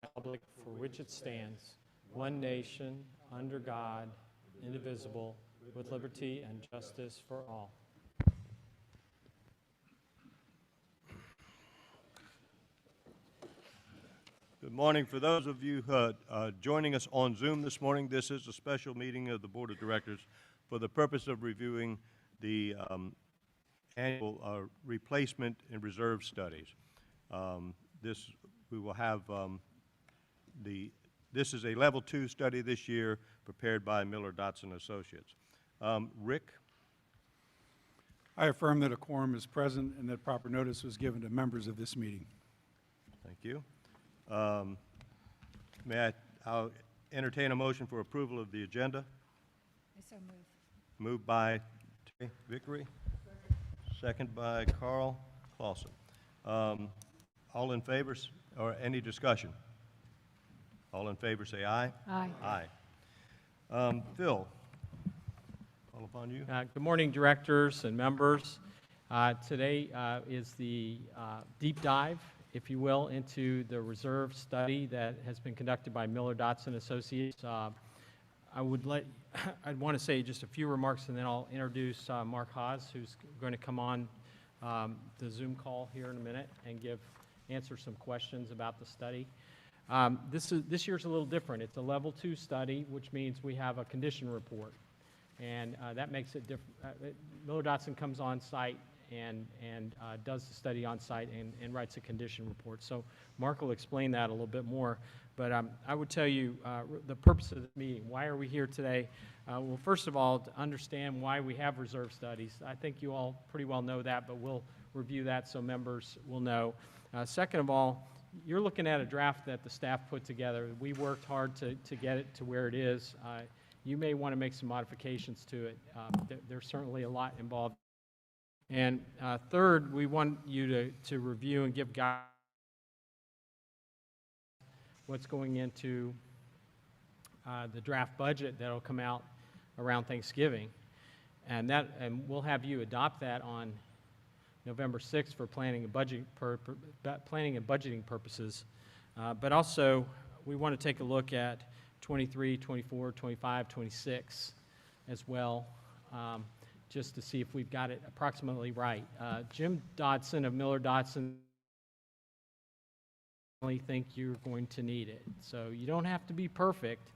Republic for which it stands, one nation, under God, indivisible, with liberty and justice for all. Good morning. For those of you joining us on Zoom this morning, this is a special meeting of the Board of Directors for the purpose of reviewing the annual replacement and reserve studies. We will have this is a level 2 study this year prepared by Miller Dotson Associates. Rick? I affirm that a quorum is present and that proper notice was given to members of this meeting. Thank you. I'll entertain a motion for approval of the agenda. I so move. Moved by Vickery, second by Carl Clausen. All in favor, or any discussion? All in favor say aye. Aye. Aye. Phil, call upon you. Good morning, directors and members. Today is the deep dive, if you will, into the reserve study that has been conducted by Miller Dotson Associates. I'd want to say just a few remarks, and then I'll introduce Mark Haas, who's going to come on the Zoom call here in a minute and answer some questions about the study. This year's a little different. It's a level 2 study, which means we have a condition report, and that makes it different. Miller Dotson comes on site and does the study on site and writes a condition report. So Mark will explain that a little bit more. But I would tell you the purpose of the meeting. Why are we here today? Well, first of all, to understand why we have reserve studies. I think you all pretty well know that, but we'll review that so members will know. Second of all, you're looking at a draft that the staff put together. We worked hard to get it to where it is. You may want to make some modifications to it. There's certainly a lot involved. And third, we want you to review and give guidance what's going into the draft budget that'll come out around Thanksgiving. And we'll have you adopt that on November 6th for planning and budgeting purposes. But also, we want to take a look at 23, 24, 25, 26 as well, just to see if we've got it approximately right. Jim Dodson of Miller Dodson think you're going to need it. So you don't have to be perfect.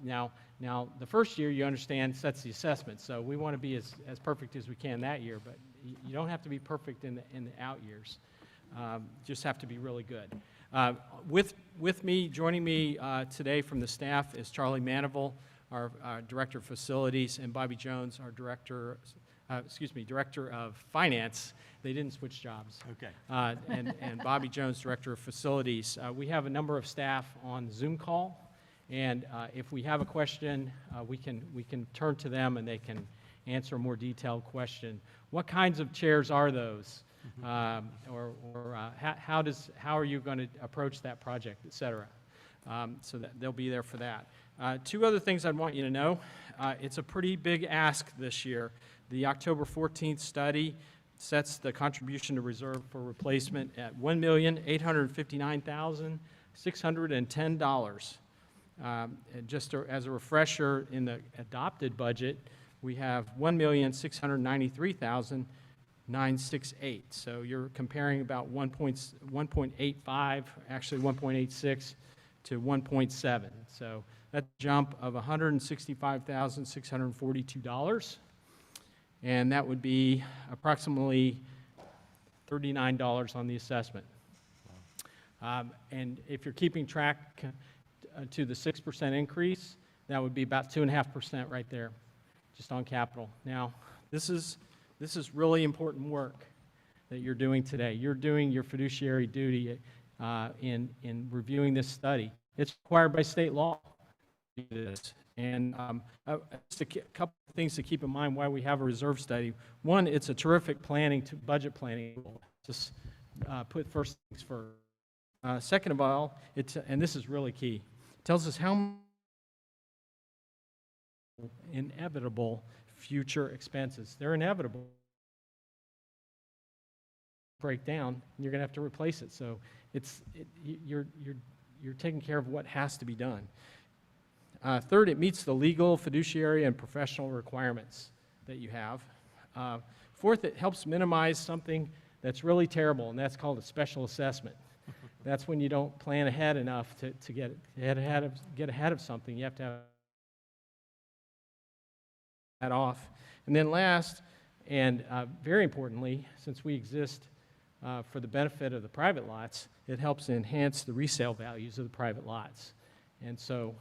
Now, the first year, you understand, sets the assessment. So we want to be as perfect as we can that year, but you don't have to be perfect in the out years. Just have to be really good. With me, joining me today from the staff is Charlie Manival, our Director of Facilities, and Bobby Jones, our Director of Finance. They didn't switch jobs. Okay. And Bobby Jones, Director of Facilities. We have a number of staff on the Zoom call, and if we have a question, we can turn to them and they can answer a more detailed question. What kinds of chairs are those? How are you going to approach that project, et cetera? So that they'll be there for that. Two other things I'd want you to know. It's a pretty big ask this year. The October 14th study sets the contribution to reserve for replacement at $1,859,610. Just as a refresher, in the adopted budget, we have $1,693,968. So you're comparing about 1.85, actually 1.86 to 1.7. So that's a jump of $165,642. And that would be approximately $39 on the assessment. And if you're keeping track to the 6% increase, that would be about 2.5% right there, just on capital. Now, this is really important work that you're doing today. You're doing your fiduciary duty in reviewing this study. It's required by state law. And just a couple of things to keep in mind why we have a reserve study. One, it's a terrific budget planning tool. Just put first things first. Second of all, and this is really key, it tells us how inevitable future expenses. They're inevitable. break down, and you're going to have to replace it. So you're taking care of what has to be done. Third, it meets the legal, fiduciary, and professional requirements that you have. Fourth, it helps minimize something that's really terrible, and that's called a special assessment. That's when you don't plan ahead enough to get ahead of something. You have to have that off. And then last, and very importantly, since we exist for the benefit of the private lots, it helps enhance the resale values of the private lots. And so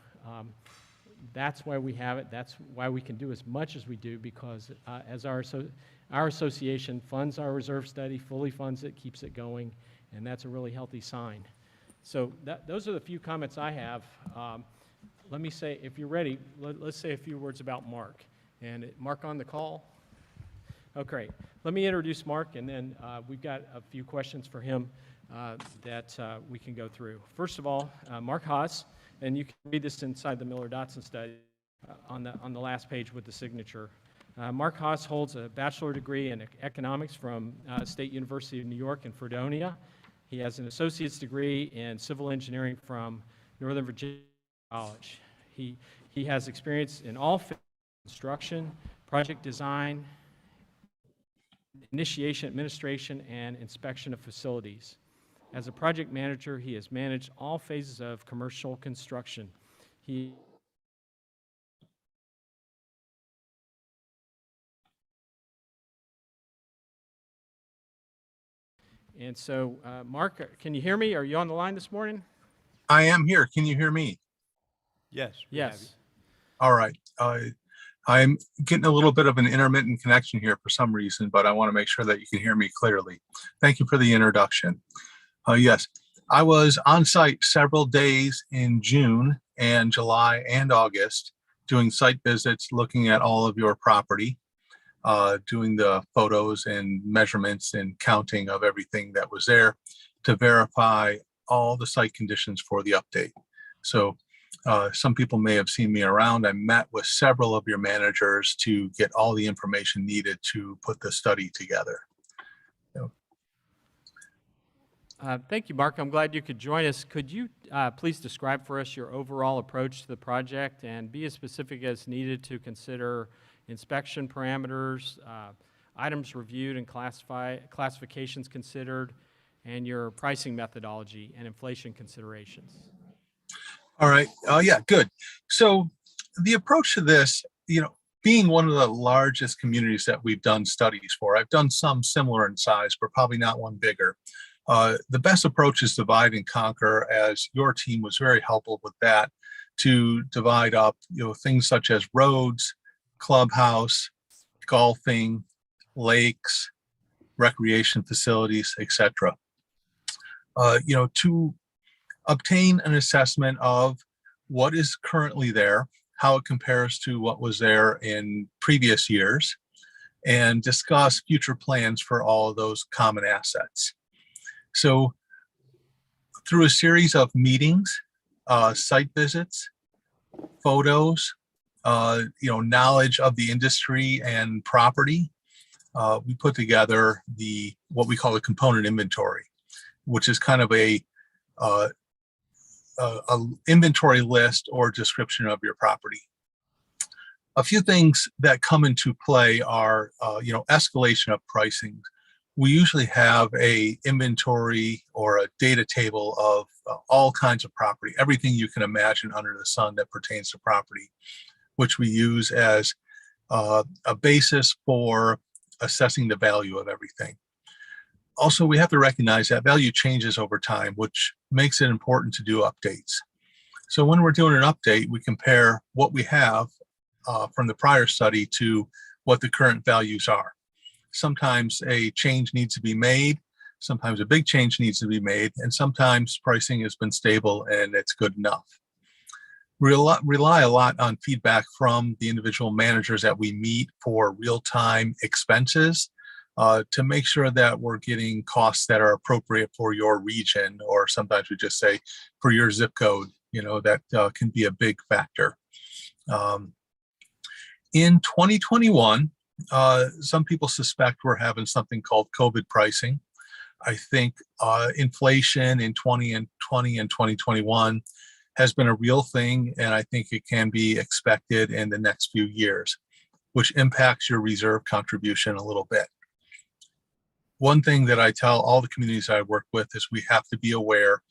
that's why we have it. That's why we can do as much as we do, because as our association funds our reserve study, fully funds it, keeps it going, and that's a really healthy sign. So those are the few comments I have. Let me say, if you're ready, let's say a few words about Mark. And Mark on the call? Oh, great. Let me introduce Mark, and then we've got a few questions for him that we can go through. First of all, Mark Haas, and you can read this inside the Miller-Dotson study on the last page with the signature. Mark Haas holds a bachelor degree in economics from State University of New York in Fredonia. He has an associate's degree in civil engineering from Northern Virginia College. He has experience in all fields: construction, project design, initiation, administration, and inspection of facilities. As a project manager, he has managed all phases of commercial construction. And so, Mark, can you hear me? Are you on the line this morning? I am here. Can you hear me? Yes. Yes. All right. I'm getting a little bit of an intermittent connection here for some reason, but I want to make sure that you can hear me clearly. Thank you for the introduction. Yes, I was on site several days in June and July and August doing site visits, looking at all of your property, doing the photos and measurements and counting of everything that was there to verify all the site conditions for the update. So some people may have seen me around. I met with several of your managers to get all the information needed to put the study together. Thank you, Mark. I'm glad you could join us. Could you please describe for us your overall approach to the project and be as specific as needed to consider inspection parameters, items reviewed and classifications considered, and your pricing methodology and inflation considerations? All right. Yeah, good. So the approach to this, being one of the largest communities that we've done studies for, I've done some similar in size, but probably not one bigger. The best approach is divide and conquer, as your team was very helpful with that, to divide up, things such as roads, clubhouse, golfing, lakes, recreation facilities, etc. To obtain an assessment of what is currently there, how it compares to what was there in previous years, and discuss future plans for all of those common assets. So through a series of meetings, site visits, photos, knowledge of the industry and property, we put together what we call a component inventory, which is kind of a inventory list or description of your property. A few things that come into play are, escalation of pricing. We usually have a inventory or a data table of all kinds of property, everything you can imagine under the sun that pertains to property, which we use as a basis for assessing the value of everything. Also, we have to recognize that value changes over time, which makes it important to do updates. So when we're doing an update, we compare what we have from the prior study to what the current values are. Sometimes a change needs to be made, sometimes a big change needs to be made, and sometimes pricing has been stable and it's good enough. We rely a lot on feedback from the individual managers that we meet for real-time expenses to make sure that we're getting costs that are appropriate for your region, or sometimes we just say for your zip code, that can be a big factor. In 2021, some people suspect we're having something called COVID pricing. I think inflation in 2020 and 2021 has been a real thing, and I think it can be expected in the next few years, which impacts your reserve contribution a little bit. One thing that I tell all the communities I work with is we have to be aware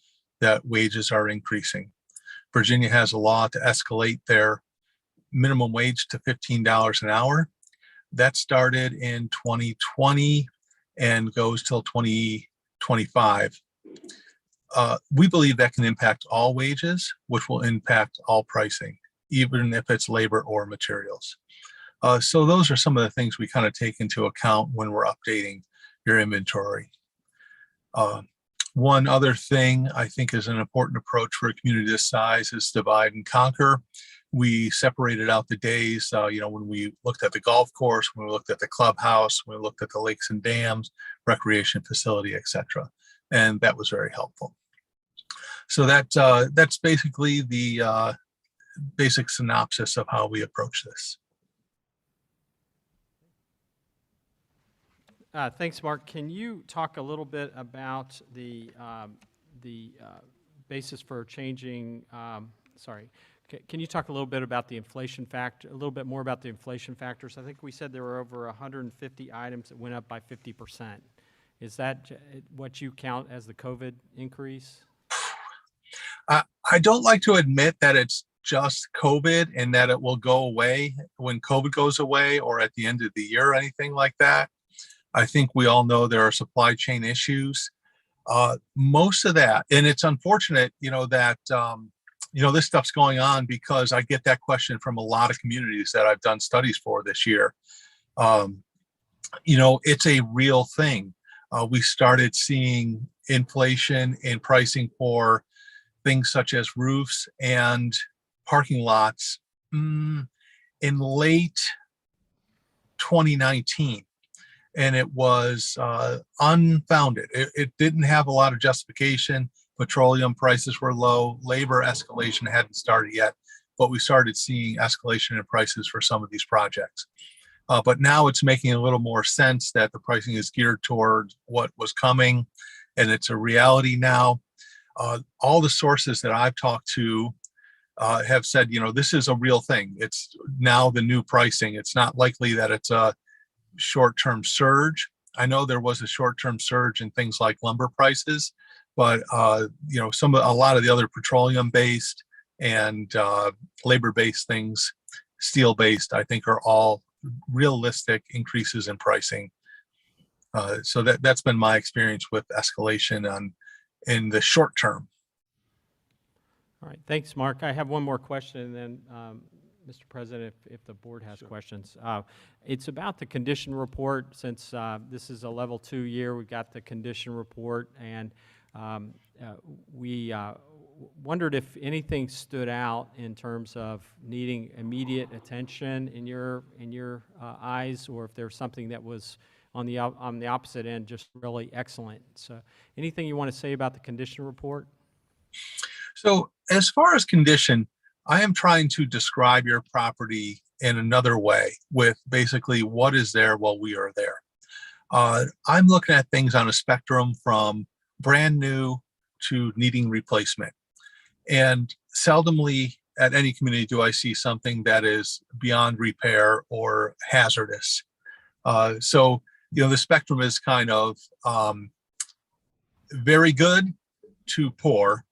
that wages are increasing. Virginia has a law to escalate their minimum wage to $15 an hour. That started in 2020 and goes till 2025. We believe that can impact all wages, which will impact all pricing, even if it's labor or materials. So those are some of the things we kind of take into account when we're updating your inventory. One other thing I think is an important approach for a community this size is divide and conquer. We separated out the days, when we looked at the golf course, when we looked at the clubhouse, when we looked at the lakes and dams, recreation facility, etc. And that was very helpful. So that's basically the basic synopsis of how we approach this. Thanks, Mark. Can you talk a little bit about the basis for changing, can you talk a little bit about the inflation factor, a little bit more about the inflation factors? I think we said there were over 150 items that went up by 50%. Is that what you count as the COVID increase? I don't like to admit that it's just COVID and that it will go away when COVID goes away or at the end of the year or anything like that. I think we all know there are supply chain issues. Most of that, and it's unfortunate, that this stuff's going on because I get that question from a lot of communities that I've done studies for this year. It's a real thing. We started seeing inflation in pricing for things such as roofs and parking lots in late 2019. And it was unfounded. It didn't have a lot of justification. Petroleum prices were low. Labor escalation hadn't started yet, but we started seeing escalation in prices for some of these projects. But now it's making a little more sense that the pricing is geared toward what was coming, and it's a reality now. All the sources that I've talked to have said, this is a real thing. It's now the new pricing. It's not likely that it's a short-term surge. I know there was a short-term surge in things like lumber prices, but a lot of the other petroleum-based and labor-based things, steel-based, I think are all realistic increases in pricing. So that's been my experience with escalation in the short term. All right, thanks, Mark. I have one more question, and then Mr. President, if the board has questions. It's about the condition report. Since this is a level 2 year, we've got the condition report, and we wondered if anything stood out in terms of needing immediate attention in your eyes, or if there's something that was on the opposite end just really excellent. So anything you want to say about the condition report? So as far as condition, I am trying to describe your property in another way with basically what is there while we are there. I'm looking at things on a spectrum from brand new to needing replacement. And seldomly at any community do I see something that is beyond repair or hazardous. So the spectrum is kind of very good to poor.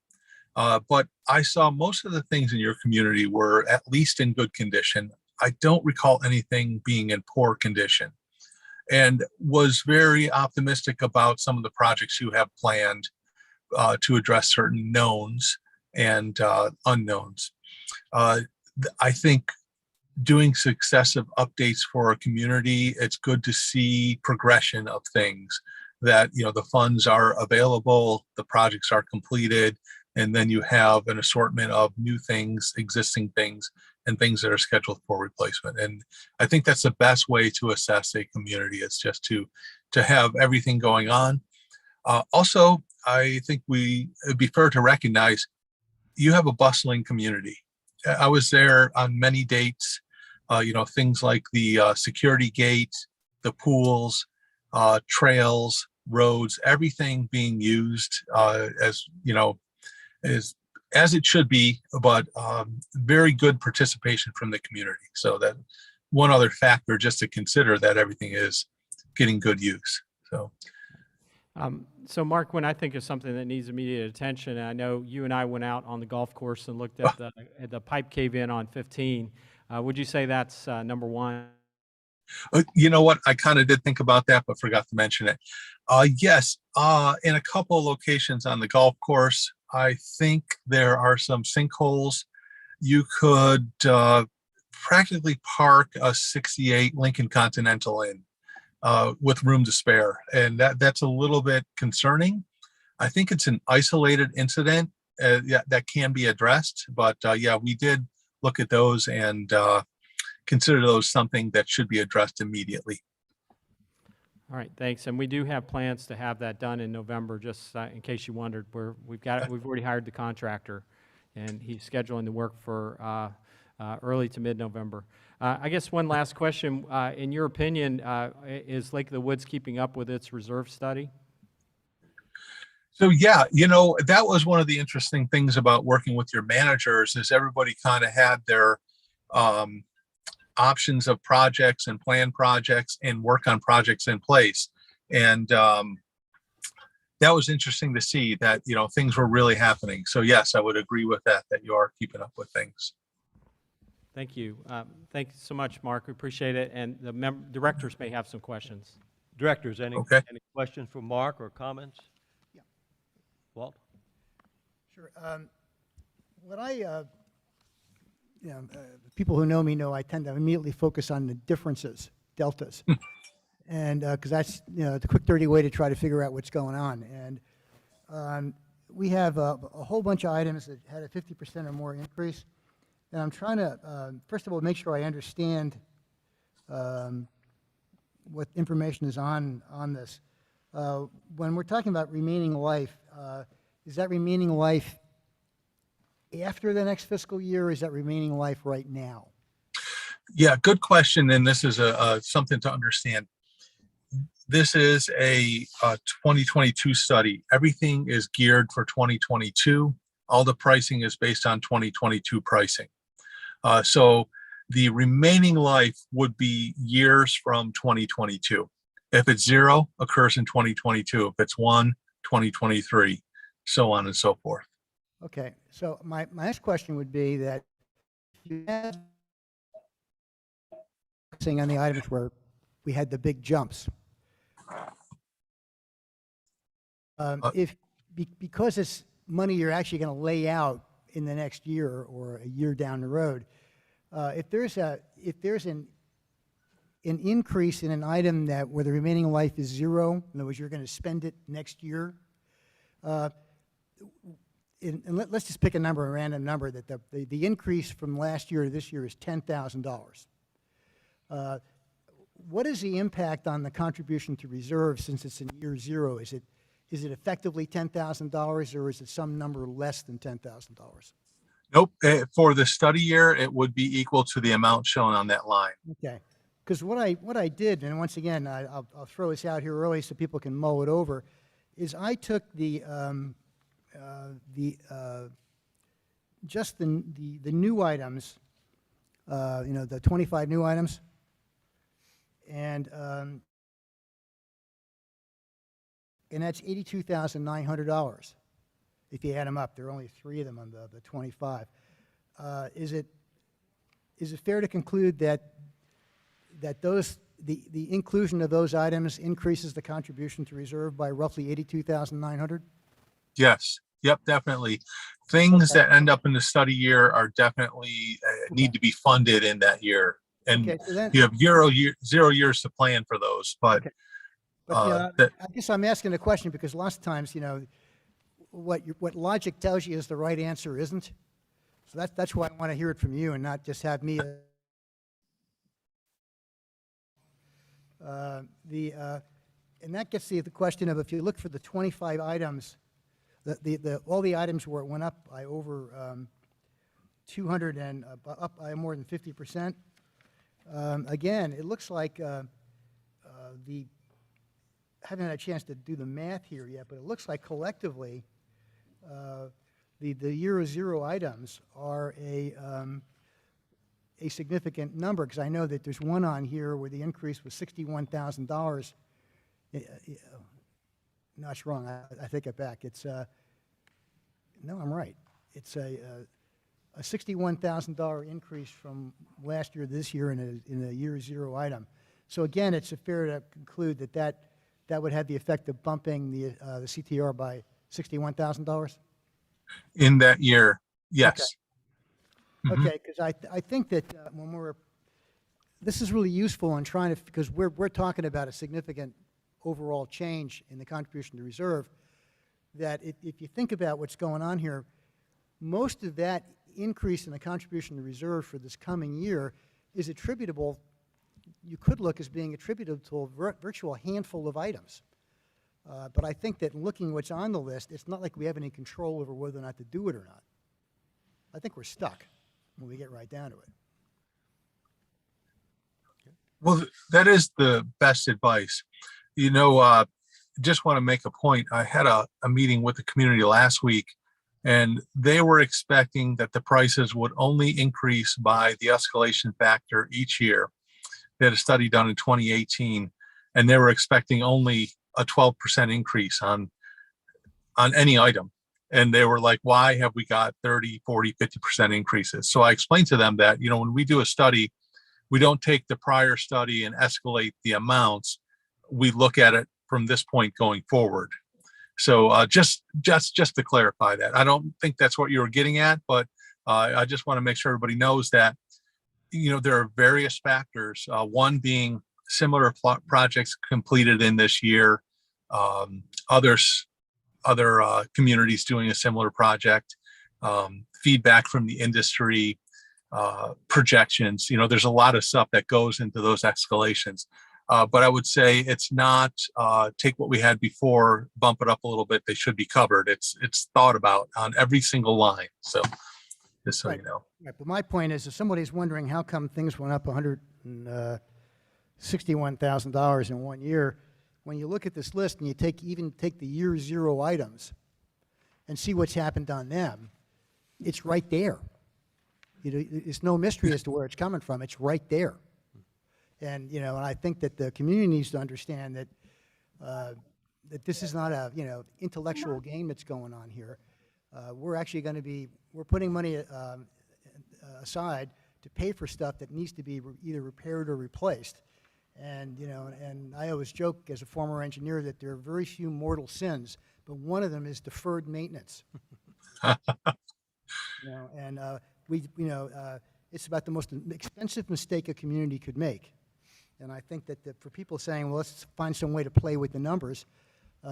But I saw most of the things in your community were at least in good condition. I don't recall anything being in poor condition, and was very optimistic about some of the projects you have planned to address certain knowns and unknowns. I think doing successive updates for a community, it's good to see progression of things, that the funds are available, the projects are completed, and then you have an assortment of new things, existing things, and things that are scheduled for replacement. And I think that's the best way to assess a community. It's just to have everything going on. Also, I think it'd be fair to recognize you have a bustling community. I was there on many dates, things like the security gate, the pools, trails, roads, everything being used as, you know, as it should be, but very good participation from the community. So that one other factor just to consider, that everything is getting good use. So Mark, when I think of something that needs immediate attention, and I know you and I went out on the golf course and looked at the pipe cave-in on 15. Would you say that's number one? You know what? I kind of did think about that, but forgot to mention it. Yes, in a couple of locations on the golf course, I think there are some sinkholes. You could practically park a 68 Lincoln Continental in with room to spare. And that's a little bit concerning. I think it's an isolated incident that can be addressed. But yeah, we did look at those and consider those something that should be addressed immediately. All right, thanks. And we do have plans to have that done in November, just in case you wondered. We've already hired the contractor, and he's scheduling the work for early to mid-November. I guess one last question. In your opinion, is Lake of the Woods keeping up with its reserve study? So yeah, you know, that was one of the interesting things about working with your managers is everybody kind of had their options of projects and plan projects and work on projects in place. And that was interesting to see that, you know, things were really happening. So yes, I would agree with that you are keeping up with things. Thank you. Thank you so much, Mark. We appreciate it. And the directors may have some questions. Directors, any questions for Mark or comments? Yeah. Walt? Sure. People who know me know I tend to immediately focus on the differences, deltas, and because that's the quick, dirty way to try to figure out what's going on. And we have a whole bunch of items that had a 50% or more increase, and I'm trying to first of all make sure I understand what information is on this. When we're talking about remaining life, is that remaining life after the next fiscal year, or is that remaining life right now? Yeah, good question. And this is something to understand. This is a 2022 study. Everything is geared for 2022. All the pricing is based on 2022 pricing. So the remaining life would be years from 2022. If it's 0, occurs in 2022. If it's 1, 2023, so on and so forth. Okay, so my next question would be that you had focusing on the items where we had the big jumps. Because it's money you're actually going to lay out in the next year or a year down the road, if there's an increase in an item where the remaining life is 0, in other words, you're going to spend it next year. Let's just pick a number, a random number, that the increase from last year to this year is $10,000. What is the impact on the contribution to reserve since it's in year 0? Is it effectively $10,000, or is it some number less than $10,000? Nope. For the study year, it would be equal to the amount shown on that line. Okay. Because what I did, and once again, I'll throw this out here early so people can mull it over, is I took just the new items, the 25 new items, and that's $82,900 if you add them up. There are only 3 of them on the 25. Is it fair to conclude that the inclusion of those items increases the contribution to reserve by roughly $82,900? Yes. Yep, definitely. Things that end up in the study year are definitely need to be funded in that year. And so you have 0 years to plan for those. But, I guess I'm asking the question because lots of times, what logic tells you is the right answer isn't. So that's why I want to hear it from you and not just have me. And that gets to the question of, if you look for the 25 items, all the items where it went up by over 200 and up by more than 50%. Again, it looks like haven't had a chance to do the math here yet, but it looks like collectively, the year zero items are a significant number, because I know that there's one on here where the increase was $61,000. No, it's wrong. I take it back. It's no, I'm right. It's a $61,000 increase from last year to this year in a year zero item. So again, it's fair to conclude that would have the effect of bumping the CTR by $61,000. In that year, yes. Mhm. Okay, because I think that when this is really useful in trying to, because we're talking about a significant overall change in the contribution to reserve, that if you think about what's going on here, most of that increase in the contribution to reserve for this coming year is attributable, you could look as being attributable to a virtual handful of items. But I think that looking what's on the list, it's not like we have any control over whether or not to do it or not. I think we're stuck when we get right down to it. Well, that is the best advice. Just want to make a point. I had a meeting with the community last week, and they were expecting that the prices would only increase by the escalation factor each year. They had a study done in 2018, and they were expecting only a 12% increase on any item. And they were like, why have we got 30, 40, 50% increases? So I explained to them that, when we do a study, we don't take the prior study and escalate the amounts. We look at it from this point going forward. So just to clarify that, I don't think that's what you were getting at, but I just want to make sure everybody knows that, there are various factors, one being similar projects completed in this year, other communities doing a similar project, feedback from the industry, projections. There's a lot of stuff that goes into those escalations. But I would say it's not take what we had before, bump it up a little bit. They should be covered. It's thought about on every single line. So just so you know. Right, but my point is, if somebody's wondering how come things went up $161,000 in 1 year, when you look at this list and you take the year zero items and see what's happened on them, it's right there. It's no mystery as to where it's coming from. It's right there. And and I think that the community needs to understand that that this is not a intellectual game that's going on here. We're actually going to be putting money aside to pay for stuff that needs to be either repaired or replaced. And and I always joke as a former engineer that there are very few mortal sins, but one of them is deferred maintenance. It's about the most expensive mistake a community could make. And I think that for people saying, well, let's find some way to play with the numbers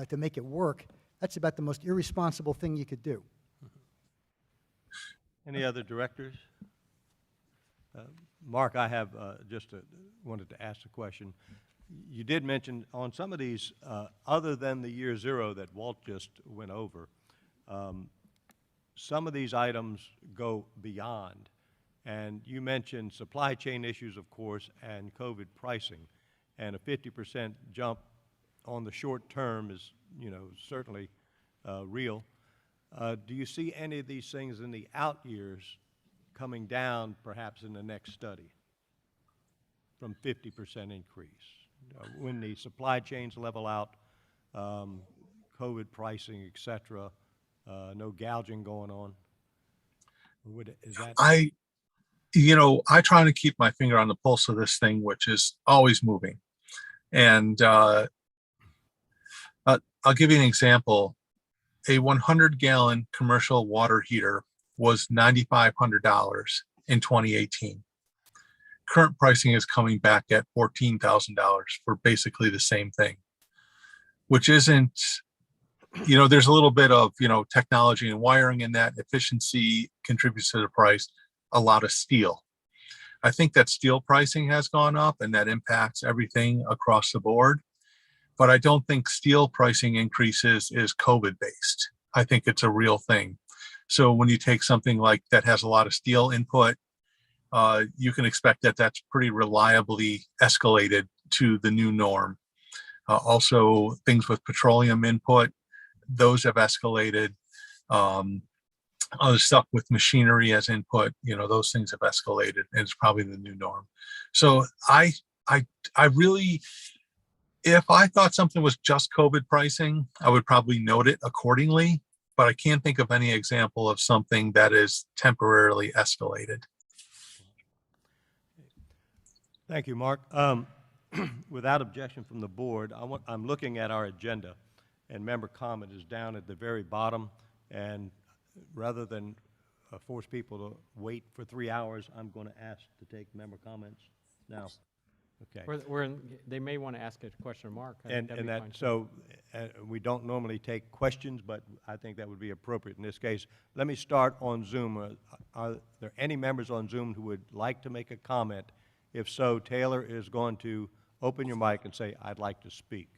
to make it work, that's about the most irresponsible thing you could do. Any other directors? Mark, I have wanted to ask a question. You did mention on some of these, other than the year zero that Walt just went over, some of these items go beyond. And you mentioned supply chain issues, of course, and COVID pricing. And a 50% jump on the short term is, certainly real. Do you see any of these things in the out years coming down, perhaps in the next study, from 50% increase? When the supply chains level out, COVID pricing, et cetera, no gouging going on? Is that... I try to keep my finger on the pulse of this thing, which is always moving. And I'll give you an example. A 100-gallon commercial water heater was $9,500 in 2018. Current pricing is coming back at $14,000 for basically the same thing, which isn't, there's a little bit of, technology and wiring in that. Efficiency contributes to the price. A lot of steel. I think that steel pricing has gone up and that impacts everything across the board. But I don't think steel pricing increases is COVID based. I think it's a real thing. So when you take something like that has a lot of steel input, you can expect that that's pretty reliably escalated to the new norm. Also, things with petroleum input, those have escalated. Other stuff with machinery as input, those things have escalated, and it's probably the new norm. So I really, if I thought something was just COVID pricing, I would probably note it accordingly, but I can't think of any example of something that is temporarily escalated. Thank you, Mark. Without objection from the board, I'm looking at our agenda, and member comment is down at the very bottom, and rather than force people to wait for 3 hours, I'm going to ask to take member comments now. Okay. They may want to ask a question of Mark. And That'd be that, fine. so we don't normally take questions, but I think that would be appropriate in this case. Let me start on Zoom. Are there any members on Zoom who would like to make a comment? If so, Taylor is going to open your mic and say, "I'd like to speak."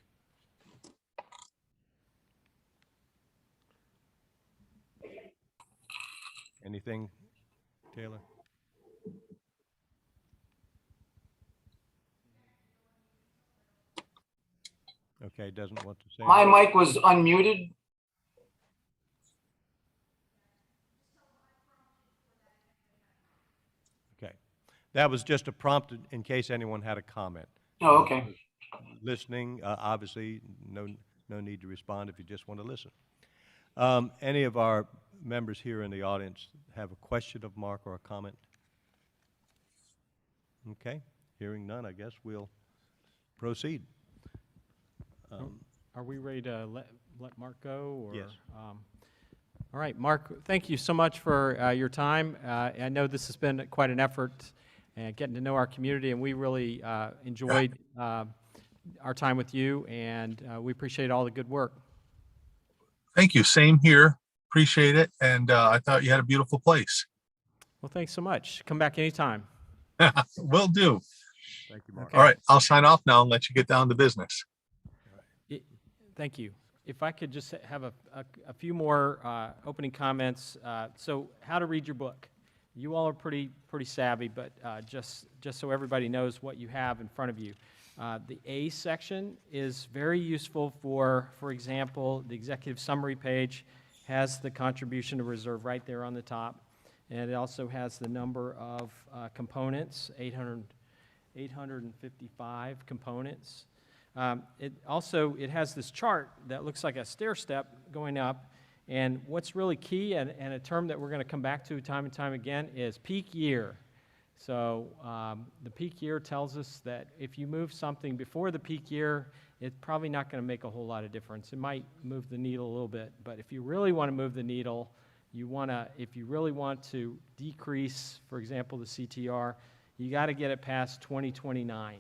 Anything, Taylor? Okay, doesn't want to say. My mic was unmuted. Okay. That was just a prompt in case anyone had a comment. Oh, okay. Listening, obviously, no need to respond if you just want to listen. Any of our members here in the audience have a question of Mark or a comment? Okay, hearing none, I guess we'll proceed. Are we ready to let Mark go? Or, Yes. All right, Mark, thank you so much for your time. I know this has been quite an effort getting to know our community, and we really enjoyed our time with you, and we appreciate all the good work. Thank you. Same here. Appreciate it. And I thought you had a beautiful place. Well, thanks so much. Come back anytime. Thank Will do. you, Mark. Okay. All right. I'll sign off now and let you get down to business. Thank you. If I could just have a few more opening comments. So how to read your book. You all are pretty savvy, but just so everybody knows what you have in front of you. The A section is very useful for example, the executive summary page has the contribution to reserve right there on the top. And it also has the number of components, 855 components. It has this chart that looks like a stair step going up, and what's really key, and a term that we're going to come back to time and time again, is peak year. So the peak year tells us that if you move something before the peak year, it's probably not going to make a whole lot of difference. It might move the needle a little bit, but if you really want to move the needle, if you really want to decrease, for example, the CTR, you got to get it past 2029.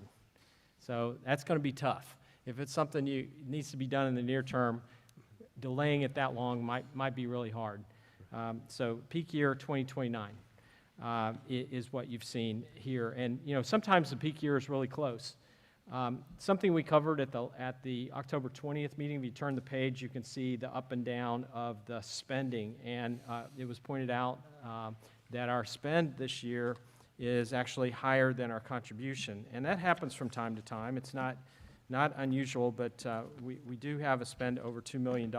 So that's going to be tough. If it's something needs to be done in the near term, delaying it that long might be really hard. So peak year 2029 is what you've seen here. And sometimes the peak year is really close. Something we covered at the October 20th meeting, if you turn the page, you can see the up and down of the spending. And it was pointed out that our spend this year is actually higher than our contribution. And that happens from time to time. It's not unusual, but we do have a spend over $2 million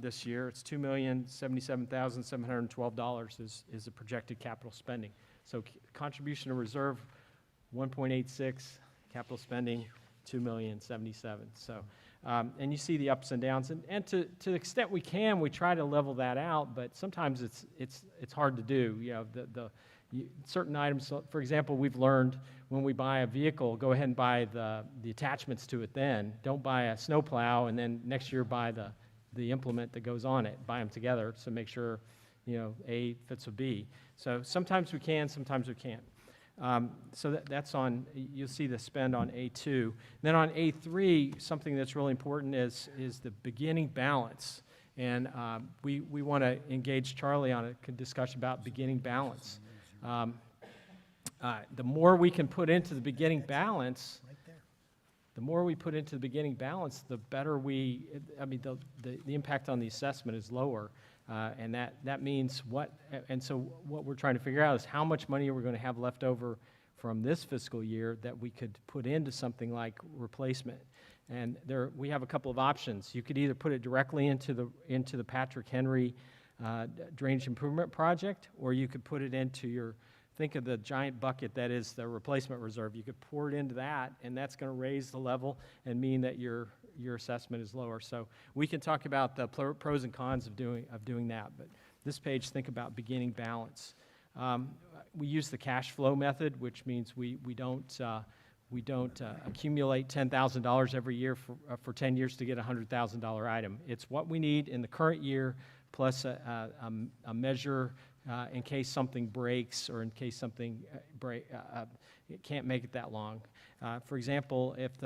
this year. It's $2,077,712 is the projected capital spending. So contribution to reserve, 1.86, capital spending, $2,077,000. So, and you see the ups and downs. And to the extent we can, we try to level that out, but sometimes it's hard to do. Certain items, for example, we've learned when we buy a vehicle, go ahead and buy the attachments to it then. Don't buy a snowplow and then next year buy the implement that goes on it. Buy them together to make sure, A fits with B. So sometimes we can, sometimes we can't. So that's on, you'll see the spend on A2. Then on A3, something that's really important is the beginning balance. And we want to engage Charlie on a discussion about beginning balance. The more we can put into the beginning balance, the better the impact on the assessment is lower. And that means so what we're trying to figure out is how much money are we going to have left over from this fiscal year that we could put into something like replacement. And we have a couple of options. You could either put it directly into the Patrick Henry drainage improvement project, or you could put it into think of the giant bucket that is the replacement reserve. You could pour it into that, and that's going to raise the level and mean that your assessment is lower. So we can talk about the pros and cons of doing that. But this page, think about beginning balance. We use the cash flow method, which means we don't accumulate $10,000 every year for 10 years to get a $100,000 item. It's what we need in the current year plus a measure in case something breaks or in case something it can't make it that long. For example, if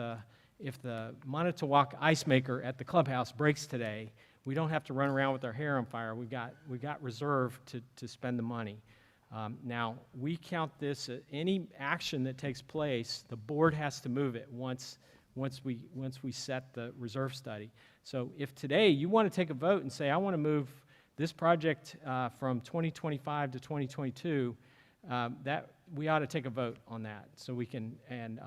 the Manitowoc ice maker at the clubhouse breaks today, we don't have to run around with our hair on fire. We've got reserve to spend the money. Now, we count this any action that takes place, the board has to move it once we set the reserve study. So if today you want to take a vote and say, I want to move this project from 2025 to 2022, that we ought to take a vote on that. So we can, and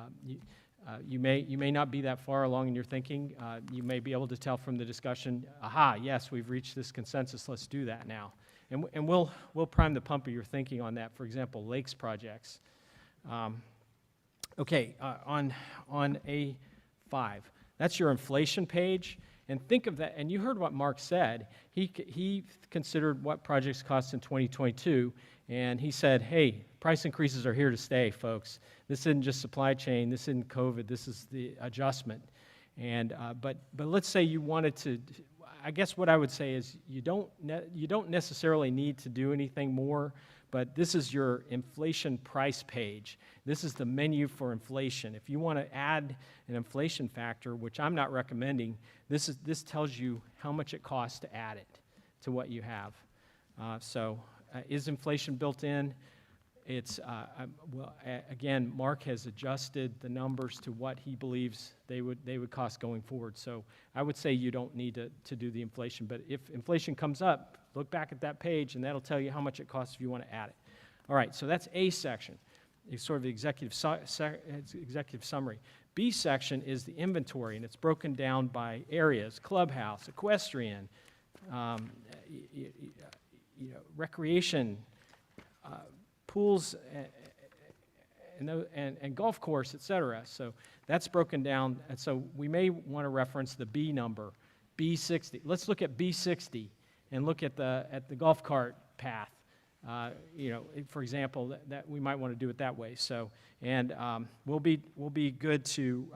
you may not be that far along in your thinking. You may be able to tell from the discussion, aha, yes, we've reached this consensus, let's do that now. And we'll prime the pump of your thinking on that. For example, lakes projects. Okay, on A5, that's your inflation page. And think of that, and you heard what Mark said. He considered what projects cost in 2022, and he said, hey, price increases are here to stay, folks. This isn't just supply chain, this isn't COVID, this is the adjustment. And but let's say you wanted to, I guess what I would say is you don't necessarily need to do anything more, but this is your inflation price page. This is the menu for inflation. If you want to add an inflation factor, which I'm not recommending, this tells you how much it costs to add it to what you have. Is inflation built in? It's, again, Mark has adjusted the numbers to what he believes they would cost going forward. So I would say you don't need to do the inflation. But if inflation comes up, look back at that page, and that'll tell you how much it costs if you want to add it. All right, so that's A section. It's sort of the executive summary. B section is the inventory, and it's broken down by areas: clubhouse, equestrian, recreation, pools, and golf course, et cetera. So that's broken down. And so we may want to reference the B number, B60. Let's look at B60 and look at the golf cart path. For example, that we might want to do it that way. So, and we'll be good to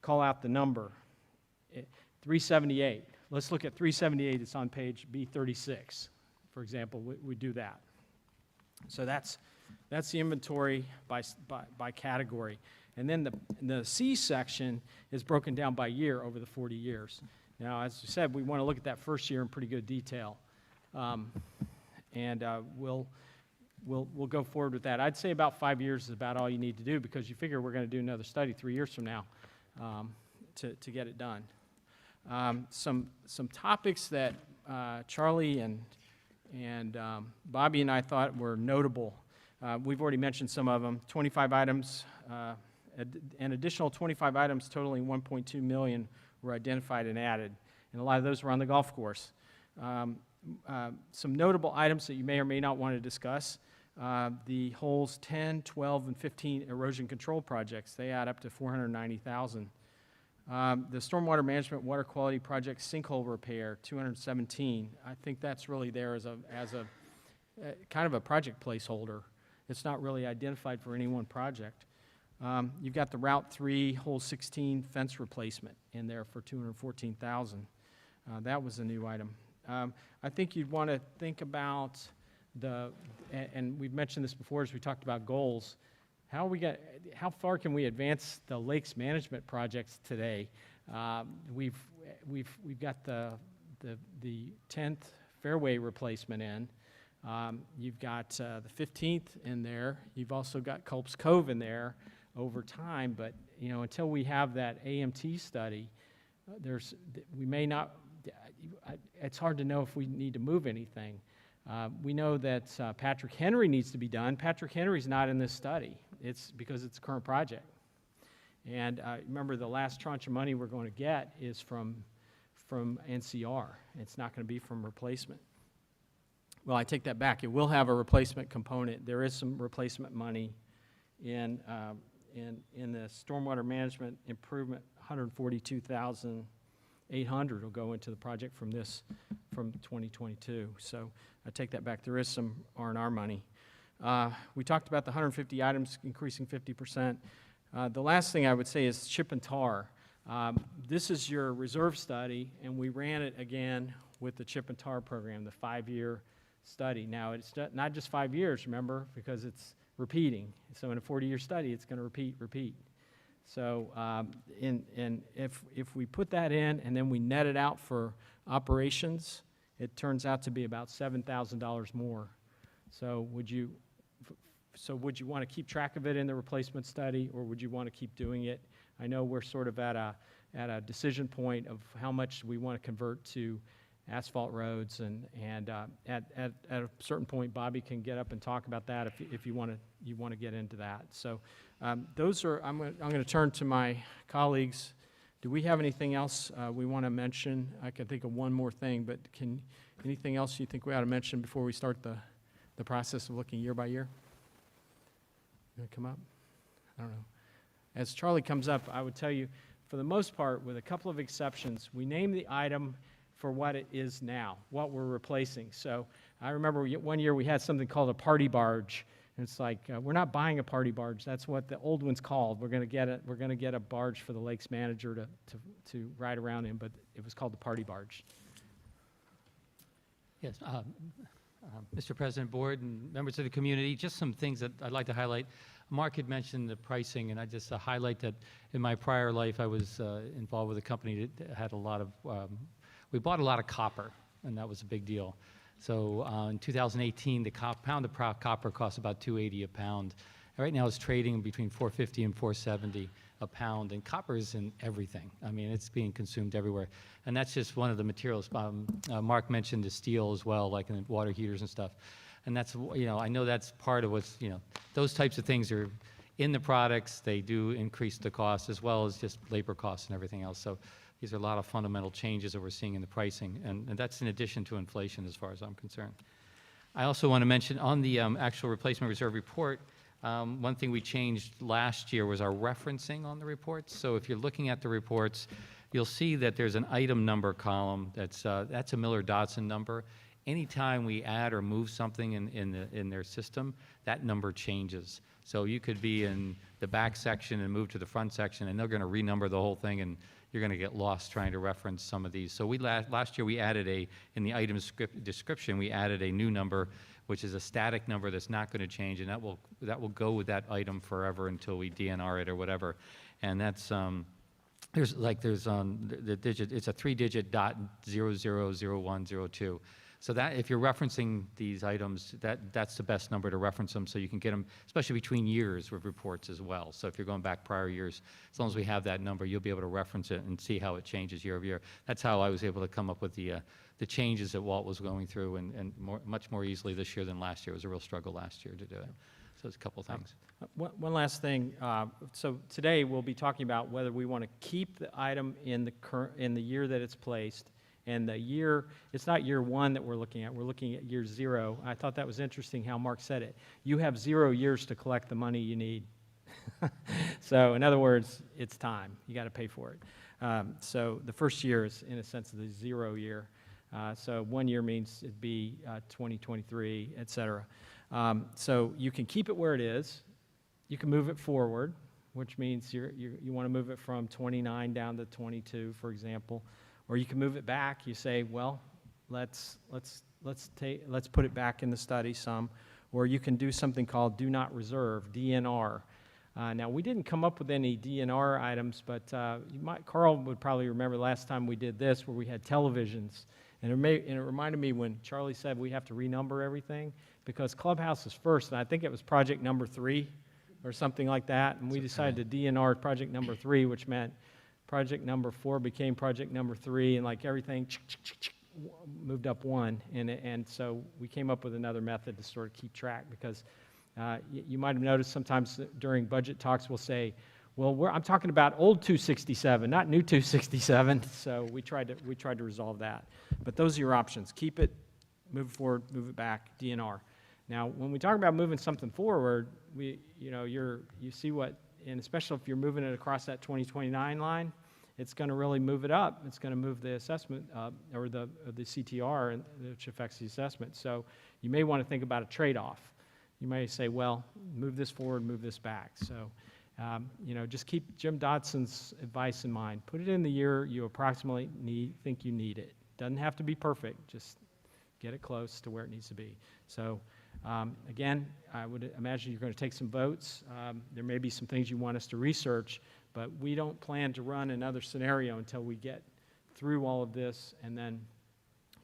call out the number, 378. Let's look at 378. It's on page B36. For example, we do that. So that's the inventory by category. And then the C section is broken down by year over the 40 years. Now, as I said, we want to look at that first year in pretty good detail. We'll go forward with that. I'd say about 5 years is about all you need to do, because you figure we're going to do another study 3 years from now to get it done. Some topics that Charlie and Bobby and I thought were notable. We've already mentioned some of them. 25 items, an additional 25 items totaling $1.2 million were identified and added, and a lot of those were on the golf course. Some notable items that you may or may not want to discuss: the holes 10, 12, and 15 erosion control projects. They add up to $490,000. The stormwater management water quality project sinkhole repair, $217. I think that's really there as a kind of a project placeholder. It's not really identified for any one project. You've got the Route 3 hole 16 fence replacement in there for $214,000. That was a new item. I think you'd want to think about and we've mentioned this before as we talked about goals. How far can we advance the lakes management projects today? We've got the 10th fairway replacement in. You've got the 15th in there. You've also got Culp's Cove in there over time. But until we have that AMT study, we may not. It's hard to know if we need to move anything. We know that Patrick Henry needs to be done. Patrick Henry's not in this study. It's because it's a current project. And remember, the last tranche of money we're going to get is from NCR. It's not going to be from replacement. Well, I take that back. It will have a replacement component. There is some replacement money in the stormwater management improvement. 142,800 will go into the project from 2022. So I take that back. There is some R&R money. We talked about the 150 items increasing 50%. The last thing I would say is chip and tar. This is your reserve study, and we ran it again with the chip and tar program, the 5-year study. Now, it's not just 5 years, remember, because it's repeating. So in a 40-year study, it's going to repeat. So if we put that in and then we net it out for operations, it turns out to be about $7,000 more. So would you want to keep track of it in the replacement study, or would you want to keep doing it? I know we're sort of at a decision point of how much we want to convert to asphalt roads, and at a certain point, Bobby can get up and talk about that if you want to get into that. So those are. I'm going to turn to my colleagues. Do we have anything else we want to mention? I can think of one more thing, but anything else you think we ought to mention before we start the process of looking year by year? You want to come up? I don't know. As Charlie comes up, I would tell you, for the most part, with a couple of exceptions, we name the item for what it is now, what we're replacing. So I remember one year we had something called a party barge. And it's like, we're not buying a party barge. That's what the old one's called. We're going to get a barge for the lakes manager to ride around in, but it was called the party barge. Yes, Mr. President, Board, and members of the community, just some things that I'd like to highlight. Mark had mentioned the pricing, and I just highlight that in my prior life, I was involved with a company that had a lot of, we bought a lot of copper, and that was a big deal. So in 2018, the pound of copper cost about $2.80 a pound. Right now, it's trading between $4.50 and $4.70 a pound, and copper is in everything. I mean, it's being consumed everywhere, and that's just one of the materials. Mark mentioned the steel as well, like in the water heaters and stuff, and that's, I know that's part of what's, those types of things are in the products. They do increase the cost as well as just labor costs and everything else. So these are a lot of fundamental changes that we're seeing in the pricing, and that's in addition to inflation as far as I'm concerned. I also want to mention on the actual replacement reserve report, one thing we changed last year was our referencing on the reports. So if you're looking at the reports, you'll see that there's an item number column that's a Miller-Dodson number. Anytime we add or move something in their system, that number changes. So you could be in the back section and move to the front section, and they're going to renumber the whole thing, and you're going to get lost trying to reference some of these. So last year we added in the item description, we added a new number, which is a static number that's not going to change, and that will go with that item forever until we DNR it or whatever. And that's there's the digit. It's a 3-digit .000102. So that if you're referencing these items, that's the best number to reference them, so you can get them, especially between years with reports as well. So if you're going back prior years, as long as we have that number, you'll be able to reference it and see how it changes year over year. That's how I was able to come up with the changes that Walt was going through, and much more easily this year than last year. It was a real struggle last year to do it. So there's a couple of things. One last thing. So today we'll be talking about whether we want to keep the item in the year that it's placed. And the year, it's not year one that we're looking at year 0. I thought that was interesting how Mark said it. You have 0 years to collect the money you need. So in other words, it's time. You got to pay for it. So the first year is, in a sense, the 0 year. So 1 year means it'd be 2023, et cetera. So you can keep it where it is. You can move it forward, which means you want to move it from 29 down to 22, for example. Or you can move it back. You say, well, let's put it back in the study some. Or you can do something called do not reserve, DNR. Now, we didn't come up with any DNR items, but Carl would probably remember last time we did this where we had televisions. And it reminded me when Charlie said we have to renumber everything, because Clubhouse is first, and I think it was project number 3 or something like that. And we decided to DNR project number 3, which meant project number 4 became project number 3, and like everything moved up 1, and so we came up with another method to sort of keep track, because You might have noticed sometimes during budget talks, we'll say, well, I'm talking about old 267, not new 267, so we tried to resolve that. But those are your options. Keep it, move it forward, move it back, DNR. Now, when we talk about moving something forward, you see what, and especially if you're moving it across that 2029 line, it's going to really move it up. It's going to move the assessment or the CTR, which affects the assessment. So you may want to think about a trade-off. You may say, well, move this forward, move this back. So, just keep Jim Dodson's advice in mind. Put it in the year you approximately think you need it. Doesn't have to be perfect. Just get it close to where it needs to be. So, again, I would imagine you're going to take some votes. There may be some things you want us to research, but we don't plan to run another scenario until we get through all of this, and then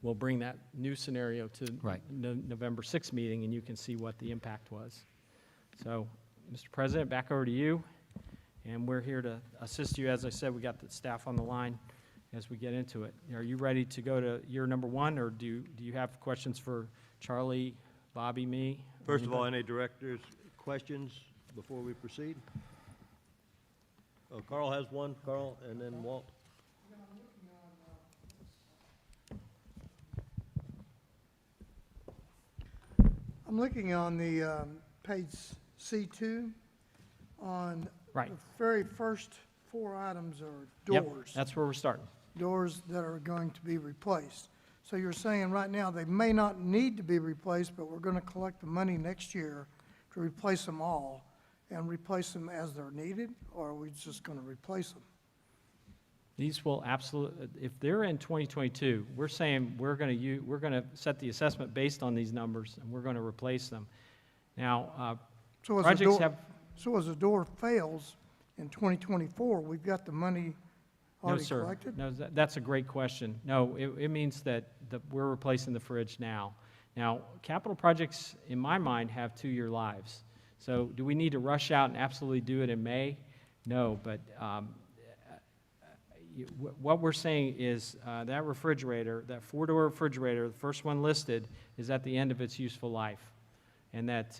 we'll bring that new scenario to November 6th meeting, and you can see what the impact was. So, Mr. President, back over to you, and we're here to assist you. As I said, we got the staff on the line as we get into it. Are you ready to go to year number one, or do you have questions for Charlie, Bobby, me? First of all, any directors' questions before we proceed? Oh, Carl has one, Carl, and then Walt. I'm looking on the page C2 on Right. the very first 4 items are Yep, doors. that's where we're starting. Doors that are going to be replaced. So you're saying right now they may not need to be replaced, but we're going to collect the money next year to replace them all and replace them as they're needed, or are we just going to replace them? These will absolutely, if they're in 2022, we're saying we're going to set the assessment based on these numbers, and we're going to replace them. Now, So as projects have, a door fails in 2024, we've got the money no, already sir. collected? No, that's a great question. No, it means that we're replacing the fridge now. Now, capital projects, in my mind, have 2-year lives. So do we need to rush out and absolutely do it in May? No, but what we're saying is that refrigerator, that 4-door refrigerator, the first one listed, is at the end of its useful life. And that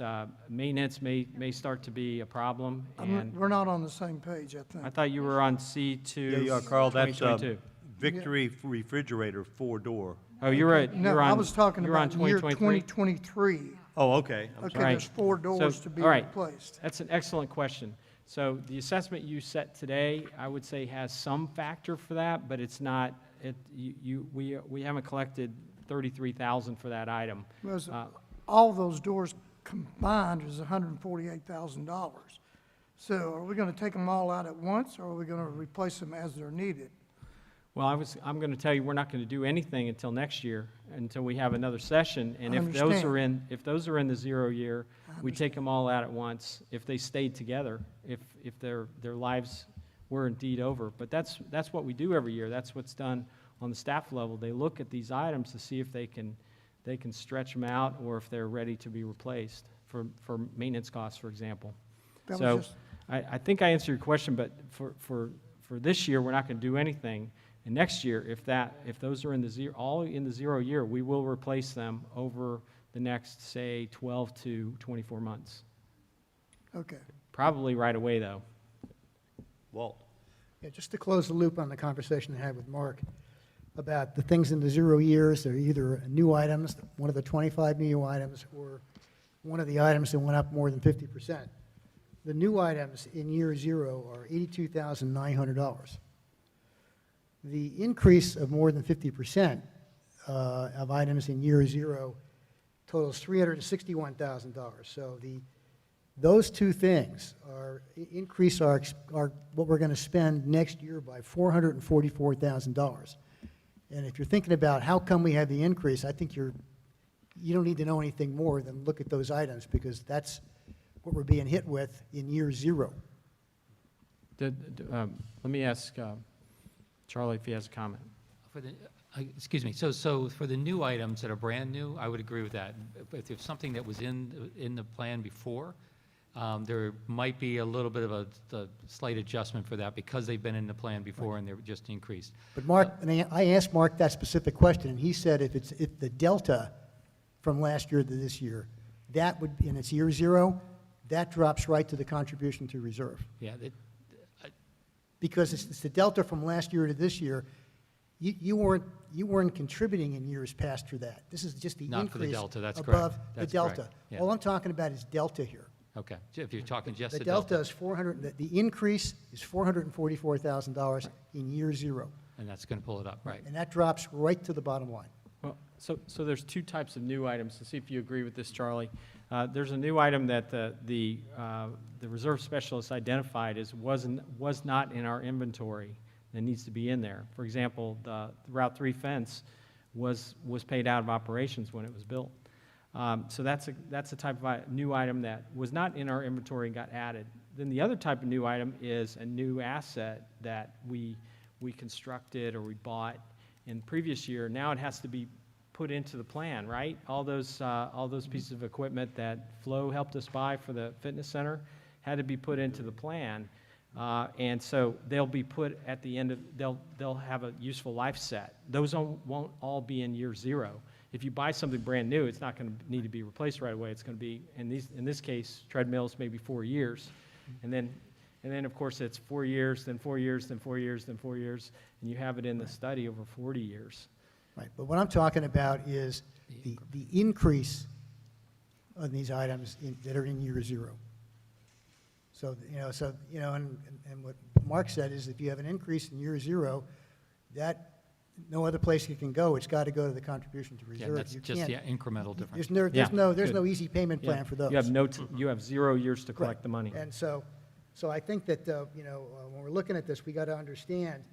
maintenance may start to be a problem. And We're not on the same page, I think. I thought you were on C2. Yeah, you are, Carl. That's 2022. Victory Refrigerator 4-door. Oh, you're on. No, I was talking you're on about year 2023? 2023. Oh, okay. I'm Okay, sorry. Right. there's 4 doors So, to be all right. replaced. That's an excellent question. So the assessment you set today, I would say, has some factor for that, but it's not. We haven't collected $33,000 for that item. Whereas all those doors combined is $148,000. So are we going to take them all out at once, or are we going to replace them as they're needed? Well, I'm going to tell you, we're not going to do anything until next year, until we have another session. And if those are in the 0 year, we take them all out at once. If they stayed together, if their lives were indeed over. But that's what we do every year. That's what's done on the staff level. They look at these items to see if they can stretch them out, or if they're ready to be replaced for maintenance costs, for example. That was So just- I think I answered your question, but for this year, we're not going to do anything. And next year, if those are all in the 0 year, we will replace them over the next, say, 12 to 24 months. Okay. Probably right away, though. Walt. Yeah, just to close the loop on the conversation I had with Mark about the things in the 0 years, they're either new items, one of the 25 new items, or one of the items that went up more than 50%. The new items in year 0 are $82,900. The increase of more than 50% of items in year 0 totals $361,000. So those two things increase our what we're going to spend next year by $444,000. And if you're thinking about how come we have the increase, I think you don't need to know anything more than look at those items, because that's what we're being hit with in year 0. Let me ask Charlie if he has a comment. Excuse me, so for the new items that are brand new, I would agree with that. If there's something that was in the plan before, there might be a little bit of a slight adjustment for that, because they've been in the plan before and they're just increased. But Mark, and I asked Mark that specific question, and he said if the delta from last year to this year, that would, and it's year zero, that drops right to the contribution to reserve. Yeah, Because it's the delta from last year to this year. You weren't contributing in years past for that. This is just the Not for the increase delta, that's correct. above the That's delta. correct, yeah. All I'm talking about is delta here. okay. If you're talking just The the delta delta, is 400, the increase is $444,000 in year zero. and that's going to pull it up, right? And that drops right to the bottom line. Well, so there's two types of new items, to see if you agree with this, Charlie. There's a new item that the reserve specialist identified as was not in our inventory that needs to be in there. For example, the Route 3 fence was paid out of operations when it was built. So that's a type of new item that was not in our inventory and got added. Then the other type of new item is a new asset that we constructed or we bought in the previous year. Now it has to be put into the plan, right? All those pieces of equipment that Flo helped us buy for the fitness center had to be put into the plan. And so they'll be put at the end of, they'll have a useful life set. Those won't all be in year zero. If you buy something brand new, it's not going to need to be replaced right away. It's going to be, in this case, treadmills, maybe 4 years. And then of course, it's 4 years, then 4 years, then 4 years, then 4 years, and you have it in the study over 40 years. Right, but what I'm talking about is the increase on these items that are in year zero. So, and what Mark said is if you have an increase in year zero, that no other place it can go. It's got to go to the contribution to Yeah, reserve. that's You just can't- the incremental difference. There's good. no easy payment Yeah. plan for those. You have 0 years to collect Right. the money. And so I think that, when we're looking at this, we got to understand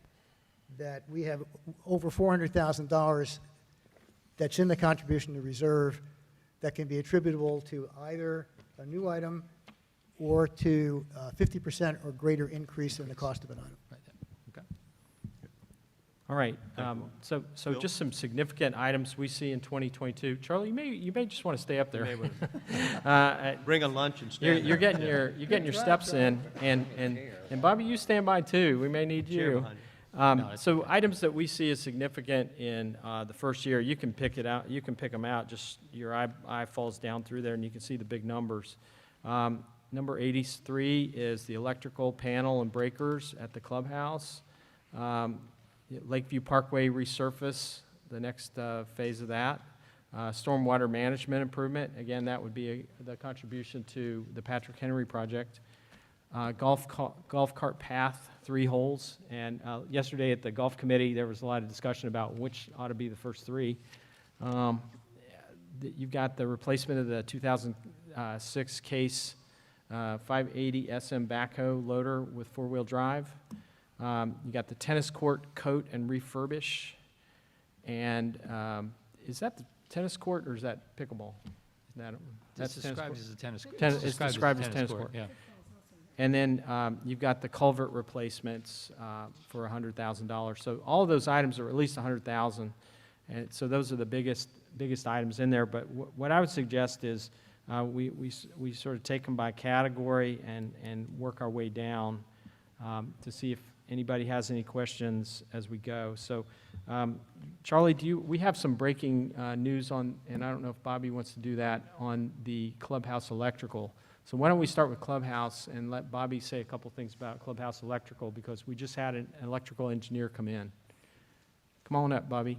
that we have over $400,000 that's in the contribution to reserve that can be attributable to either a new item or to 50% or greater increase in the cost of an item. Right, okay. All right, so just some significant items we see in 2022. Charlie, you may just want to stay up there. Bring a lunch and You're stand. getting your steps in, and Bobby, you stand by too. We may need Chair you. behind you. So items that we see as significant in the first year, you can pick them out. Just your eye falls down through there, and you can see the big numbers. Number 83 is the electrical panel and breakers at the clubhouse. Lakeview Parkway resurface, the next phase of that. Stormwater management improvement, again, that would be the contribution to the Patrick Henry project. Golf cart path, 3 holes, and yesterday at the golf committee, there was a lot of discussion about which ought to be the first 3. You've got the replacement of the 2006 Case 580 SM backhoe loader with 4-wheel drive. You got the tennis court coat and refurbish. And is that the tennis court or is that pickleball? That's described as a tennis. It's described as tennis court. Yeah. And then you've got the culvert replacements for $100,000. So all of those items are at least $100,000. And so those are the biggest items in there. But what I would suggest is we sort of take them by category and work our way down to see if anybody has any questions as we go. So, Charlie, we have some breaking news on, and I don't know if Bobby wants to do that, on the Clubhouse Electrical. So why don't we start with Clubhouse and let Bobby say a couple things about Clubhouse Electrical, because we just had an electrical engineer come in. Come on up, Bobby.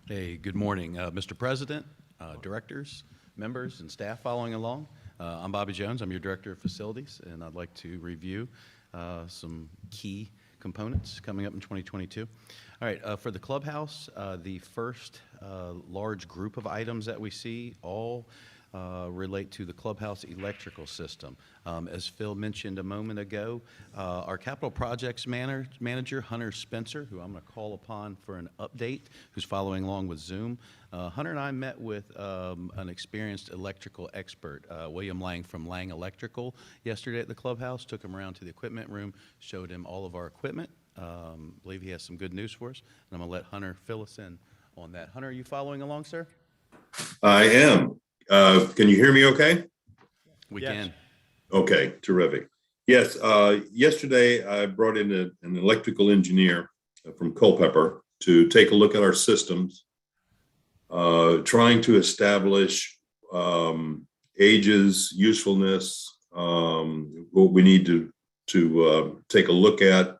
Hey, good morning, Mr. President, directors, members, and staff following along. I'm Bobby Jones. I'm your Director of Facilities, and I'd like to review some key components coming up in 2022. All right, for the clubhouse, the first large group of items that we see all relate to the clubhouse electrical system. As Phil mentioned a moment ago, our capital projects manager, Hunter Spencer, who I'm going to call upon for an update, who's following along with Zoom. Hunter and I met with an experienced electrical expert, William Lang from Lang Electrical, yesterday at the clubhouse. Took him around to the equipment room, showed him all of our equipment. Believe he has some good news for us, and I'm going to let Hunter fill us in on that. Hunter, are you following along, sir? I am. Can you hear me okay? We Yes. can. Okay, terrific. Yes, yesterday I brought in an electrical engineer from Culpeper to take a look at our systems, trying to establish ages, usefulness, what we need to take a look at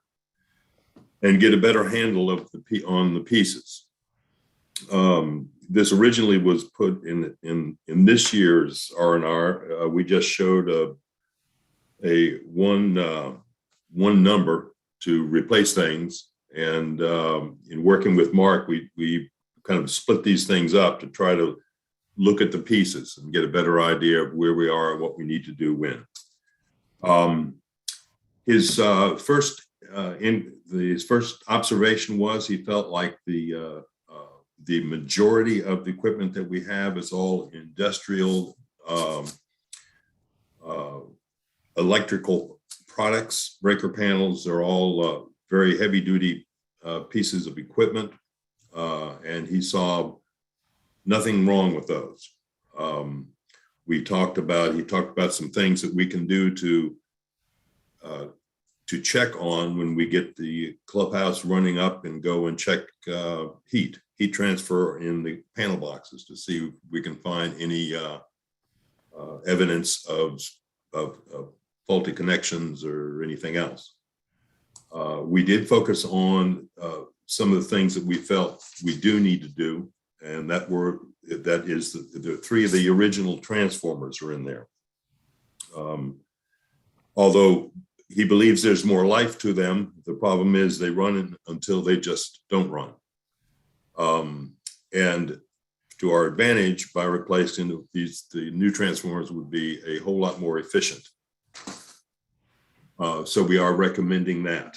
and get a better handle of on the pieces. This originally was put in this year's R&R. We just showed a one number to replace things, and in working with Mark, we kind of split these things up to try to look at the pieces and get a better idea of where we are and what we need to do when. His first observation was he felt like the majority of the equipment that we have is all industrial electrical products. Breaker panels are all very heavy duty pieces of equipment, and he saw nothing wrong with those. He talked about some things that we can do to check on when we get the clubhouse running up and go and check heat transfer in the panel boxes to see if we can find any evidence of faulty connections or anything else. We did focus on some of the things that we felt we do need to do, and that is the three of the original transformers are in there. Although he believes there's more life to them, the problem is they run until they just don't run. And to our advantage, by replacing the new transformers would be a whole lot more efficient. So we are recommending that.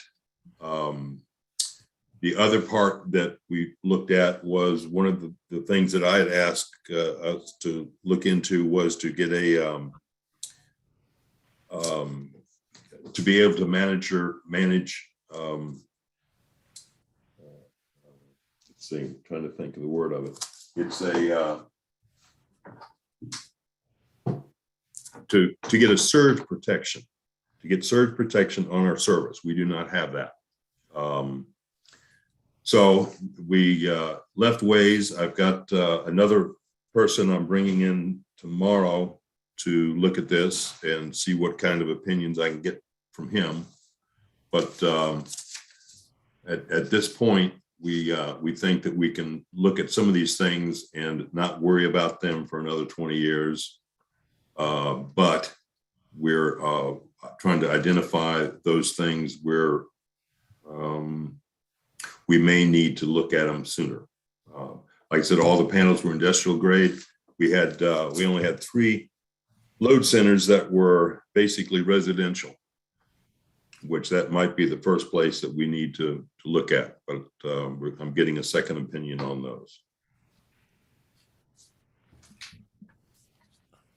The other part that we looked at was one of the things that I had asked us to look into was to get to be able to manage let's see, I'm trying to think of the word of it. It's to get a surge protection, on our service. We do not have that. So we left ways. I've got another person I'm bringing in tomorrow to look at this and see what kind of opinions I can get from him. But at this point, we think that we can look at some of these things and not worry about them for another 20 years. But we're trying to identify those things where we may need to look at them sooner. Like I said, all the panels were industrial grade. We only had 3 load centers that were basically residential, which that might be the first place that we need to look at, but I'm getting a second opinion on those.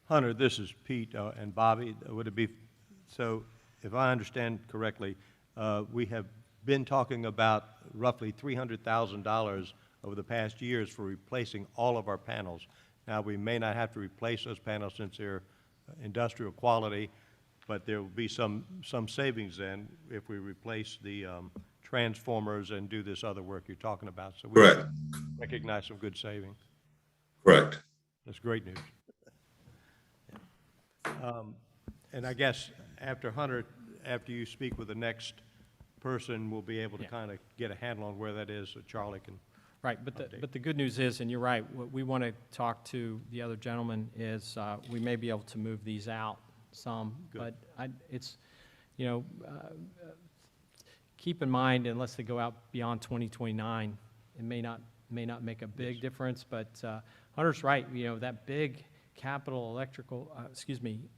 Hunter, this is Pete and Bobby. Would it be, so if I understand correctly, we have been talking about roughly $300,000 over the past years for replacing all of our panels. Now, we may not have to replace those panels since they're industrial quality, but there will be some savings then if we replace the transformers and do this other work you're talking about. So we Correct. recognize some good savings. Correct. That's great news. And I guess after Hunter, after you speak with the next person, we'll be able to kind of get a handle on where that is so Charlie can. Right, but the good news is, and you're right, what we want to talk to the other gentleman is we may be able to move these out some, Good. but it's, keep in mind, unless they go out beyond 2029, it may not make a big difference, but Hunter's right, that big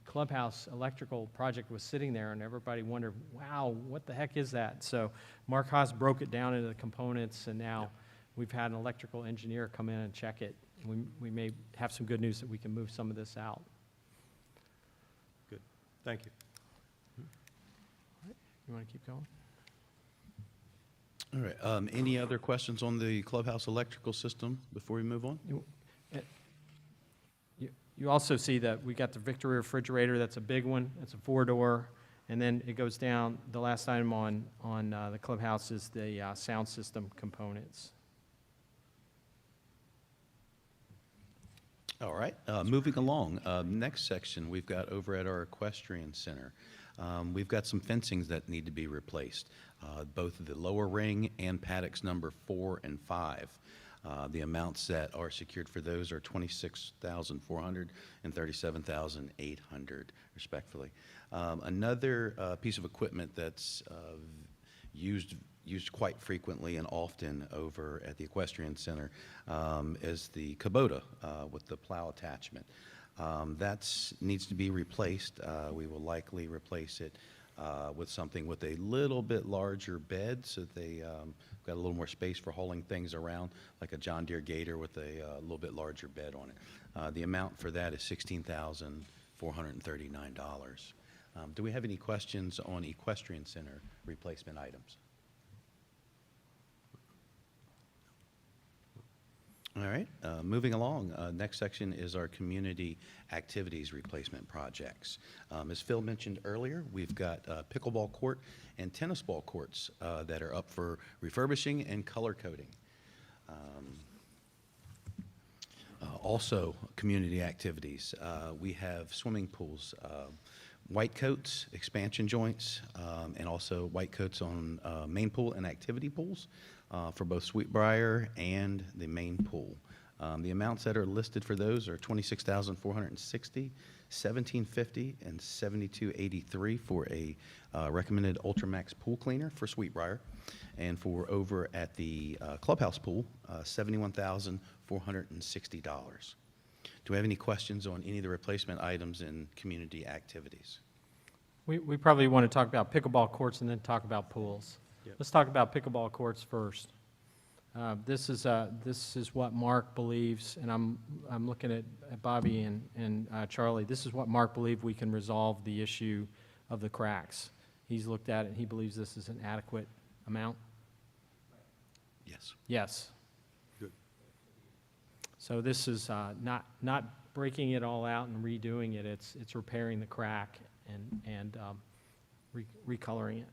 Clubhouse Electrical project was sitting there, and everybody wondered, wow, what the heck is that? So Mark Haas broke it down into the components, and now we've had an electrical engineer come in and check it. We may have some good news that we can move some of this out. Good. Thank you. You want to keep going? All right. Any other questions on the Clubhouse Electrical system before we move on? You also see that we got the Victory refrigerator. That's a big one. It's a 4-door. And then it goes down, the last item on the Clubhouse is the sound system components. All right, moving along. Next section we've got over at our equestrian center. We've got some fencings that need to be replaced, both the lower ring and paddocks number 4 and 5. The amounts that are secured for those are $26,400 and $37,800, respectfully. Another piece of equipment that's used quite frequently and often over at the equestrian center is the Kubota with the plow attachment. That needs to be replaced. We will likely replace it with something with a little bit larger bed, so that they got a little more space for hauling things around, like a John Deere Gator with a little bit larger bed on it. The amount for that is $16,439. Do we have any questions on equestrian center replacement items? All right, moving along. Next section is our community activities replacement projects. As Phil mentioned earlier, we've got pickleball court and tennis ball courts that are up for refurbishing and color coding. Also, community activities. We have swimming pools, white coats, expansion joints, and also white coats on main pool and activity pools. For both Sweetbriar and the main pool. The amounts that are listed for those are $26,460, $1,750, and $72.83 for a recommended Ultramax pool cleaner for Sweetbriar, and for over at the clubhouse pool, $71,460. Do we have any questions on any of the replacement items in community activities? We probably want to talk about pickleball courts and then talk about pools. Yep. Let's talk about pickleball courts first. This is what Mark believes, and I'm looking at Bobby and Charlie. This is what Mark believes we can resolve the issue of the cracks. He's looked at it, and he believes this is an adequate amount. Yes. Yes. Good. So this is not breaking it all out and redoing it. It's repairing the crack and recoloring it.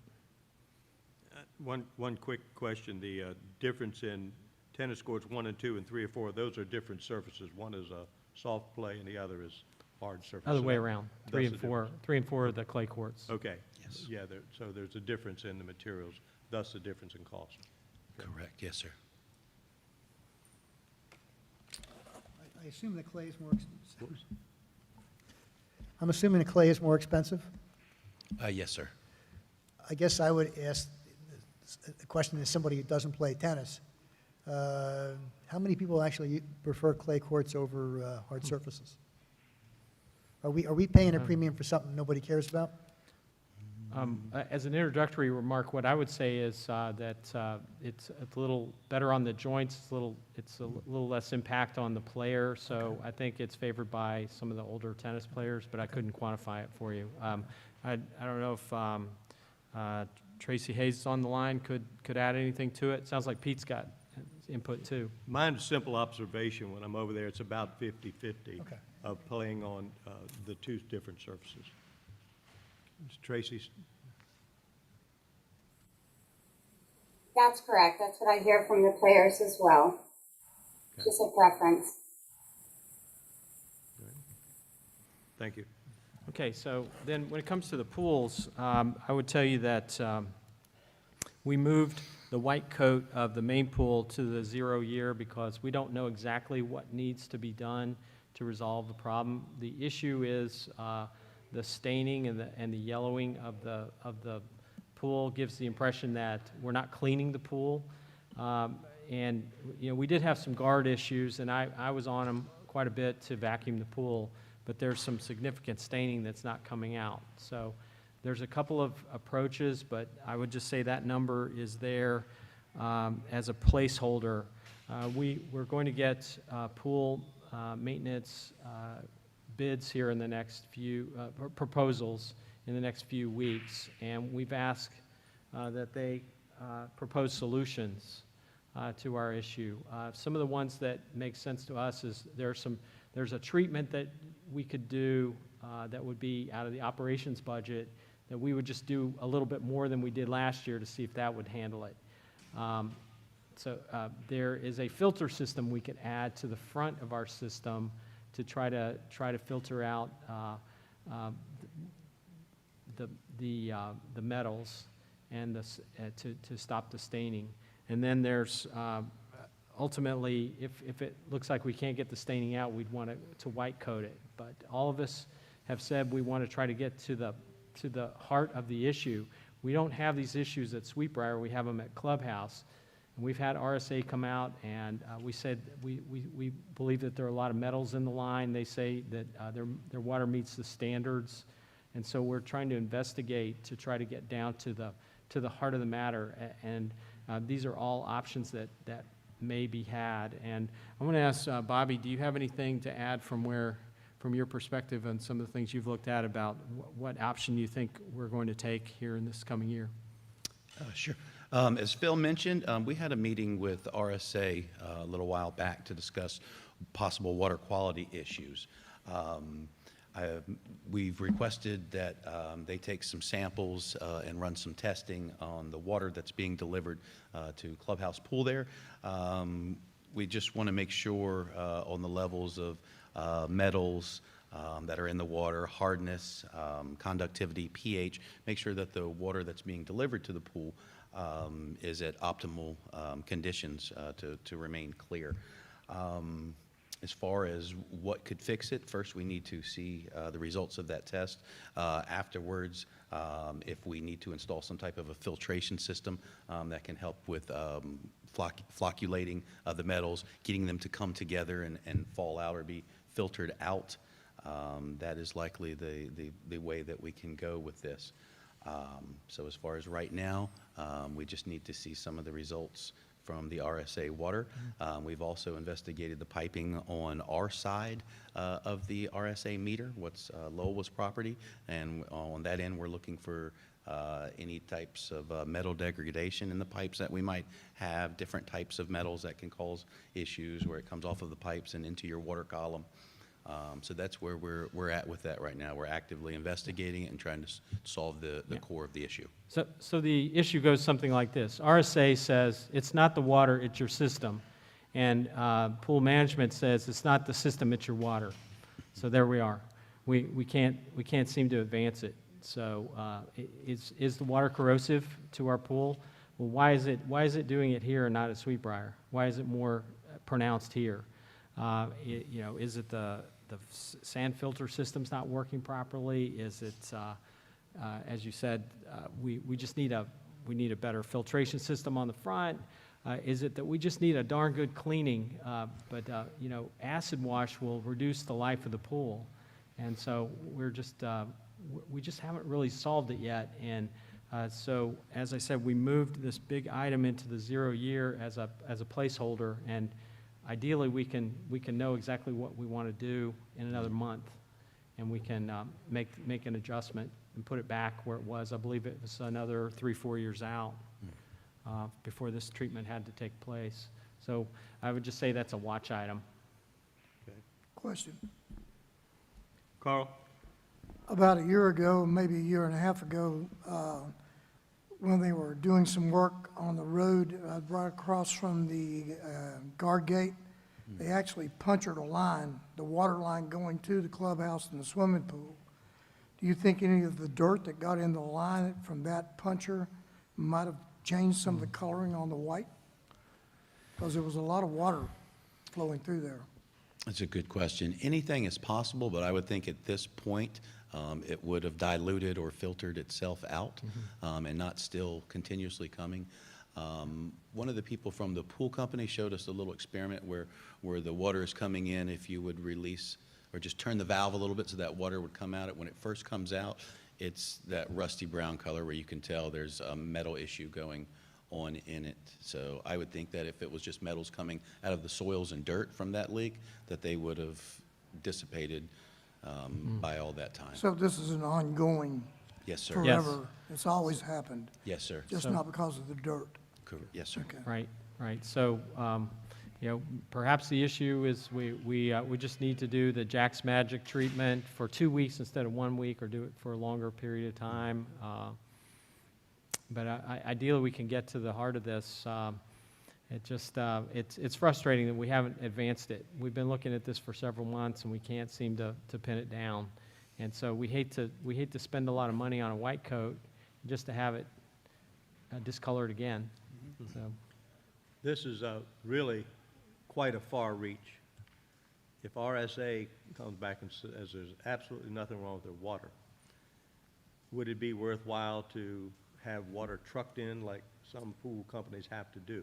One quick question. The difference in tennis courts 1 and 2 and 3 or 4, those are different surfaces. One is a soft play and the other is hard surface. Other So way around. Three that's and the four. difference. 3 and 4 are the clay courts. Okay. Yes. Yeah, so there's a difference in the materials, thus the difference in cost. Correct. Yes, sir. I assume the clay is more expensive. I'm assuming the clay is more expensive? Yes, sir. I guess I would ask the question as somebody who doesn't play tennis. How many people actually prefer clay courts over hard surfaces? Are we paying a premium for something nobody cares about? As an introductory remark, what I would say is that it's a little better on the joints. It's a little less impact on the player. So I think it's favored by some of the older tennis players, but I couldn't quantify it for you. I don't know if Tracy Hayes is on the line. Could add anything to it? Sounds like Pete's got input too. Mine's a simple observation. When I'm over there, it's about 50-50 Okay. of playing on the two different surfaces. Tracy? That's correct. That's what I hear from the players as well. Okay. Just a preference. Thank you. Okay, so then when it comes to the pools, I would tell you that we moved the white coat of the main pool to the 0 year because we don't know exactly what needs to be done to resolve the problem. The issue is the staining and the yellowing of the pool gives the impression that we're not cleaning the pool. And you know, we did have some guard issues, and I was on them quite a bit to vacuum the pool, but there's some significant staining that's not coming out. So there's a couple of approaches, but I would just say that number is there as a placeholder. We're going to get pool maintenance bids here in the next few, proposals in the next few weeks, and we've asked that they propose solutions to our issue. Some of the ones that make sense to us is there's a treatment that we could do that would be out of the operations budget that we would just do a little bit more than we did last year to see if that would handle it. So there is a filter system we could add to the front of our system to try to filter out the metals and to stop the staining. And then there's ultimately, if it looks like we can't get the staining out, we'd want to white coat it. But all of us have said we want to try to get to the heart of the issue. We don't have these issues at Sweetbriar, we have them at Clubhouse. And we've had RSA come out, and we said we believe that there are a lot of metals in the line. They say that their water meets the standards. And so we're trying to investigate to try to get down to the heart of the matter. And these are all options that may be had. And I want to ask Bobby, do you have anything to add from your perspective on some of the things you've looked at about what option you think we're going to take here in this coming year? Sure. As Phil mentioned, we had a meeting with RSA a little while back to discuss possible water quality issues. We've requested that they take some samples and run some testing on the water that's being delivered to Clubhouse Pool there. We just want to make sure on the levels of metals that are in the water, hardness, conductivity, pH, make sure that the water that's being delivered to the pool is at optimal conditions to remain clear. As far as what could fix it, first we need to see the results of that test. Afterwards, if we need to install some type of a filtration system that can help with flocculating the metals, getting them to come together and fall out or be filtered out, that is likely the way that we can go with this. So as far as right now, we just need to see some of the results from the RSA water. We've also investigated the piping on our side of the RSA meter, what's Lowell's property, and on that end we're looking for any types of metal degradation in the pipes that we might have, different types of metals that can cause issues where it comes off of the pipes and into your water column. So that's where we're at with that right now. We're actively investigating it and trying to solve the core of the issue. So the issue goes something like this. RSA says it's not the water, it's your system. And pool management says it's not the system, it's your water. So there we are. We can't seem to advance it. So is the water corrosive to our pool? Well, why is it doing it here and not at Sweetbriar? Why is it more pronounced here? Is it the sand filter system's not working properly? Is it, as you said, we just need a better filtration system on the front? Is it that we just need a darn good cleaning? But acid wash will reduce the life of the pool, and so we just haven't really solved it yet. And so, as I said, we moved this big item into the 0 year as a placeholder, and ideally, we can know exactly what we want to do in another month, and we can make an adjustment and put it back where it was. I believe it was another 3-4 years out before this treatment had to take place. So I would just say that's a watch item. Okay. Question. Carl? About a year ago, maybe a year and a half ago, when they were doing some work on the road right across from the guard gate, they actually punctured a line, the water line going to the clubhouse and the swimming pool. Do you think any of the dirt that got in the line from that puncture might have changed some of the coloring on the white? Because there was a lot of water flowing through there. That's a good question. Anything is possible, but I would think at this point it would have diluted or filtered itself out and not still continuously coming. One of the people from the pool company showed us a little experiment where the water is coming in. If you would release or just turn the valve a little bit so that water would come out, when it first comes out, it's that rusty brown color where you can tell there's a metal issue going on in it. So I would think that if it was just metals coming out of the soils and dirt from that leak, that they would have dissipated by all that time. So this is an ongoing, Yes, sir. forever, it's always happened, Yes, sir. just not because of the dirt. Yes, sir. Okay. Right. So, perhaps the issue is we just need to do the Jack's Magic treatment for 2 weeks instead of 1 week, or do it for a longer period of time. But ideally, we can get to the heart of this. It just, it's frustrating that we haven't advanced it. We've been looking at this for several months, and we can't seem to pin it down. And so we hate to spend a lot of money on a white coat just to have it discolored again. So, This is really quite a far reach. If RSA comes back and says there's absolutely nothing wrong with their water, would it be worthwhile to have water trucked in like some pool companies have to do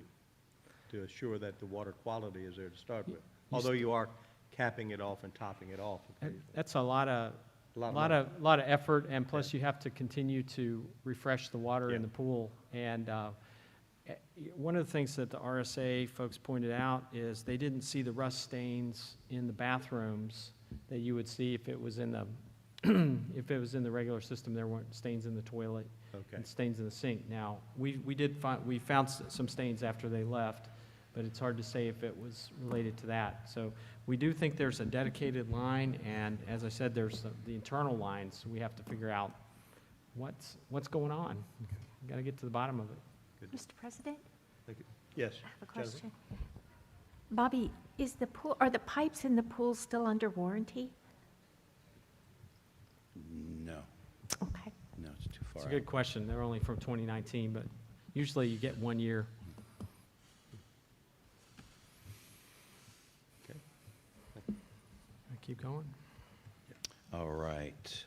to assure that the water quality is there to start with? Although you are capping it off and topping it off. that's a lot of effort, and plus you have to continue to refresh the water in the pool. And one of the things that the RSA folks pointed out is they didn't see the rust stains in the bathrooms that you would see if it was in the if it was in the regular system. There weren't stains in the toilet and stains in the sink. Now we found some stains after they left, but it's hard to say if it was related to that. So we do think there's a dedicated line, and as I said, there's the internal lines. We have to figure out what's going on. Got to get to the bottom of it. Mr. President, Yes. I have a question. Bobby, are the pipes in the pool still under warranty? No, Okay. no, it's too far It's a out. good question. They're only from 2019, but usually you get 1 year. Okay. Keep going. All right.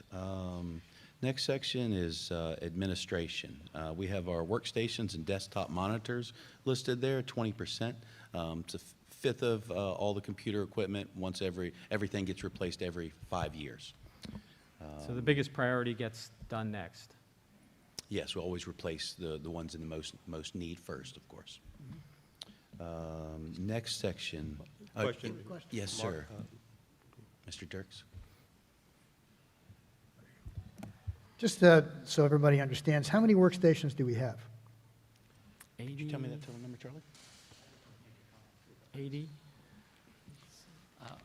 Next section is administration. We have our workstations and desktop monitors listed there, 20%. It's a fifth of all the computer equipment. Everything gets replaced every 5 years. So the biggest priority gets done next. Yes, we always replace the ones in the most need first, of course. Next section. Question. Yes, Mark, sir. Mr. Dirks? Just so everybody understands, how many workstations do we have? Could you tell me that total number, Charlie? 80?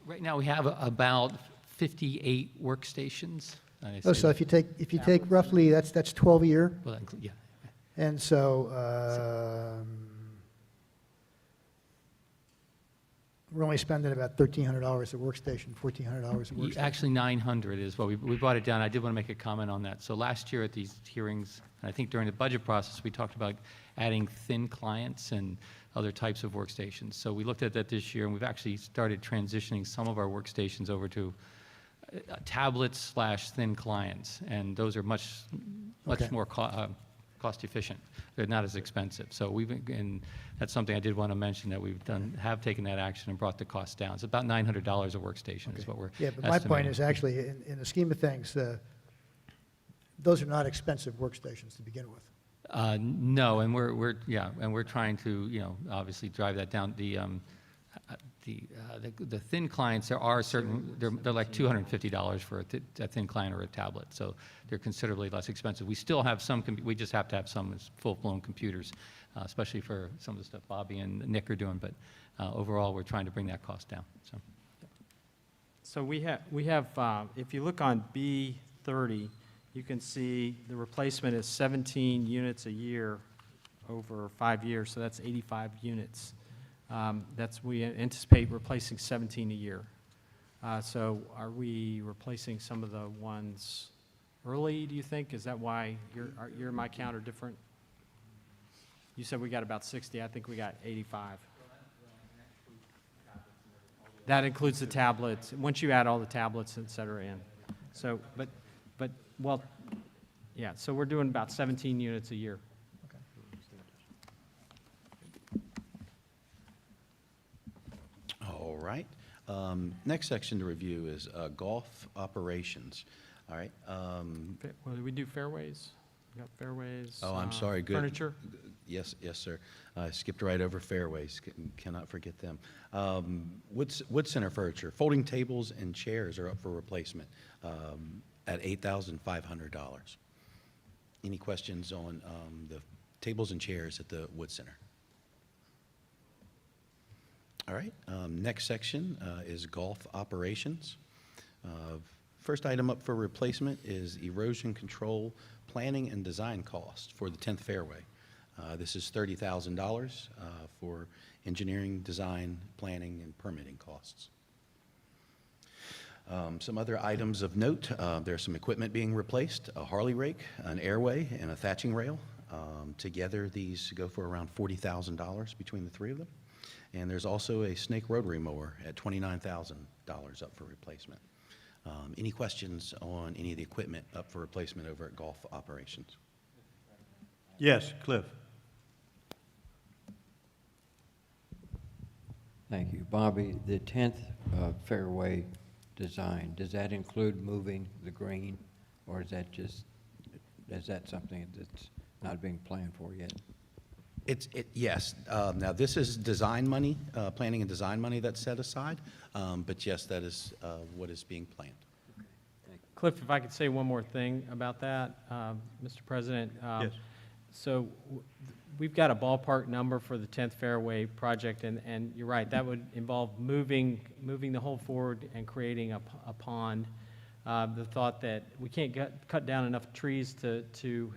Right now, we have about 58 workstations. I Oh, say so if you take roughly, that's 12 a year? well, yeah. And so, we're only spending about $1,300 a workstation, $1,400 a workstation. Actually, 900 is what we brought it down. I did want to make a comment on that. So last year at these hearings, and I think during the budget process, we talked about adding thin clients and other types of workstations. So we looked at that this year, and we've actually started transitioning some of our workstations over to tablets/thin clients, and those are much Okay. more cost efficient. They're not as expensive. So and that's something I did want to mention, that have taken that action and brought the cost down. It's about $900 a workstation is what we're Yeah, but my point estimating. is actually, in the scheme of things, those are not expensive workstations to begin with. No, and we're trying to, obviously drive that down. The thin clients, there are certain, they're like $250 for a thin client or a tablet, so they're considerably less expensive. We still have some, we just have to have some as full-blown computers, especially for some of the stuff Bobby and Nick are doing, but overall, we're trying to bring that cost down, so. So we have, if you look on B30, you can see the replacement is 17 units a year over 5 years, so that's 85 units. We anticipate replacing 17 a year. So are we replacing some of the ones early, do you think? Is that why your and my count are different? You said we got about 60. I think we got 85. That includes the tablets. Once you add all the tablets, et cetera, in. So, well, yeah, so we're doing about 17 units a year. All right. Next section to review is golf operations. All right. Well, did we do fairways? We got fairways. Oh, I'm sorry. Good. Furniture? Yes, sir. I skipped right over fairways. Cannot forget them. Wood Center furniture, folding tables and chairs are up for replacement at $8,500. Any questions on the tables and chairs at the Wood Center? All right. Next section is golf operations. First item up for replacement is erosion control planning and design cost for the 10th fairway. This is $30,000 for engineering, design, planning, and permitting costs. Some other items of note, there's some equipment being replaced, a Harley rake, an airway, and a thatching rail. Together, these go for around $40,000 between the three of them. And there's also a snake rotary mower at $29,000 up for replacement. Any questions on any of the equipment up for replacement over at Golf Operations? Yes, Cliff. Thank you. Bobby, the 10th fairway design, does that include moving the green, or is that something that's not being planned for yet? Yes. Now, this is design money, planning and design money that's set aside, but yes, that is what is being planned. Cliff, if I could say one more thing about that, Mr. President. Yes. So we've got a ballpark number for the 10th Fairway project, and you're right, that would involve moving the hole forward and creating a pond. The thought that we can't cut down enough trees to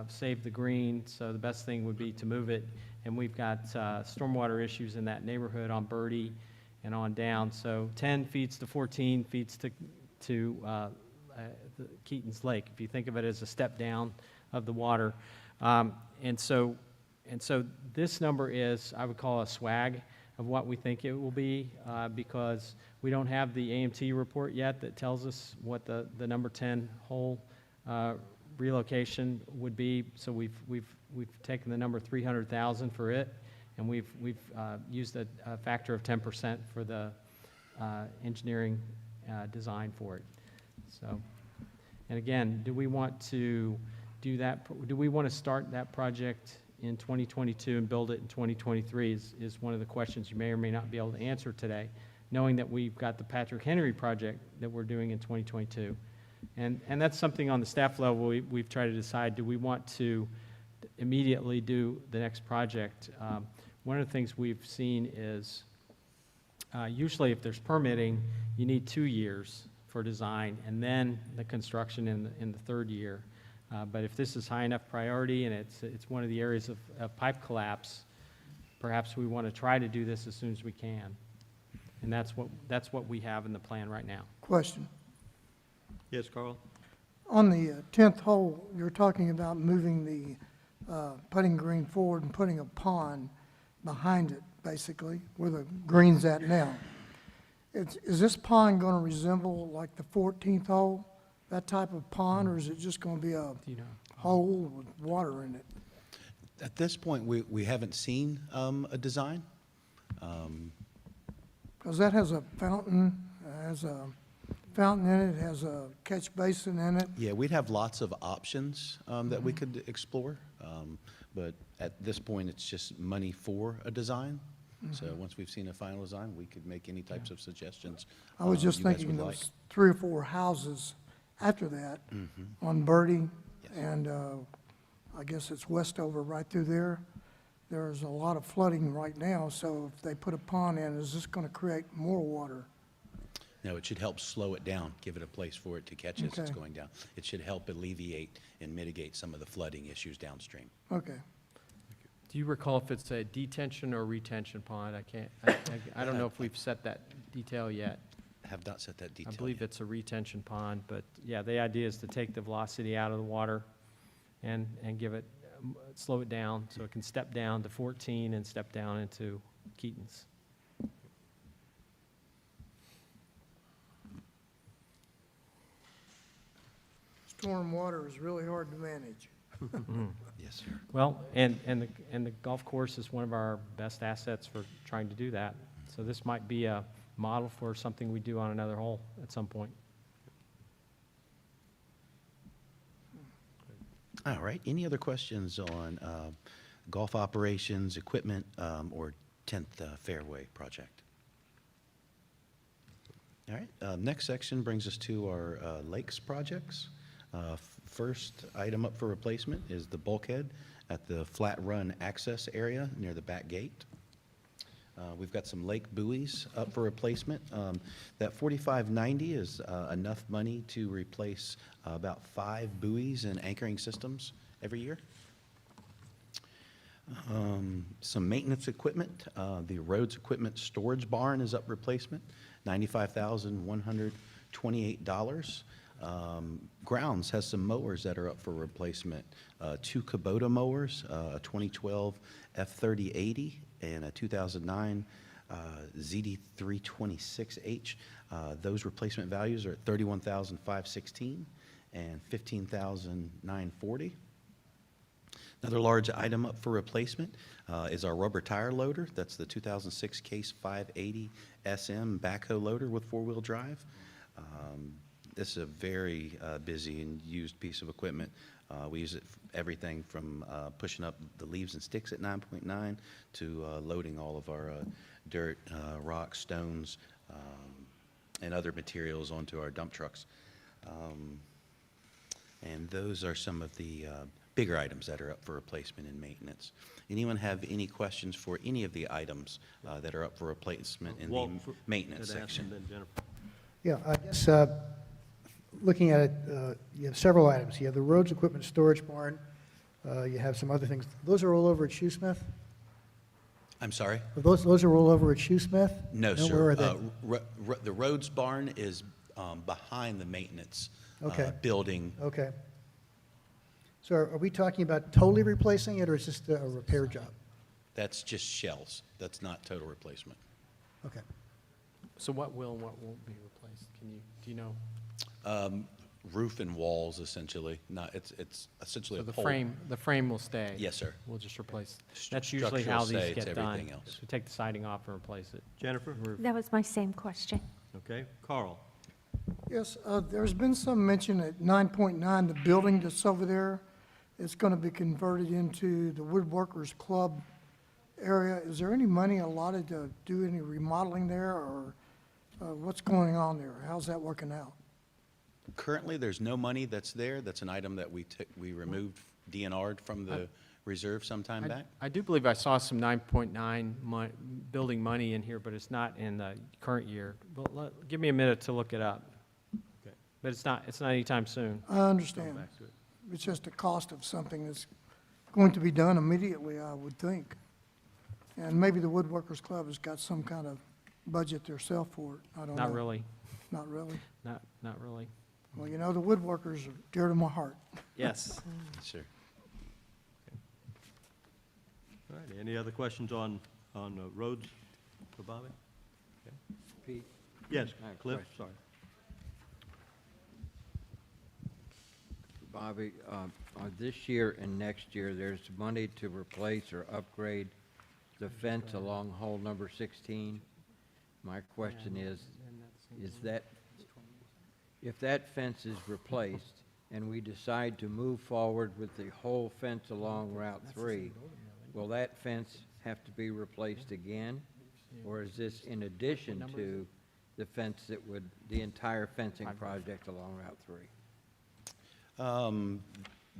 save the green, so the best thing would be to move it. And we've got stormwater issues in that neighborhood on Birdie and on down. So 10 feeds to 14 feeds to the Keaton's Lake, if you think of it as a step down of the water. And so this number is, I would call a swag of what we think it will be, because we don't have the AMT report yet that tells us what the number 10 hole relocation would be. So we've taken the number 300,000 for it, and we've used a factor of 10% for the engineering design for it. So, and again, do we want to do that? Do we want to start that project in 2022 and build it in 2023 is one of the questions you may or may not be able to answer today, knowing that we've got the Patrick Henry project that we're doing in 2022. And that's something on the staff level we've tried to decide, do we want to immediately do the next project? One of the things we've seen is usually if there's permitting, you need 2 years for design and then the construction in the third year. But if this is high enough priority and it's one of the areas of pipe collapse, perhaps we want to try to do this as soon as we can. And that's what we have in the plan right now. Question. Yes, Carl? On the 10th hole, you're talking about moving the putting green forward and putting a pond behind it, basically, where the green's at now. Is this pond going to resemble like the 14th hole, that type of pond, or is it just going to be a hole with water in it? At this point, we haven't seen a design. Because that has a fountain, in it, has a catch basin in it. Yeah, we'd have lots of options that we could explore, but at this point, it's just money for a design. So once we've seen a final design, we could make any types of suggestions. I was just you guys thinking would those like. 3 or 4 houses after that on Birdie, Yes. and I guess it's Westover right through there. There's a lot of flooding right now, so if they put a pond in, is this going to create more water? No, it should help slow it down, give it a place for it to catch as it's Okay. going down. It should help alleviate and mitigate some of the flooding issues downstream. Okay. Do you recall if it's a detention or retention pond? I don't know if we've set that detail yet. Have not set that detail I believe yet. it's a retention pond, but yeah, the idea is to take the velocity out of the water and give it, slow it down so it can step down to 14 and step down into Keaton's. Storm water is really hard to manage. Yes, sir. Well, and the golf course is one of our best assets for trying to do that. So this might be a model for something we do on another hole at some point. All right, any other questions on golf operations, equipment, or 10th Fairway project? All right, next section brings us to our lakes projects. First item up for replacement is the bulkhead at the Flat Run access area near the back gate. We've got some lake buoys up for replacement. That 4590 is enough money to replace about 5 buoys and anchoring systems every year. Some maintenance equipment. The roads equipment storage barn is up replacement, $95,128. Grounds has some mowers that are up for replacement. 2 Kubota mowers, a 2012 F3080 and a 2009 ZD326H. Those replacement values are at $31,516 and $15,940. Another large item up for replacement is our rubber tire loader. That's the 2006 Case 580 SM backhoe loader with 4-wheel drive. This is a very busy and used piece of equipment. We use it for everything from pushing up the leaves and sticks at 9.9 to loading all of our dirt, rocks, stones, and other materials onto our dump trucks. And those are some of the bigger items that are up for replacement and maintenance. Anyone have any questions for any of the items that are up for replacement in the maintenance section? Yeah, I guess, looking at it, you have several items. You have the roads equipment storage barn. You have some other things. Those are all over at Shoesmith? I'm sorry? Those are all over at Shoesmith? No, Where sir. are they? The roads barn is behind the maintenance Okay. building. Okay. So are we talking about totally replacing it, or is this a repair job? That's just shells. That's not total replacement. Okay. So what will and what won't be replaced? Do you know? Roof and walls, essentially. Not, it's essentially So a the pole. frame will stay? Yes, sir. We'll just replace. That's usually Structure will how these stay, it's get done. everything else. is we take the siding off and replace it. Jennifer? That was my same question. Okay. Carl? Yes, there's been some mention at 9.9, the building that's over there, it's going to be converted into the Woodworkers Club area. Is there any money allotted to do any remodeling there, or what's going on there? How's that working out? Currently, there's no money that's there. That's an item that we removed, DNR'd from the reserve some time back. I do believe I saw some 9.9 building money in here, but it's not in the current year. But give me a minute to look it up. Okay. But it's not anytime soon. I understand. Back to it. It's just a cost of something that's going to be done immediately, I would think. And maybe the Woodworkers Club has got some kind of budget theirself for it. I don't know. Not really. Not really? Not really. Well, you know, the woodworkers are dear to my heart. Yes. Yes, sir. All right. Any other questions on roads for Bobby? Okay. Pete? Yes, I have a Cliff, question. sorry. Bobby, this year and next year, there's money to replace or upgrade the fence along hole number 16. My question is that, if that fence is replaced and we decide to move forward with the whole fence along Route 3, will that fence have to be replaced again? Or is this in addition to the fence that would, the entire fencing project along Route 3?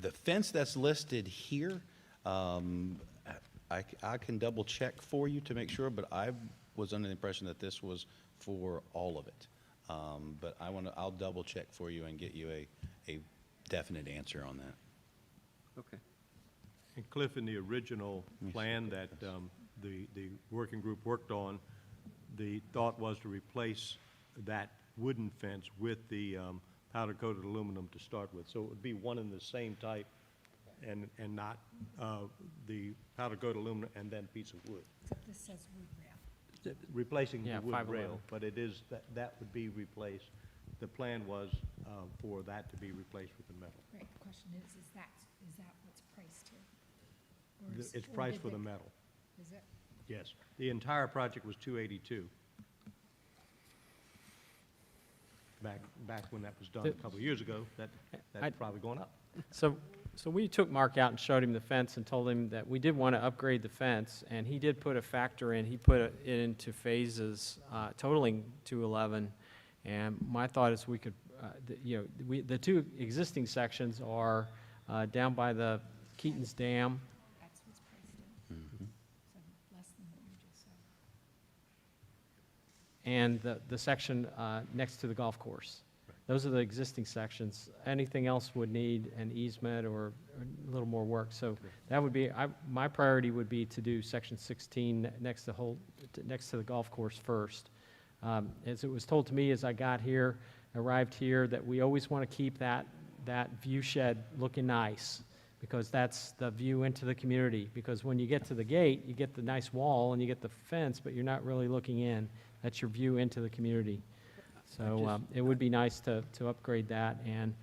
The fence that's listed here, I can double check for you to make sure, but I was under the impression that this was for all of it. But I'll double check for you and get you a definite answer on that. Okay. And Cliff, in the original plan that the working group worked on, the thought was to replace that wooden fence with the powder-coated aluminum to start with. So it would be one and the same type and not the powder-coated aluminum and then piece of wood. Except this says wood rail. Replacing the Yeah, wood 511. rail, but it is, that would be replaced. The plan was for that to be replaced with the metal. Right, the question is that what's priced here? Or is- It's or priced did for they- the metal, Is it? yes. The entire project was 282. Back when that was done a couple of years ago, that's probably going up. So we took Mark out and showed him the fence and told him that we did want to upgrade the fence, and he did put a factor in. He put it into phases totaling 211. And my thought is we could, the two existing sections are down by the Keaton's Dam. That's what's priced in. So less than what you just said. And the section next to the golf course. Those are the existing sections. Anything else would need an easement or a little more work. So that would be, my priority would be to do section 16 next to the golf course first. As it was told to me as I arrived here, that we always want to keep that view shed looking nice, because that's the view into the community. Because when you get to the gate, you get the nice wall and you get the fence, but you're not really looking in. That's your view into the community. So it would be nice to upgrade that, and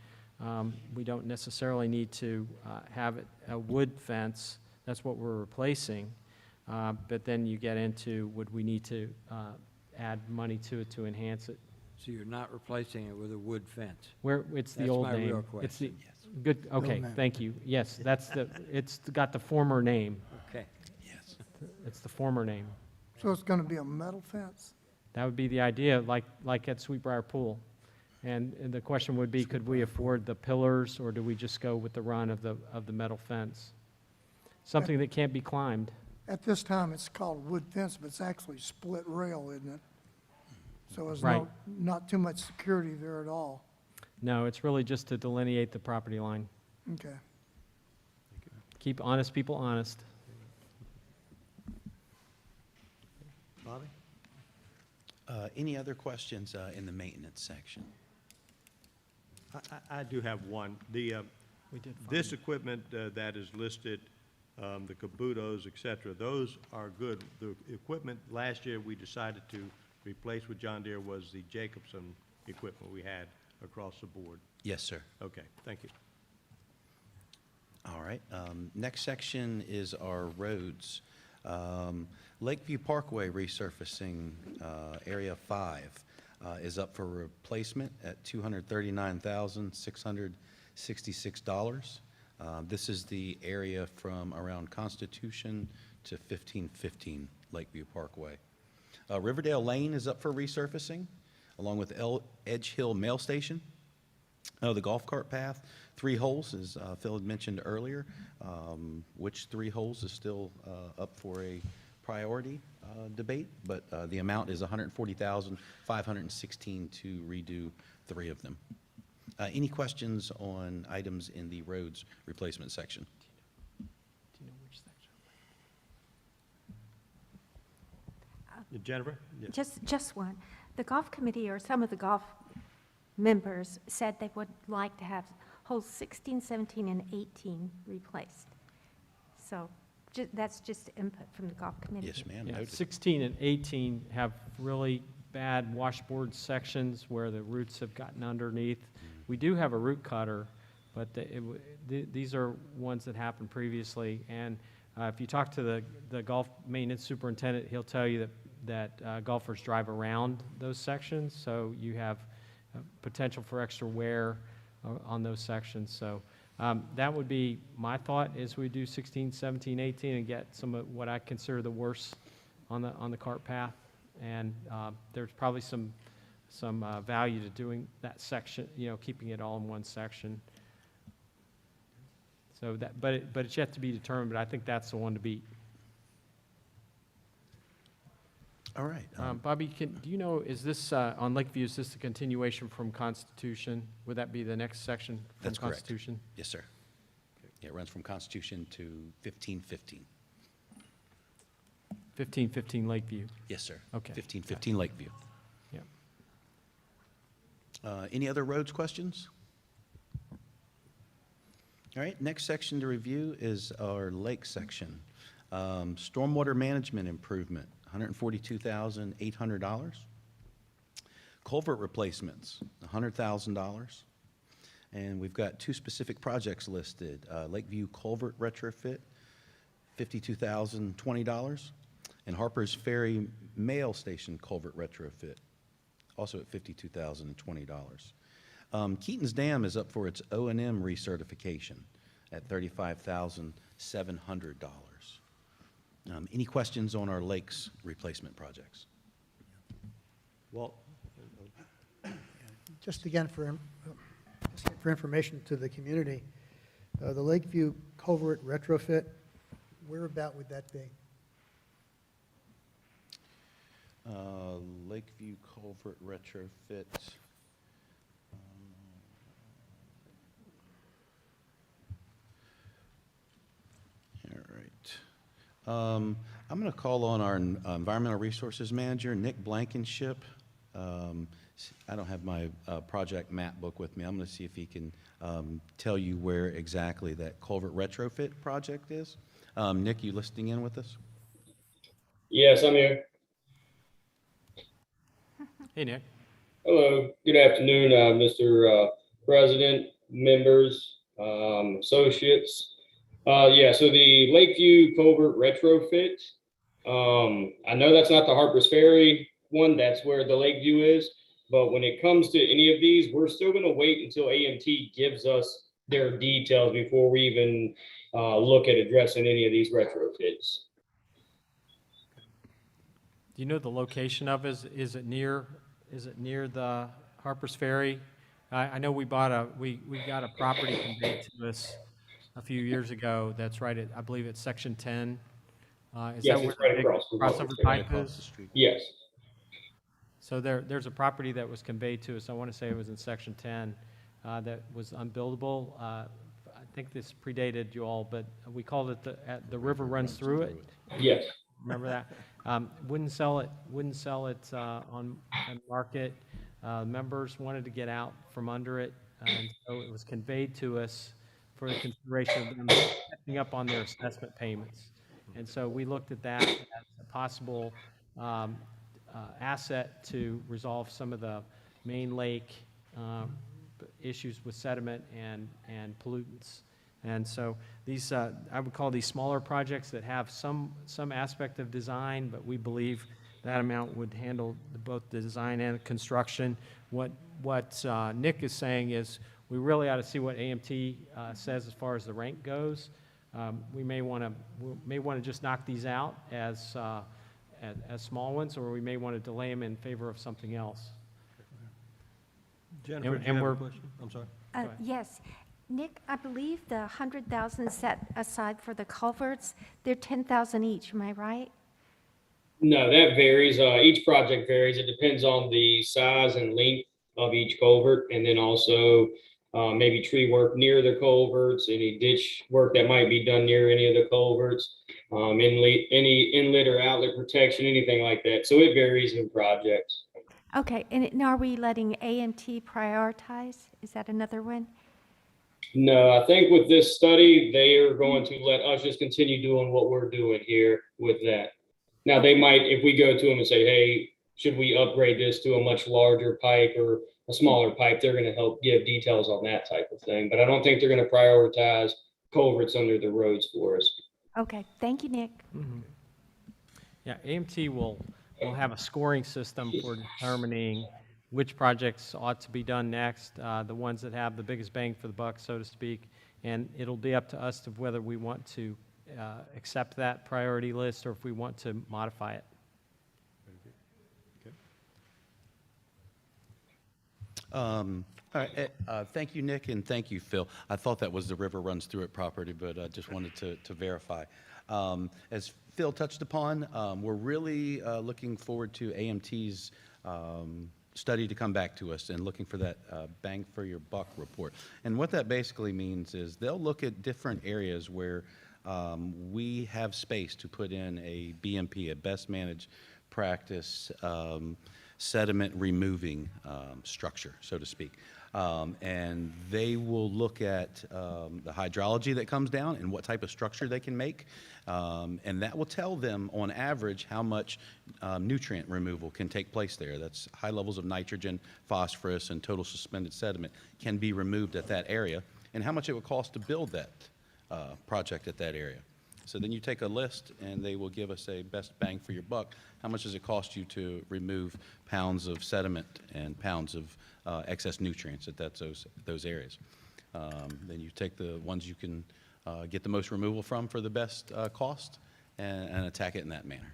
we don't necessarily need to have a wood fence. That's what we're replacing. But then you get into, would we need to add money to it to enhance it? So you're not replacing it with a wood fence? It's the That's old my name. real It's the, question. good, okay, name. thank you. Yes, it's got the former name. Okay. Yes. It's the former name. So it's going to be a metal fence? That would be the idea, like at Sweetbriar Pool. And the question would be, could we afford the pillars, or do we just go with the run of the metal fence? Something that can't be climbed. At this time, it's called wood fence, but it's actually split rail, isn't it? So there's Right. not too much security there at all. No, it's really just to delineate the property line. Okay. Keep honest people honest. Bobby? Any other questions in the maintenance section? I do have one. We did This equipment that is listed, the caboodles, et cetera, those are good. The equipment last year we decided to replace with John Deere was the Jacobson equipment we had across the board. Yes, sir. Okay, thank you. All right. Next section is our roads. Lakeview Parkway resurfacing, Area 5, is up for replacement at $239,666. This is the area from around Constitution to 1515 Lakeview Parkway. Riverdale Lane is up for resurfacing, along with Edge Hill Mail Station. The golf cart path, 3 holes, as Phil had mentioned earlier. Which 3 holes is still up for a priority debate, but the amount is $140,516 to redo 3 of them. Any questions on items in the roads replacement section? Do you know which section? Jennifer? Yeah. Just one. The golf committee, or some of the golf members, said they would like to have holes 16, 17, and 18 replaced. So that's just input from the golf committee. Yes, ma'am. Yeah, Noted. 16 and 18 have really bad washboard sections where the roots have gotten underneath. We do have a root cutter, but these are ones that happened previously. And if you talk to the golf maintenance superintendent, he'll tell you that golfers drive around those sections, so you have potential for extra wear on those sections. So that would be my thought, is we do 16, 17, 18 and get some of what I consider the worst on the cart path. And there's probably some value to doing that section, keeping it all in one section. So that, but it's yet to be determined, but I think that's the one to beat. All right. Bobby, do you know, is this, on Lakeview, is this a continuation from Constitution? Would that be the next section from That's correct. Constitution? Yes, sir. Yeah, it runs from Constitution to 1515. 1515 Lakeview. Yes, sir. Okay. 1515 Lakeview. Yeah. Any other roads questions? All right, next section to review is our lake section. Stormwater management improvement, $142,800. Culvert replacements, $100,000. And we've got 2 specific projects listed. Lakeview Culvert Retrofit, $52,020. And Harper's Ferry Mail Station Culvert Retrofit, also at $52,020. Keaton's Dam is up for its O&M recertification at $35,700. Any questions on our lakes replacement projects? Walt? Just again for information to the community, the Lakeview Covert retrofit, where about would that be? Lakeview Culvert Retrofit. right. I'm going to call on our Environmental Resources Manager, Nick Blankenship. I don't have my project map book with me. I'm going to see if he can tell you where exactly that culvert retrofit project is. Nick, you listening in with us? Yes, I'm here. Hey, Nick. Hello. Good afternoon, Mr. President, members, associates. Yeah, so the Lakeview Covert retrofit. I know that's not the Harper's Ferry one. That's where the Lakeview is. But when it comes to any of these, we're still going to wait until AMT gives us their details before we even look at addressing any of these retrofits. Do you know the location of it? Is it near the Harper's Ferry? I know we got a property conveyed to us a few years ago that's right at, I believe it's section 10. Is Yes, that where it's right the big across from crossover Harper's pipe Right across the is? street. Yes. So there's a property that was conveyed to us, I want to say it was in section 10, that was unbuildable. I think this predated you all, but we called it the river runs through it. Yes. Remember that? Wouldn't sell it on market. Members wanted to get out from under it, and so it was conveyed to us for the consideration of them catching up on their assessment payments. And so we looked at that as a possible asset to resolve some of the main lake issues with sediment and pollutants. And so these, I would call these smaller projects that have some aspect of design, but we believe that amount would handle both the design and construction. What Nick is saying is we really ought to see what AMT says as far as the rank goes. We may want to just knock these out as small ones, or we may want to delay them in favor of something else. Jennifer, do you have a question? I'm sorry. Yes. Nick, I believe the 100,000 set aside for the culverts, they're 10,000 each, am I right? No, that varies. Each project varies. It depends on the size and length of each culvert, and then also maybe tree work near the culverts, any ditch work that might be done near any of the culverts, any inlet or outlet protection, anything like that. So it varies in projects. Okay, and are we letting AMT prioritize? Is that another one? No, I think with this study, they are going to let us just continue doing what we're doing here with that. Now, they might, if we go to them and say, hey, should we upgrade this to a much larger pipe or a smaller pipe, they're going to help give details on that type of thing. But I don't think they're going to prioritize culverts under the roads for us. Okay, thank you, Nick. Mm-hmm. Yeah, AMT will have a scoring system for determining which projects ought to be done next, the ones that have the biggest bang for the buck, so to speak, and it'll be up to us to whether we want to accept that priority list or if we want to modify it. All right. Thank you, Nick, and thank you, Phil. I thought that was the river runs through it property, but I just wanted to verify. As Phil touched upon, we're really looking forward to AMT's study to come back to us and looking for that bang for your buck report. And what that basically means is they'll look at different areas where we have space to put in a BMP, a best managed practice sediment removing structure, so to speak. And they will look at the hydrology that comes down and what type of structure they can make. And that will tell them on average how much nutrient removal can take place there. That's high levels of nitrogen, phosphorus, and total suspended sediment can be removed at that area, and how much it would cost to build that project at that area. So then you take a list and they will give us a best bang for your buck. How much does it cost you to remove pounds of sediment and pounds of excess nutrients at those areas? Then you take the ones you can get the most removal from for the best cost and attack it in that manner.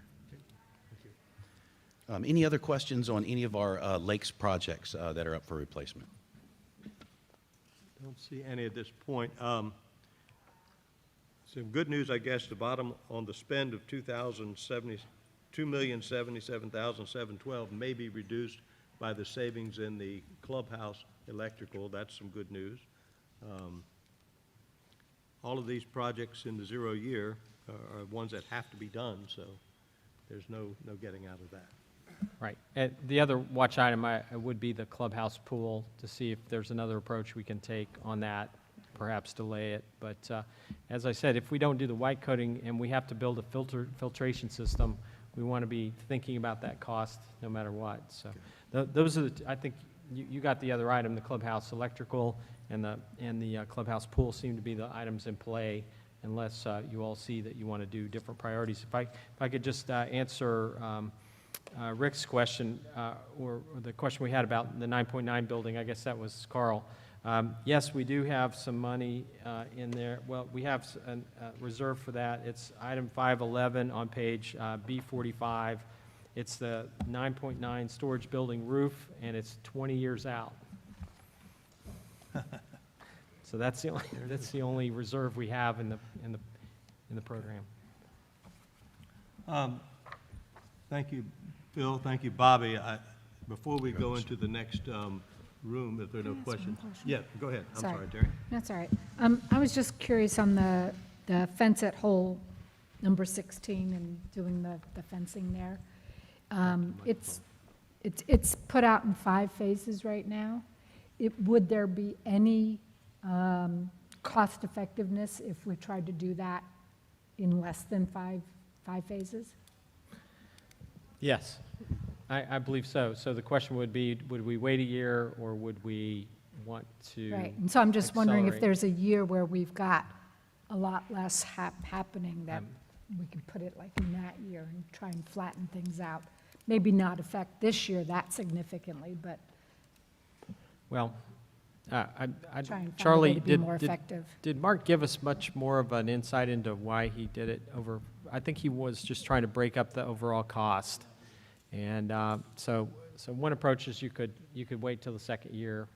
Any other questions on any of our lakes projects that are up for replacement? Don't see any at this point. Some good news, I guess, the bottom on the spend of $2,077,712 may be reduced by the savings in the Clubhouse Electrical. That's some good news. all of these projects in the 0 year are ones that have to be done, so there's no getting out of that. Right. And the other watch item would be the clubhouse pool, to see if there's another approach we can take on that, perhaps delay it. But as I said, if we don't do the white coating and we have to build a filtration system, we want to be thinking about that cost no matter what. So those are I think you got the other item, the clubhouse electrical and the clubhouse pool seem to be the items in play, unless you all see that you want to do different priorities. If I could just answer Rick's question, or the question we had about the 9.9 building, I guess that was Carl. Yes, we do have some money in there. Well, we have a reserve for that. It's item 511 on page B45. It's the 9.9 storage building roof, and it's 20 years out. So that's the only reserve we have in the program. Thank you, Phil. Thank you, Bobby. Before we go into the next room, if there are no questions. Yeah, go ahead. I'm sorry, Terry. That's all right. I was just curious on the fence at hole number 16 and doing the fencing there. It's put out in 5 phases right now. Would there be any cost effectiveness if we tried to do that in less than five phases? Yes, I believe so. So the question would be, would we wait a year, or would we want to Right, and so I'm just wondering if accelerate? there's a year where we've got a lot less happening, that we could put it like in that year and try and flatten things out. Maybe not affect this year that significantly, but Well, try and find a Charlie, way to be more effective. did Mark give us much more of an insight into why he did it over? I think he was just trying to break up the overall cost. And so one approach is you could wait till the second year,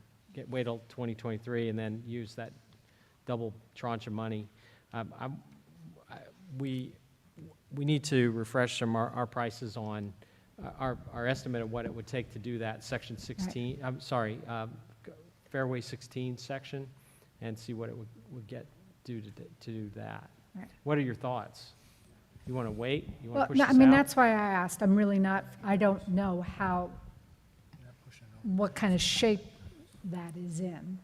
wait till 2023, and then use that double tranche of money. We need to refresh our prices on our estimate of what it would take to do that section 16. Right. I'm sorry, Fairway 16 section, and see what it would get to do that. Right. What are your thoughts? You want to wait? You want to push this out? I mean, that's why I asked. I'm really not, I don't know what kind of shape that is in.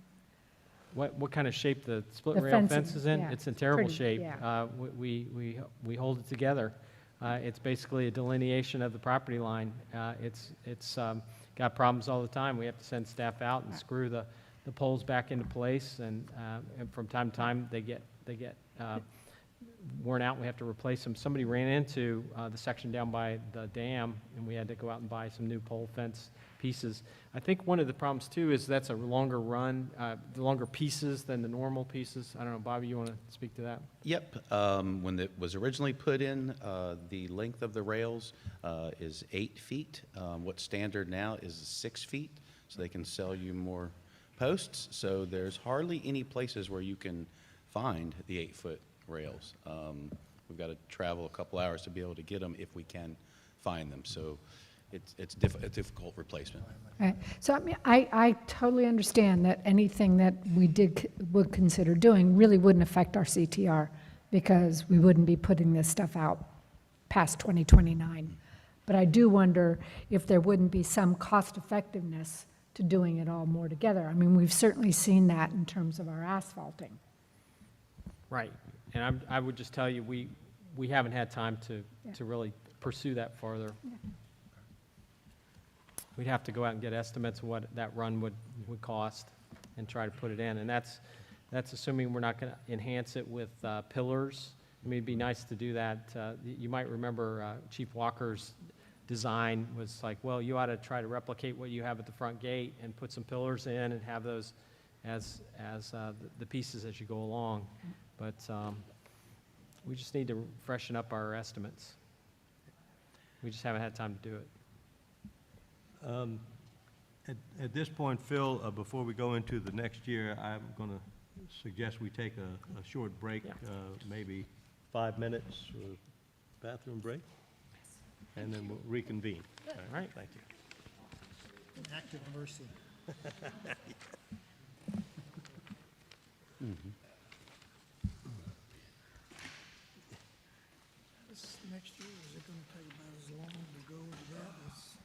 What kind of shape the split The rail fencing, fence is in? yeah, It's in terrible pretty, shape. yeah. We hold it together. It's basically a delineation of the property line. It's got problems all the time. We have to send staff out and screw the poles back into place, and from time to time they get worn out. We have to replace them. Somebody ran into the section down by the dam, and we had to go out and buy some new pole fence pieces. I think one of the problems too is that's a longer run, the longer pieces than the normal pieces. I don't know, Bobby, you want to speak to that? Yep. When it was originally put in, the length of the rails is 8 feet. What's standard now is 6 feet, so they can sell you more posts. So there's hardly any places where you can find the 8-foot rails. We've got to travel a couple hours to be able to get them if we can find them. So it's a difficult replacement. Right. So I mean, I totally understand that anything that we would consider doing really wouldn't affect our CTR, because we wouldn't be putting this stuff out past 2029. But I do wonder if there wouldn't be some cost effectiveness to doing it all more together. I mean, we've certainly seen that in terms of our asphalting. Right. And I would just tell you, we haven't had time to really pursue that further. Yeah. We'd have to go out and get estimates of what that run would cost and try to put it in. And that's assuming we're not going to enhance it with pillars. I mean, it'd be nice to do that. You might remember Chief Walker's design was like, well, you ought to try to replicate what you have at the front gate and put some pillars in and have those as the pieces as you go along. But we just need to freshen up our estimates. We just haven't had time to do it. At this point, Phil, before we go into the next year, I'm going to suggest we take a short break, maybe 5 minutes for a bathroom break, and then we'll reconvene. All right, thank you. An act of mercy. Mm-hmm. next year? Is it gonna take about as long to go to that as?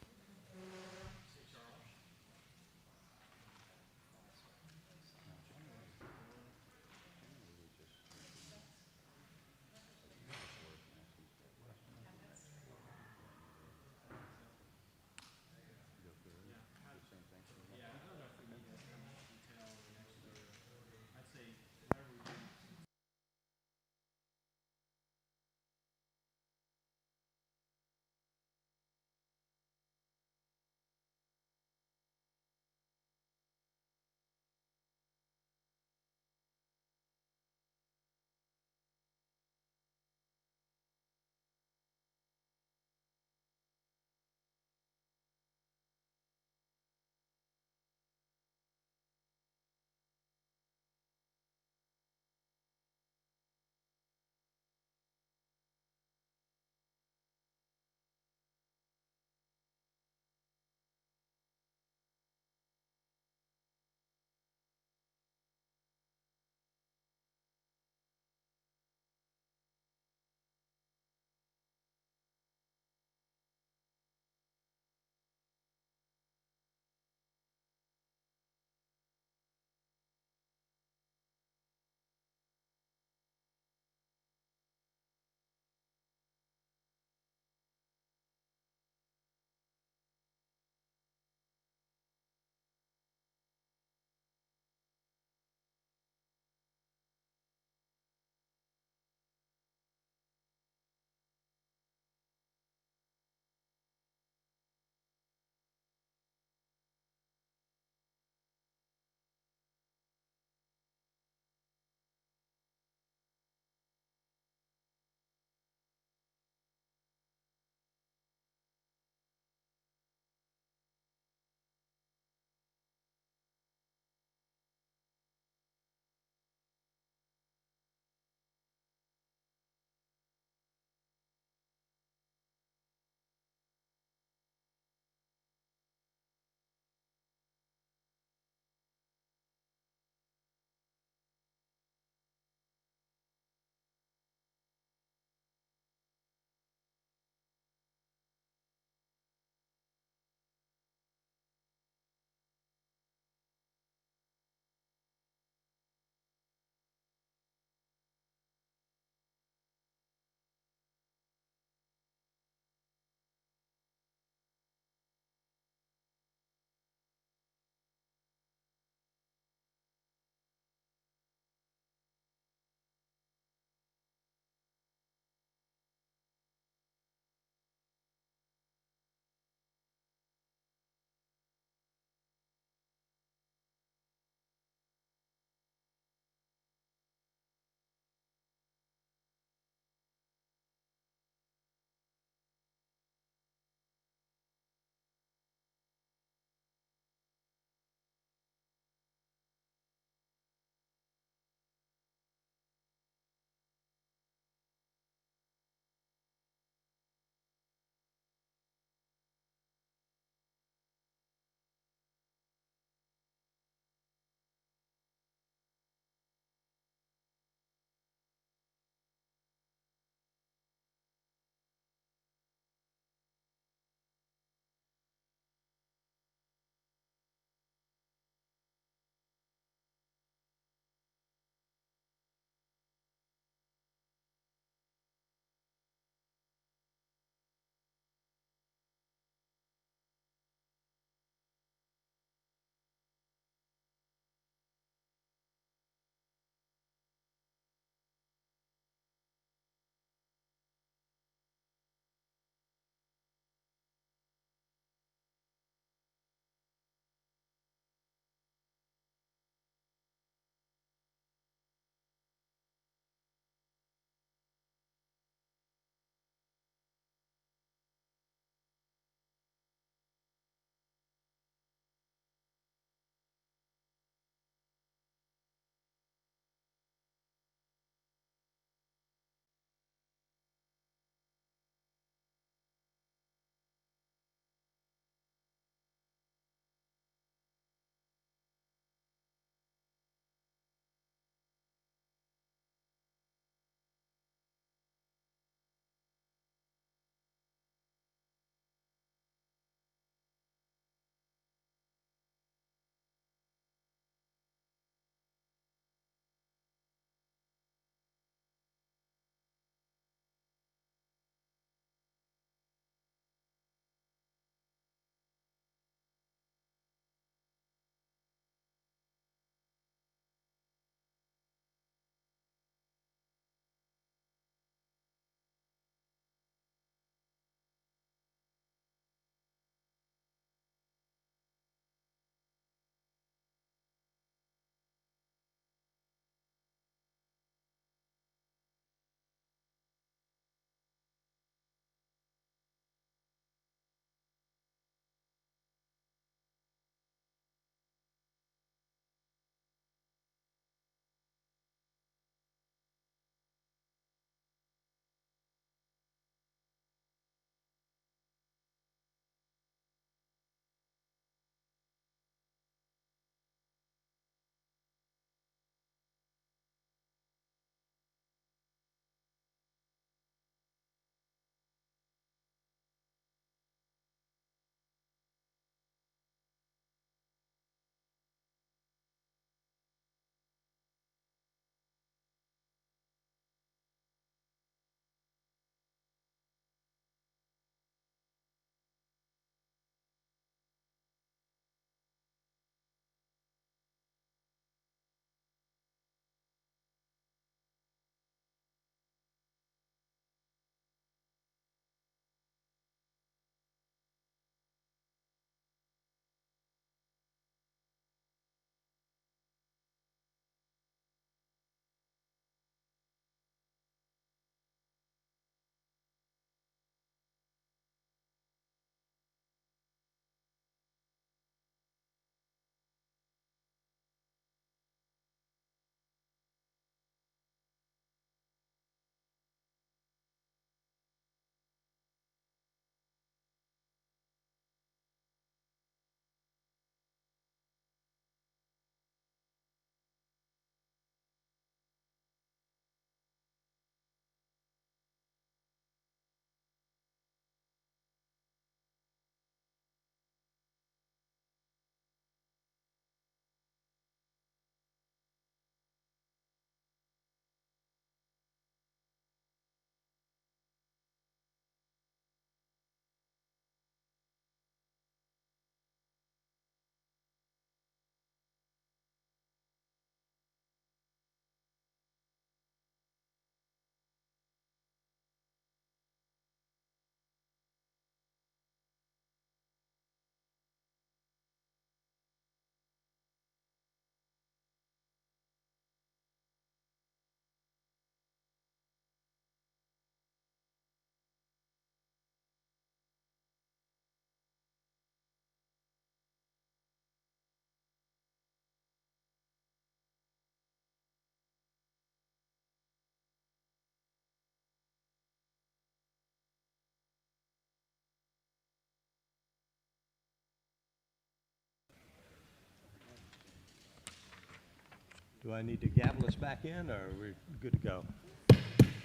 Do I need to gavel us back in, or are we good to go?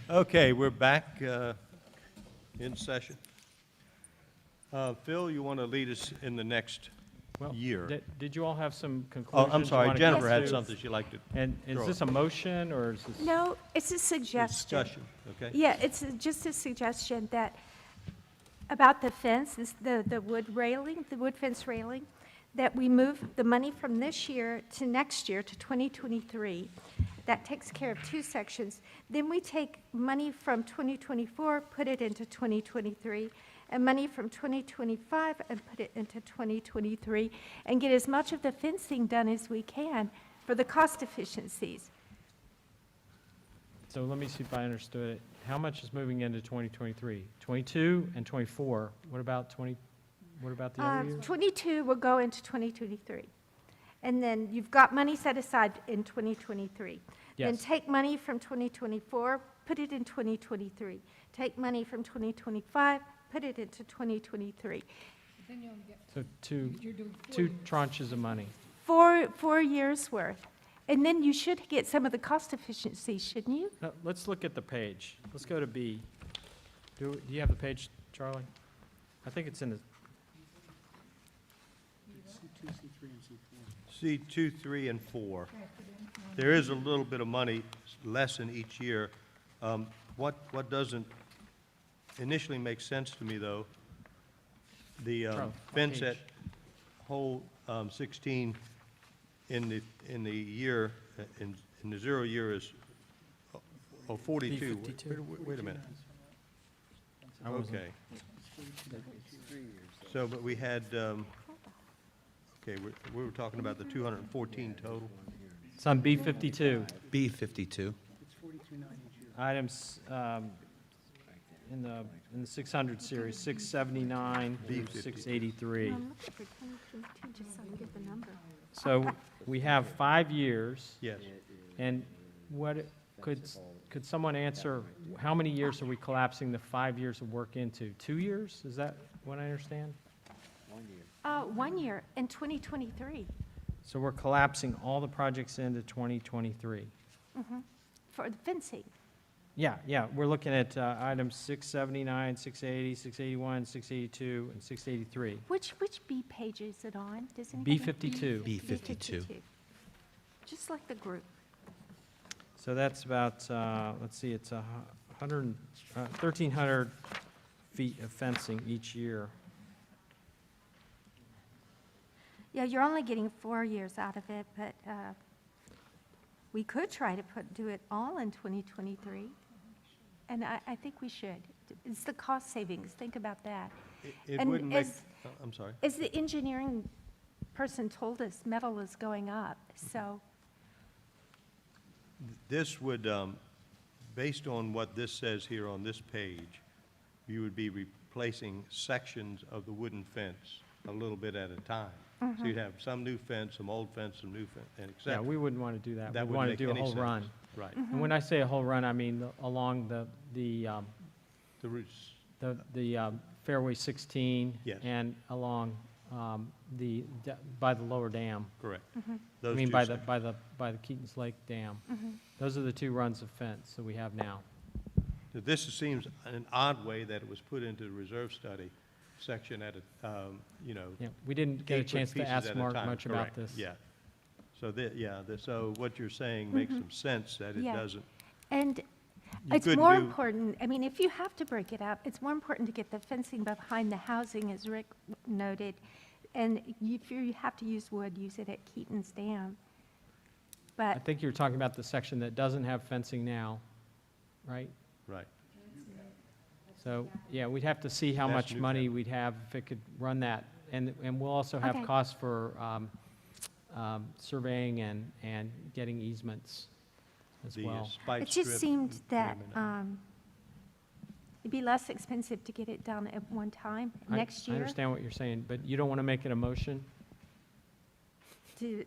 Okay, we're back in session. Phil, you want to lead us in the next Well, year? Did you all have some Oh, conclusions? I'm you sorry, wanna Jennifer come had to? something she'd like to And is throw this in. a motion, or is this? No, it's a suggestion. Discussion, okay? Yeah, it's just a suggestion that, about the fence, the wood railing, the wood fence railing, that we move the money from this year to next year, to 2023. That takes care of two sections. Then we take money from 2024, put it into 2023, and money from 2025 and put it into 2023, and get as much of the fencing done as we can for the cost efficiencies. So let me see if I understood it. How much is moving into 2023? 22 and 24. What about the other years? 22 will go into 2023. And then you've got money set aside in 2023. Then Yes. take money from 2024, put it in 2023. Take money from 2025, put it into 2023. So two tranches of money. 4 years worth. And then you should get some of the cost efficiencies, shouldn't you? Now, let's look at the page. Let's go to B. Do you have the page, Charlie? I think it's in the, C2, 3, and 4. There is a little bit of money less in each year. What doesn't initially make sense to me, though, the what fence page? at hole 16 in the year, in the 0 year is 42. Wait a minute. I wasn't- Okay. So, but we had, okay, we were talking about the 214 total. It's on B52. B52. Items in the 600 series, 679 through 683. I'm looking for 2022, just so I can get the number. So we have 5 years. Yes. And could someone answer, how many years are we collapsing the 5 years of work into? 2 years? Is that what I understand? 1 year in 2023 So we're collapsing all the projects into 2023. for the fencing. Yeah, we're looking at items 679, 680, 681, 682, and 683. Which B page is it on? Does anybody know? B52. B52. Just like the group. So that's about, let's see, it's 1,300 feet of fencing each year. Yeah, you're only getting 4 years out of it, but we could try to do it all in 2023. And I think we should. It's the cost savings. Think about that. It And wouldn't make, as- I'm sorry. As the engineering person told us, metal is going up, so, This would, based on what this says here on this page, you would be replacing sections of the wooden fence a little bit at a time. So you'd have some new fence, some old fence, some new fence, and et Yeah, cetera. we wouldn't want to do that. That We wouldn't want to make do a any whole sense. run. Right. And when I say a whole run, I mean along the The routes, Fairway 16. Yes. And along by the lower dam. correct. I Those mean, two by sections. the Keaton's Lake Dam. Those are the 2 runs of fence that we have now. This seems an odd way that it was put into the reserve study section at a, Yeah, we didn't get a 8 chance to pieces ask at a Mark time. much about Correct. this. Yeah. So so what you're saying makes some sense, that it Yeah. doesn't. and You it's couldn't more do- important, I mean, if you have to break it up, it's more important to get the fencing behind the housing, as Rick noted. And if you have to use wood, use it at Keaton's Dam. I But, think you're talking about the section that doesn't have fencing now, right? Right. So, yeah, we'd have to see how That's much new money we'd have if it could run that. And we'll also have Okay. costs for surveying and getting easements as The well. spike it just strip- seemed wait a that minute. it'd be less expensive to get it done at one time, next I year. understand what you're saying, but you don't want to make it a motion? To,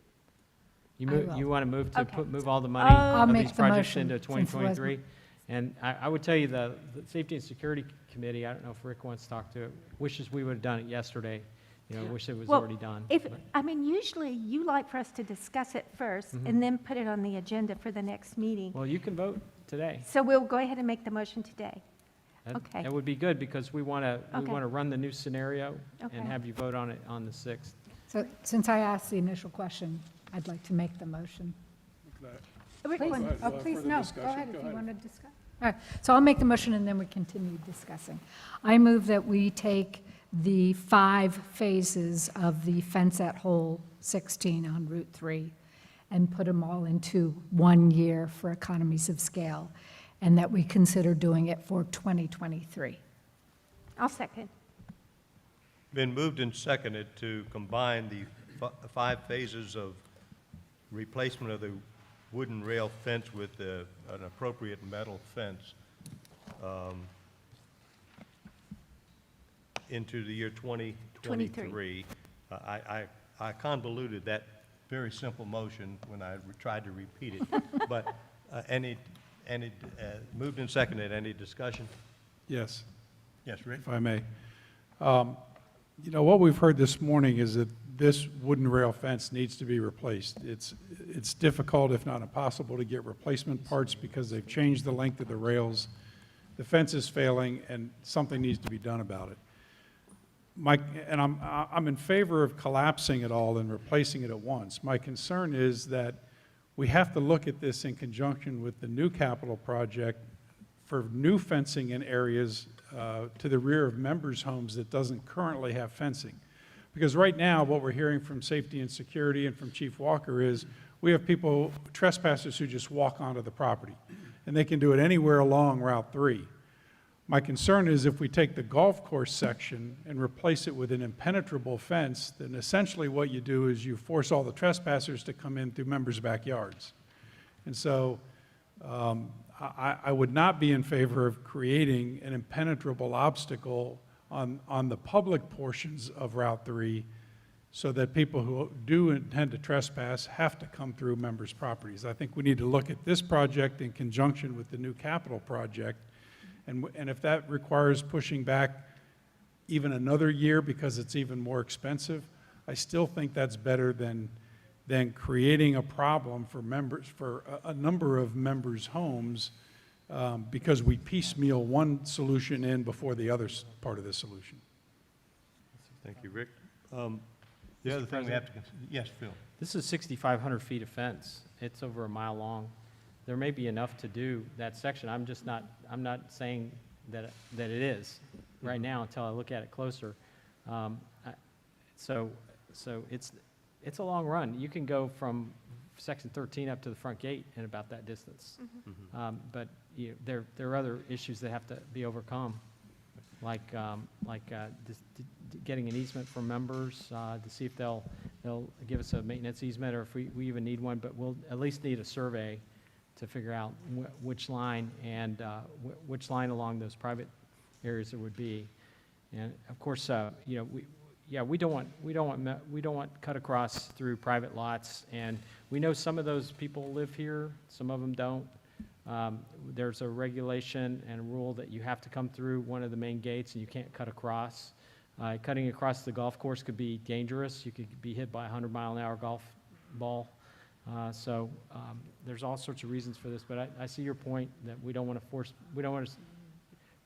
You I move, will. you want to move to Okay. move all the money I'll of make these the projects motion, into since it was- 2023? And I would tell you, the Safety and Security Committee, I don't know if Rick wants to talk to it, wishes we would have done it yesterday. You know, I wish it was Well, already done. If, but- I mean, usually you like for us to discuss it first and then put it on the agenda for the next meeting. Well, you can vote today. So we'll go ahead and make the motion today. That- Okay. That would be good, because we want to, Okay. run the new scenario Okay. and have you vote on it on the 6th. So since I asked the initial question, I'd like to make the motion. Rick, Please, one- oh, please, further no, go discussion? ahead Go if you ahead. want to discuss. All right, so I'll make the motion and then we continue discussing. I move that we take the 5 phases of the fence at hole 16 on Route 3 and put them all into 1 year for economies of scale, and that we consider doing it for 2023. I'll second. Been moved and seconded to combine the 5 phases of replacement of the wooden rail fence with an appropriate metal fence into the year 2023. I convoluted that very simple motion when I tried to repeat it. But moved and seconded, any discussion? Yes, Yes, Rick? if I may. You know, what we've heard this morning is that this wooden rail fence needs to be replaced. It's difficult, if not impossible, to get replacement parts because they've changed the length of the rails. The fence is failing, and something needs to be done about it. I'm in favor of collapsing it all and replacing it at once. My concern is that we have to look at this in conjunction with the new capital project for new fencing in areas to the rear of members' homes that doesn't currently have fencing. Because right now, what we're hearing from Safety and Security and from Chief Walker is we have people, trespassers, who just walk onto the property, and they can do it anywhere along Route 3. My concern is if we take the golf course section and replace it with an impenetrable fence, then essentially what you do is you force all the trespassers to come in through members' backyards. And so I would not be in favor of creating an impenetrable obstacle on the public portions of Route 3 so that people who do intend to trespass have to come through members' properties. I think we need to look at this project in conjunction with the new capital project. And if that requires pushing back even another year because it's even more expensive, I still think that's better than creating a problem for members, for a number of members' homes because we piecemeal one solution in before the other part of the solution. Thank you, Rick. The other thing we have to consider, yes, Phil. This is 6,500 feet of fence. It's over a mile long. There may be enough to do that section. I'm not saying that it is right now until I look at it closer. So it's a long run. You can go from section 13 up to the front gate in about that distance. But there are other issues that have to be overcome, like getting an easement from members to see if they'll give us a maintenance easement or if we even need one. But we'll at least need a survey to figure out which line and which line along those private areas it would be. And of course, we don't want cut across through private lots. And we know some of those people live here, some of them don't. There's a regulation and a rule that you have to come through one of the main gates and you can't cut across. Cutting across the golf course could be dangerous. You could be hit by a 100-mile-an-hour golf ball. So there's all sorts of reasons for this, but I see your point that we don't want to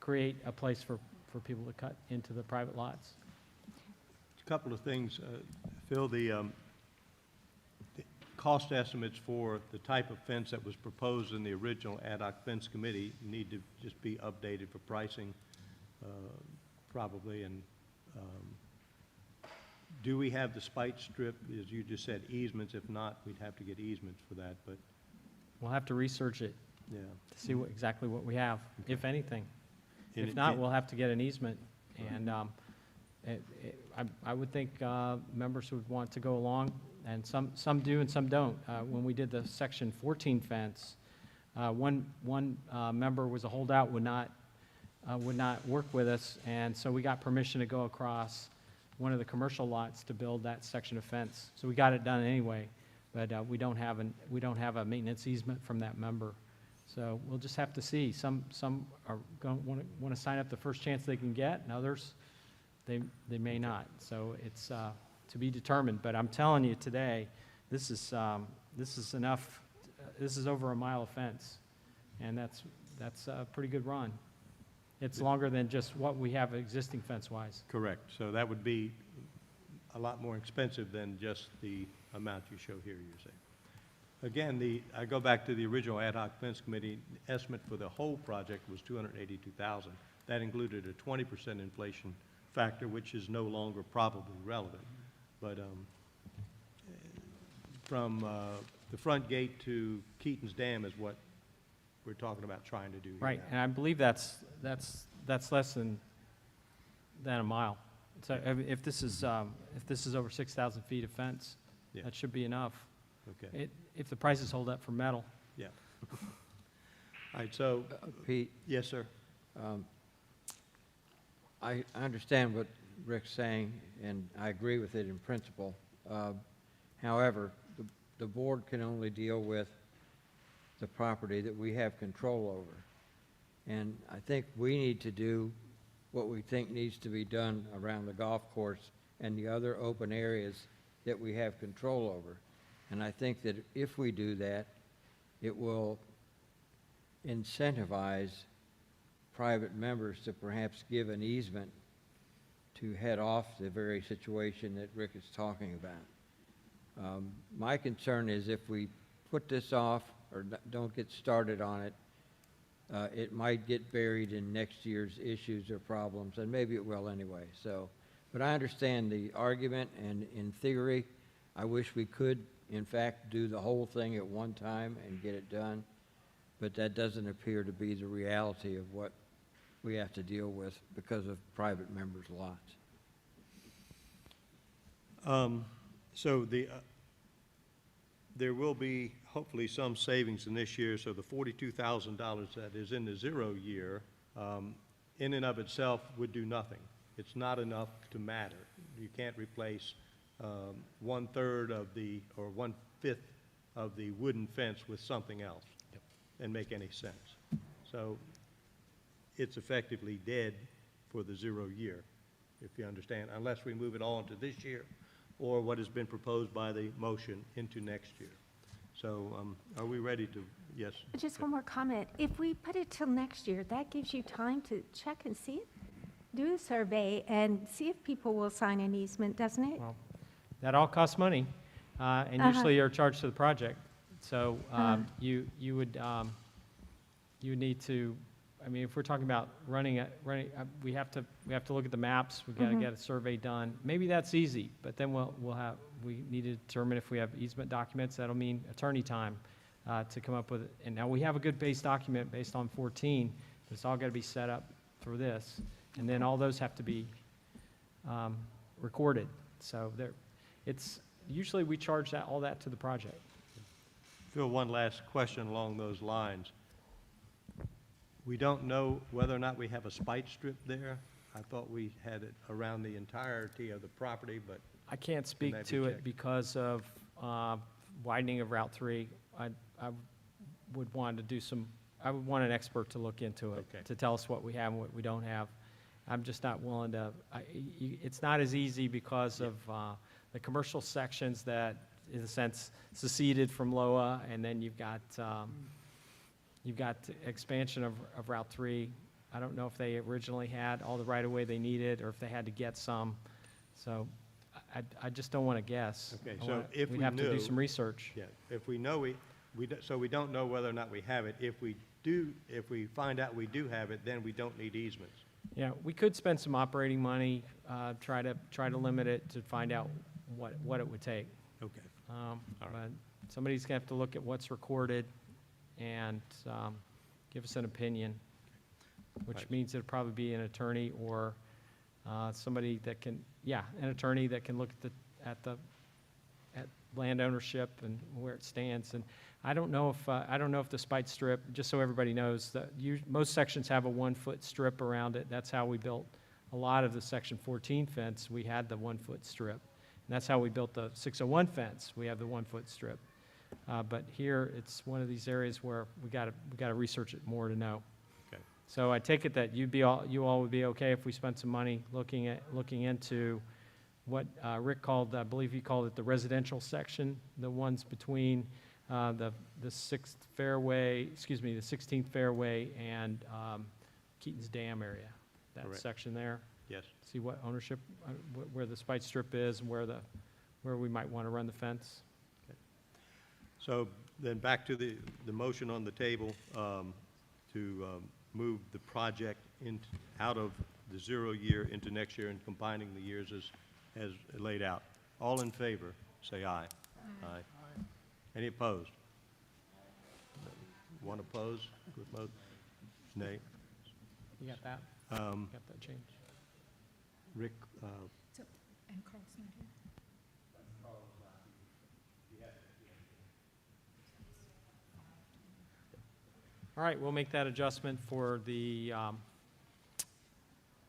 create a place for people to cut into the private lots. A couple of things, Phil, the cost estimates for the type of fence that was proposed in the original ad hoc fence committee need to just be updated for pricing, probably, and do we have the spite strip, as you just said, easements? If not, we'd have to get easements for that, but. We'll have to research it Yeah. to see exactly what we have, if anything. And If not, we'll have to get an easement. And I would think members would want to go along, and some do and some don't. When we did the section 14 fence, one member was a holdout, would not work with us, and so we got permission to go across one of the commercial lots to build that section of fence. So we got it done anyway, but we don't have a maintenance easement from that member. So we'll just have to see. Some are going want to sign up the first chance they can get, and others they may not. So it's to be determined. But I'm telling you today, this is enough. This is over a mile of fence, and that's a pretty good run. It's longer than just what we have existing fence-wise. Correct. So that would be a lot more expensive than just the amount you show here, you're saying. Again, I go back to the original ad hoc fence committee, the estimate for the whole project was $282,000. That included a 20% inflation factor, which is no longer probably relevant. But from the front gate to Keaton's Dam is what we're talking about trying to do here Right, now. and I believe that's less than a mile. So if this is over 6,000 feet of fence, Yeah. that should be enough. Okay. If the prices hold up for metal. Yeah. All right, so, Pete, yes, sir. I understand what Rick's saying, and I agree with it in principle. However, the board can only deal with the property that we have control over. And I think we need to do what we think needs to be done around the golf course and the other open areas that we have control over. And I think that if we do that, it will incentivize private members to perhaps give an easement to head off the very situation that Rick is talking about. My concern is if we put this off or don't get started on it, it might get buried in next year's issues or problems, and maybe it will anyway. So, but I understand the argument, and in theory, I wish we could, in fact, do the whole thing at one time and get it done, but that doesn't appear to be the reality of what we have to deal with because of private members' lots. So there will be hopefully some savings in this year. So the $42,000 that is in the 0 year, in and of itself would do nothing. It's not enough to matter. You can't replace 1/3 of the, or 1/5 of the wooden fence with something else and make any sense. So it's effectively dead for the 0 year, if you understand, unless we move it all into this year or what has been proposed by the motion into next year. So are we ready to, yes? Just one more comment. If we put it till next year, that gives you time to check and see, do a survey and see if people will sign an easement, doesn't it? Well, that all costs money, and usually you're charged to the project. So you would need to, I mean, if we're talking about running, we have to look at the maps. We've got to get a survey done. Maybe that's easy, but then we need to determine if we have easement documents. That'll mean attorney time to come up with it. And now we have a good base document based on 14. It's all got to be set up for this, and then all those have to be recorded. So it's usually we charge all that to the project. Phil, one last question along those lines. We don't know whether or not we have a spite strip there. I thought we had it around the entirety of the property, but I can't speak that be to it checked? because of widening of Route 3. I would want to do I would want an expert to look into it, Okay. to tell us what we have and what we don't have. I'm just not willing to, it's not as easy because of the commercial sections that, in a sense, seceded from LOA, and then you've got expansion of Route 3. I don't know if they originally had all the right-of-way they needed or if they had to get some. So I just don't want to guess. Okay, so if we We'd have to do knew- some research. yeah, if we know so we don't know whether or not we have it. If we find out we do have it, then we don't need easements. Yeah, we could spend some operating money, try to limit it to find out what it would take. Okay. But somebody's gonna have to look at what's recorded and give us an opinion, which Right. means it'd probably be an attorney or somebody that can, an attorney that can look at land ownership and where it stands. And I don't know if the spite strip, just so everybody knows, that most sections have a 1-foot strip around it. That's how we built a lot of the Section 14 fence. We had the 1-foot strip. And that's how we built the 601 fence. We have the 1-foot strip. But here, it's one of these areas where we got to research it more to know. Okay. So I take it that you all would be okay if we spent some money looking into what Rick called, I believe he called it the residential section, the ones between the 16th Fairway and Keaton's Dam area, that Correct. section there. Yes. See what ownership, where the spite strip is and where we might want to run the fence. So then back to the motion on the table to move the project out of the 0 year into next year and combining the years as laid out. All in favor, say aye. Aye. Any opposed? One opposed? Nay. You got that? Um, Got that change? Rick, And Carl's not here. All right, we'll make that adjustment for the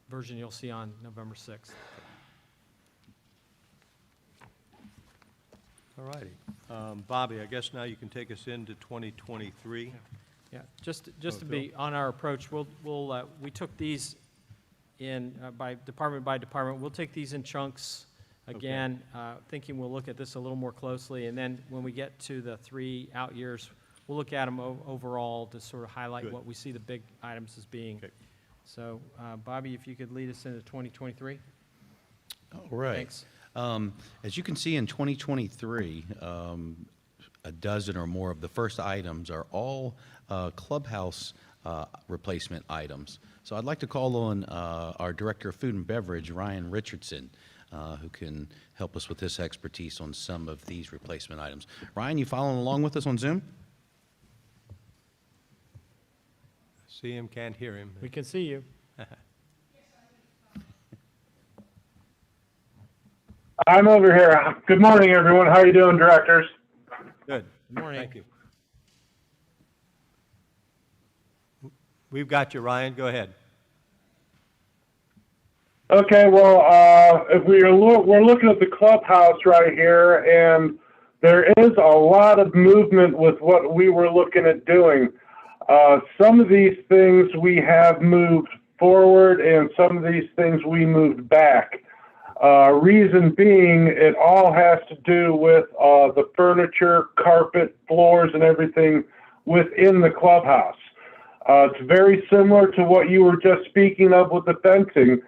version you'll see on November 6th. all righty. Bobby, I guess now you can take us into 2023. Yeah, just to be on our approach, we took these in by department. We'll take these in chunks again, thinking we'll look at this a little more closely, and then when we get to the 3 out years, we'll look at them overall to sort of highlight Good. what we see the big items as being. Okay. So, Bobby, if you could lead us into 2023. All right. Thanks. As you can see in 2023, a dozen or more of the first items are all clubhouse replacement items. So I'd like to call on our Director of Food and Beverage, Ryan Richardson, who can help us with his expertise on some of these replacement items. Ryan, you following along with us on Zoom? See him, can't hear him. We can see you. I'm over here. Good morning, everyone. How are you doing, directors? Good. Good morning. Thank you. We've got you, Ryan. Go ahead. Okay, well, if we're looking at the clubhouse right here, and there is a lot of movement with what we were looking at doing. Some of these things we have moved forward, and some of these things we moved back. Reason being, it all has to do with the furniture, carpet, floors, and everything within the clubhouse. It's very similar to what you were just speaking of with the fencing.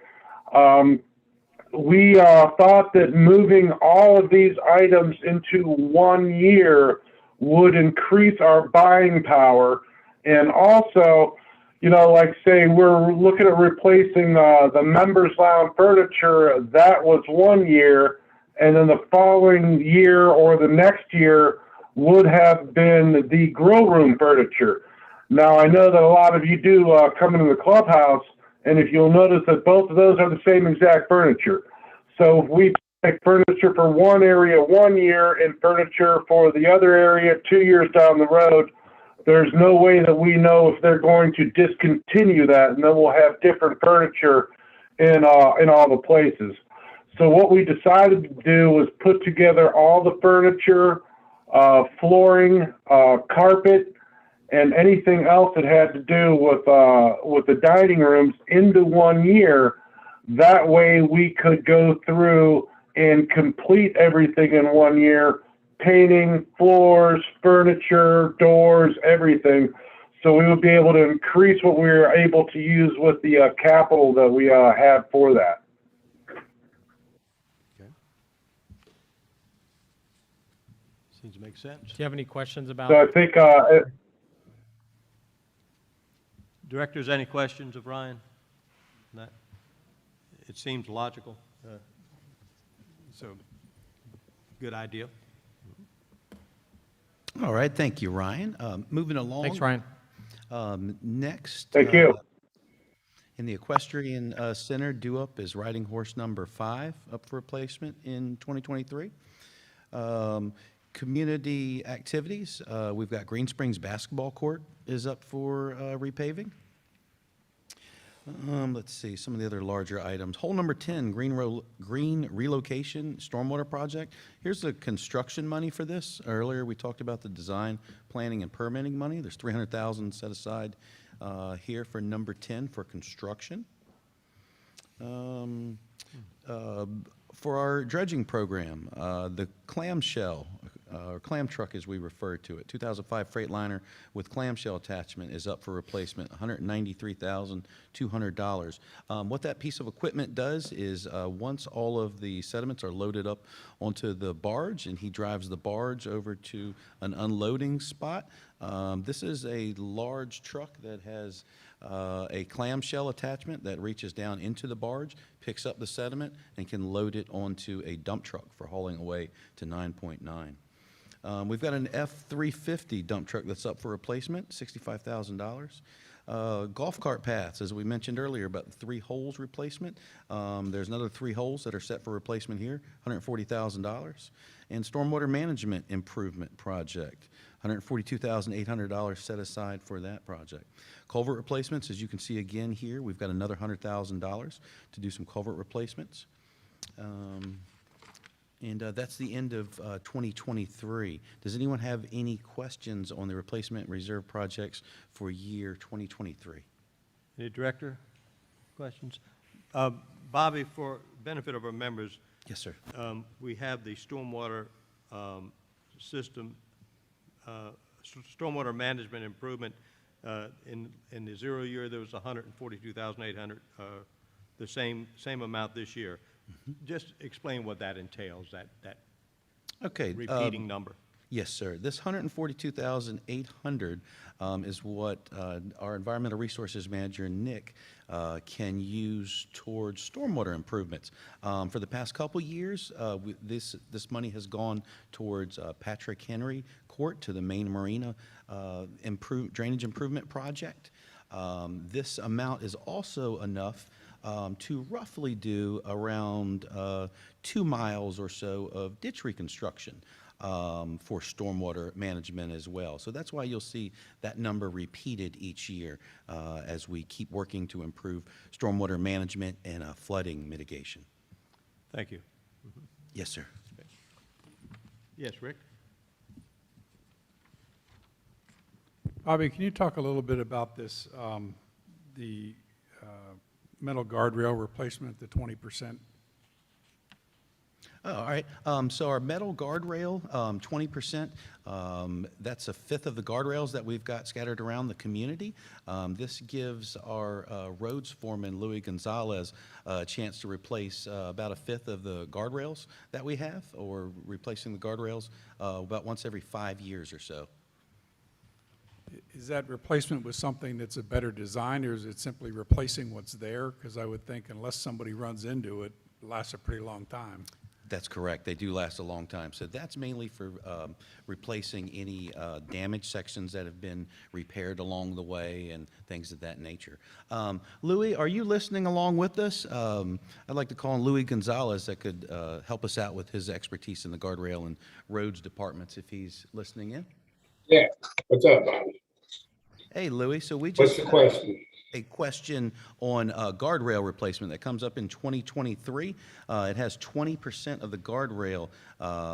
We thought that moving all of these items into 1 year would increase our buying power. And also, you know, like say we're looking at replacing the members lounge furniture, that was 1 year, and then the following year or the next year would have been the grill room furniture. Now, I know that a lot of you do come into the clubhouse, and if you'll notice that both of those are the same exact furniture. So if we take furniture for one area 1 year and furniture for the other area 2 years down the road, there's no way that we know if they're going to discontinue that, and then we'll have different furniture in all the places. So what we decided to do was put together all the furniture, flooring, carpet, and anything else that had to do with the dining rooms into 1 year. That way we could go through and complete everything in 1 year. Painting, floors, furniture, doors, everything. So we would be able to increase what we were able to use with the capital that we have for that. Okay. Seems to make sense. Do you have any questions about? So I think, Directors, any questions of Ryan? No? It seems logical. So, good idea. All right, thank you, Ryan. Moving along. Thanks, Ryan. Next. Thank you. In the Equestrian Center, due up is riding horse number 5 up for replacement in 2023. Community activities, we've got Green Springs Basketball Court is up for repaving. Let's see, some of the other larger items. Hole number 10, green relocation stormwater project. Here's the construction money for this. Earlier, we talked about the design, planning, and permitting money. There's $300,000 set aside here for number 10 for construction. For our dredging program, the clamshell, or clam truck as we refer to it, 2005 Freightliner with clamshell attachment is up for replacement, $193,200. What that piece of equipment does is once all of the sediments are loaded up onto the barge and he drives the barge over to an unloading spot, this is a large truck that has a clamshell attachment that reaches down into the barge, picks up the sediment, and can load it onto a dump truck for hauling away to 9.9. We've got an F-350 dump truck that's up for replacement, $65,000. Golf cart paths, as we mentioned earlier, about the 3 holes replacement. There's another 3 holes that are set for replacement here, $140,000. And stormwater management improvement project, $142,800 set aside for that project. Culvert replacements, as you can see again here, we've got another $100,000 to do some culvert replacements. And that's the end of 2023. Does anyone have any questions on the replacement reserve projects for year 2023? Any director questions? Bobby, for benefit of our members. Yes, sir. We have the stormwater system, stormwater management improvement. In the 0 year, there was $142,800, the same amount this year. Just explain what that entails, that Okay. repeating number. Yes, sir. This $142,800 is what our Environmental Resources Manager, Nick, can use towards stormwater improvements. For the past couple years, this money has gone towards Patrick Henry Court to the main marina drainage improvement project. This amount is also enough to roughly do around 2 miles or so of ditch reconstruction for stormwater management as well. So that's why you'll see that number repeated each year as we keep working to improve stormwater management and flooding mitigation. Thank you. Yes, sir. Yes, Rick? Bobby, can you talk a little bit about this, the metal guardrail replacement, the 20%? Oh, all right. So our metal guardrail, 20%, that's 1/5 of the guardrails that we've got scattered around the community. This gives our roads foreman, Louis Gonzalez, a chance to replace about 1/5 of the guardrails that we have, or replacing the guardrails about once every 5 years or so. Is that replacement with something that's a better design, or is it simply replacing what's there? Because I would think unless somebody runs into it, it lasts a pretty long time. That's correct. They do last a long time. So that's mainly for replacing any damaged sections that have been repaired along the way and things of that nature. Louis, are you listening along with us? I'd like to call on Louis Gonzalez that could help us out with his expertise in the guardrail and roads departments if he's listening in. Yeah, what's up, Bobby? Hey, Louis, so we just What's the question? a question on guardrail replacement that comes up in 2023. It has 20% of the guardrail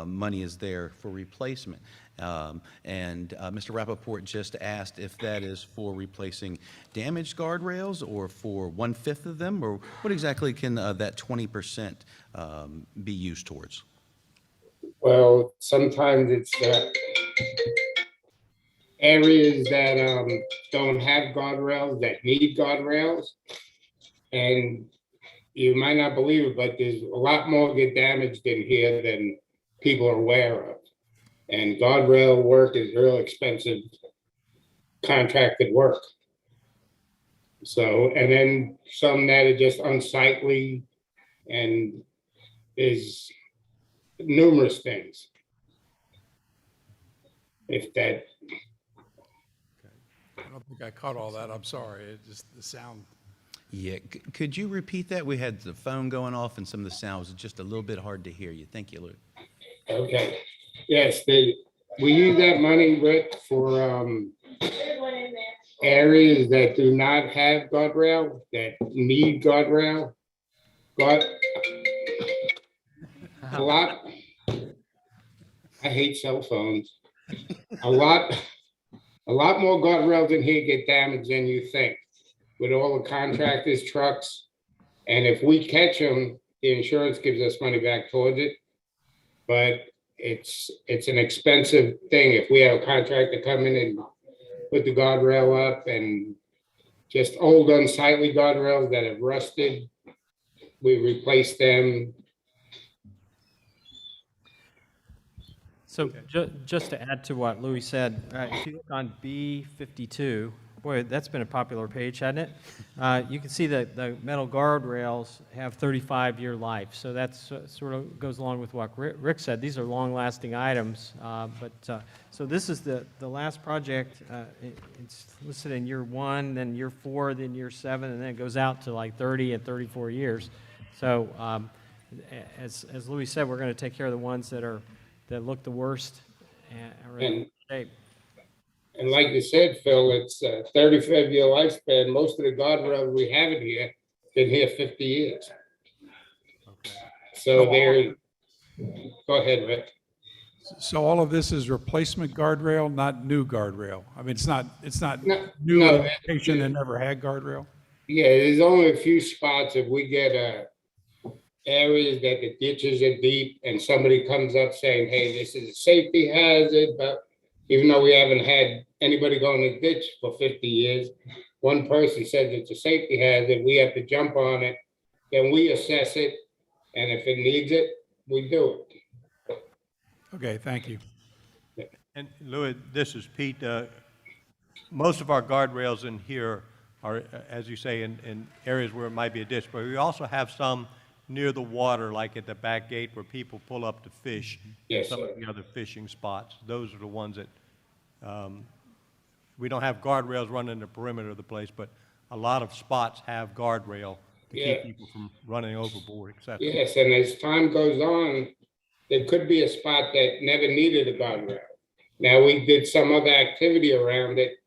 money is there for replacement. And Mr. Rappaport just asked if that is for replacing damaged guardrails or for 1/5 of them, or what exactly can that 20% be used towards? Well, sometimes it's areas that don't have guardrails, that need guardrails. And you might not believe it, but there's a lot more get damaged in here than people are aware of. And guardrail work is real expensive contracted work. So, and then some that are just unsightly, and is numerous things. If that. I don't think I caught all that. I'm sorry. It just, the sound. Yeah, could you repeat that? We had the phone going off and some of the sound was just a little bit hard to hear you. Thank you, Luke. Okay. Yes, we use that money, Rick, for areas that do not have guardrail, that need guardrail. A lot. I hate cell phones. A lot A lot more guardrails in here get damaged than you think with all the contractors' trucks. And if we catch them, the insurance gives us money back towards it. But it's an expensive thing. If we have a contractor come in and put the guardrail up, and just old unsightly guardrails that have rusted, we replace them. So just to add to what Louis said, if you look on B52, boy, that's been a popular page, hasn't it? You can see that the metal guardrails have 35-year life. So that's sort of goes along with what Rick said. These are long-lasting items. So this is the last project. It's listed in year 1, then year 4, then year 7, and then it goes out to like 30 and 34 years. So as Louis said, we're going to take care of the ones that look the worst and are in shape. And like you said, Phil, it's a 35-year lifespan. Most of the guardrails we have in here been here 50 years. Okay. So they're, go ahead, Rick. So all of this is replacement guardrail, not new guardrail? I mean, it's not new no, location that never had guardrail? Yeah, there's only a few spots if we get areas that the ditches are deep and somebody comes up saying, hey, this is a safety hazard, but even though we haven't had anybody go in the ditch for 50 years, one person says it's a safety hazard, we have to jump on it, then we assess it, and if it needs it, we do it. Okay, thank you. And Louis, this is Pete. Most of our guardrails in here are, as you say, in areas where it might be a ditch, but we also have some near the water, like at the back gate where people pull up to fish. Yes, some sir. of the other fishing spots. Those are the ones that we don't have guardrails running the perimeter of the place, but a lot of spots have guardrail to keep people from running overboard, et cetera. Yes, and as time goes on, there could be a spot that never needed a guardrail. Now, we did some other activity around it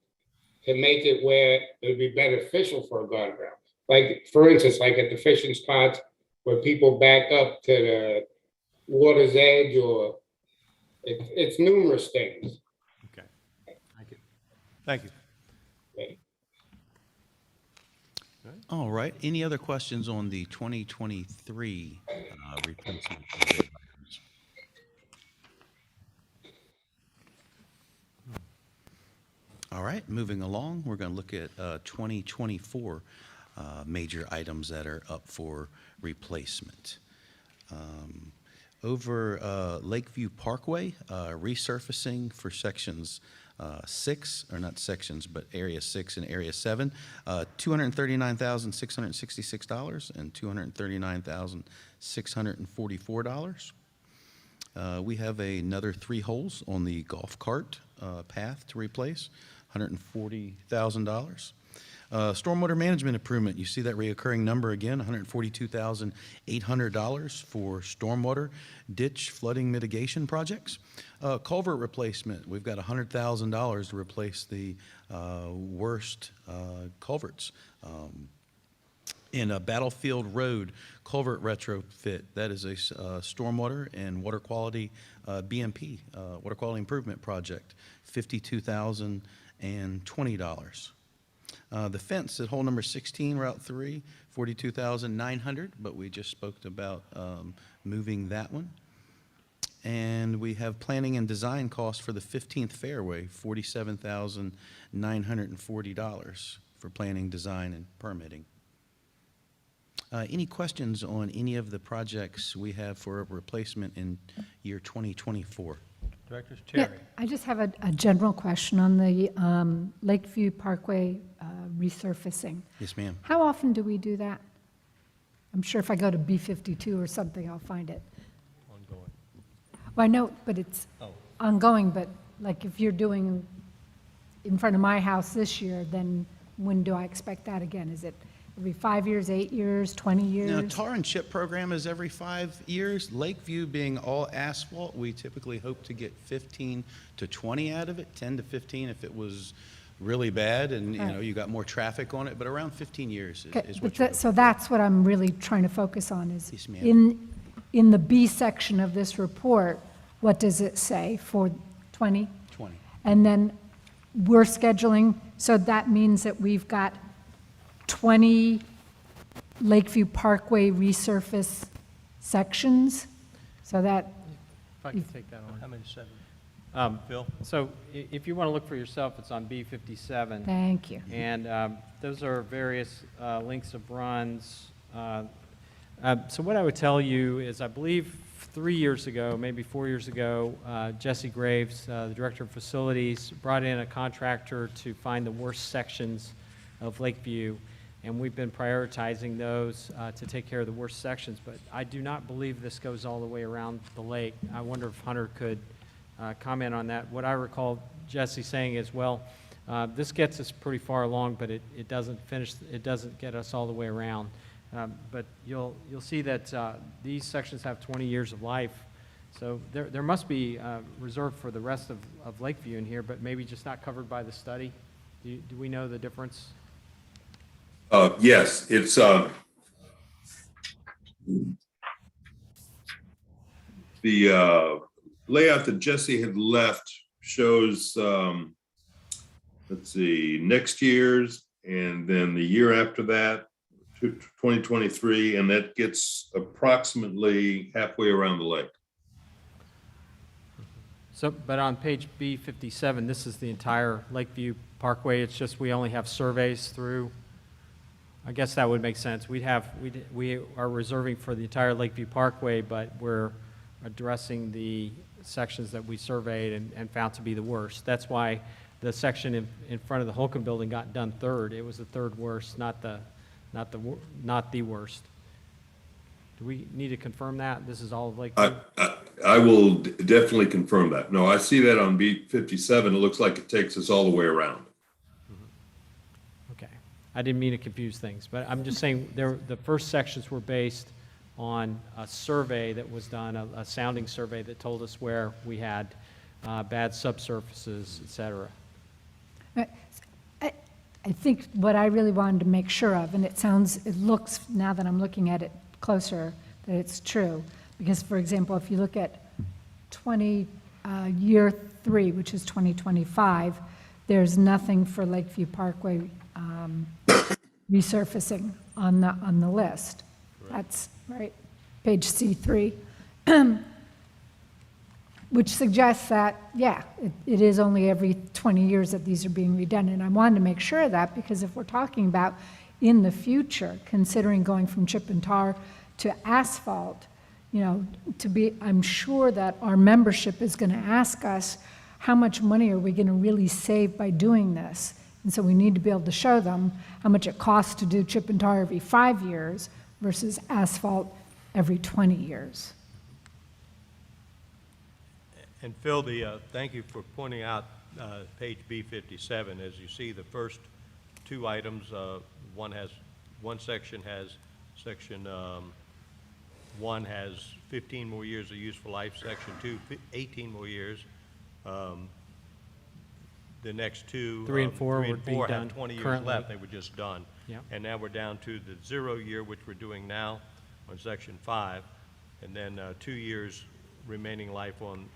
to make it where it would be beneficial for a guardrail. Like, for instance, like at the fishing spots where people back up to the water's edge, or it's numerous things. Okay, thank you. Thank you. Okay. All right. Any other questions on the 2023 replacement? All right, moving along, we're going to look at 2024 major items that are up for replacement. Over Lakeview Parkway, resurfacing for sections 6, or not sections, but area 6 and area 7, $239,666 and $239,644. We have another 3 holes on the golf cart path to replace, $140,000. Stormwater management improvement, you see that reoccurring number again, $142,800 for stormwater ditch flooding mitigation projects. Culvert replacement, we've got $100,000 to replace the worst culverts. In a Battlefield Road culvert retrofit, that is a stormwater and water quality BMP, water quality improvement project, $52,020. The fence at hole number 16, Route 3, $42,900, but we just spoke about moving that one. And we have planning and design costs for the 15th fairway, $47,940 for planning, design, and permitting. Any questions on any of the projects we have for a replacement in year 2024? Director's Yeah, Cherry. I just have a general question on the Lakeview Parkway resurfacing. Yes, ma'am. How often do we do that? I'm sure if I go to B52 or something, I'll find it. Ongoing. Well, I know, but it's ongoing, but like if you're doing in front of my house this year, then when do I expect that again? Is it every 5 years, 8 years, 20 years? Now, tar and chip program is every 5 years. Lakeview being all asphalt, we typically hope to get 15 to 20 out of it, 10 to 15 if it was really bad and you got more traffic on it, but around 15 years is what you're So that's what I'm really trying to focus on is Yes, ma'am. in the B section of this report, what does it say for 20? 20. And then we're scheduling, so that means that we've got 20 Lakeview Parkway resurface sections, so that, If I could take that on. How many seven? Phil? So if you want to look for yourself, it's on B57. thank you. And those are various lengths of runs. So what I would tell you is, I believe 3 years ago, maybe 4 years ago, Jesse Graves, the Director of Facilities, brought in a contractor to find the worst sections of Lakeview, and we've been prioritizing those to take care of the worst sections. But I do not believe this goes all the way around the lake. I wonder if Hunter could comment on that. What I recall Jesse saying is, well, this gets us pretty far along, but it doesn't finish, it doesn't get us all the way around. But you'll see that these sections have 20 years of life, so there must be reserved for the rest of Lakeview in here, but maybe just not covered by the study. Do we know the difference? Yes, it's the layout that Jesse had left shows, let's see, next year's and then the year after that, 2023, and that gets approximately halfway around the lake. So, but on page B57, this is the entire Lakeview Parkway. It's just we only have surveys through. I guess that would make sense. We are reserving for the entire Lakeview Parkway, but we're addressing the sections that we surveyed and found to be the worst. That's why the section in front of the Holcomb building got done third. It was the third worst, not the worst. Do we need to confirm that? This is all of Lakeview? I will definitely confirm that. No, I see that on B57. It looks like it takes us all the way around. Okay. I didn't mean to confuse things, but I'm just saying the first sections were based on a survey that was done, a sounding survey that told us where we had bad subsurfaces, et cetera. I think what I really wanted to make sure of, and it looks, now that I'm looking at it closer, that it's true. Because, for example, if you look at year 3, which is 2025, there's nothing for Lakeview Parkway resurfacing on the list. That's right, page C3. Which suggests that, yeah, it is only every 20 years that these are being redone. And I wanted to make sure of that, because if we're talking about in the future, considering going from chip and tar to asphalt, I'm sure that our membership is going to ask us, how much money are we going to really save by doing this? And so we need to be able to show them how much it costs to do chip and tar every 5 years versus asphalt every 20 years. And Phil, thank you for pointing out page B57. As you see, the first two items, one section has 15 more years of useful life. Section 2, 18 more years. The next two, 3 and 4 would be have done 20 years currently. left. They were just done. Yeah. And now we're down to the 0 year, which we're doing now on section 5, and then 2 years remaining life on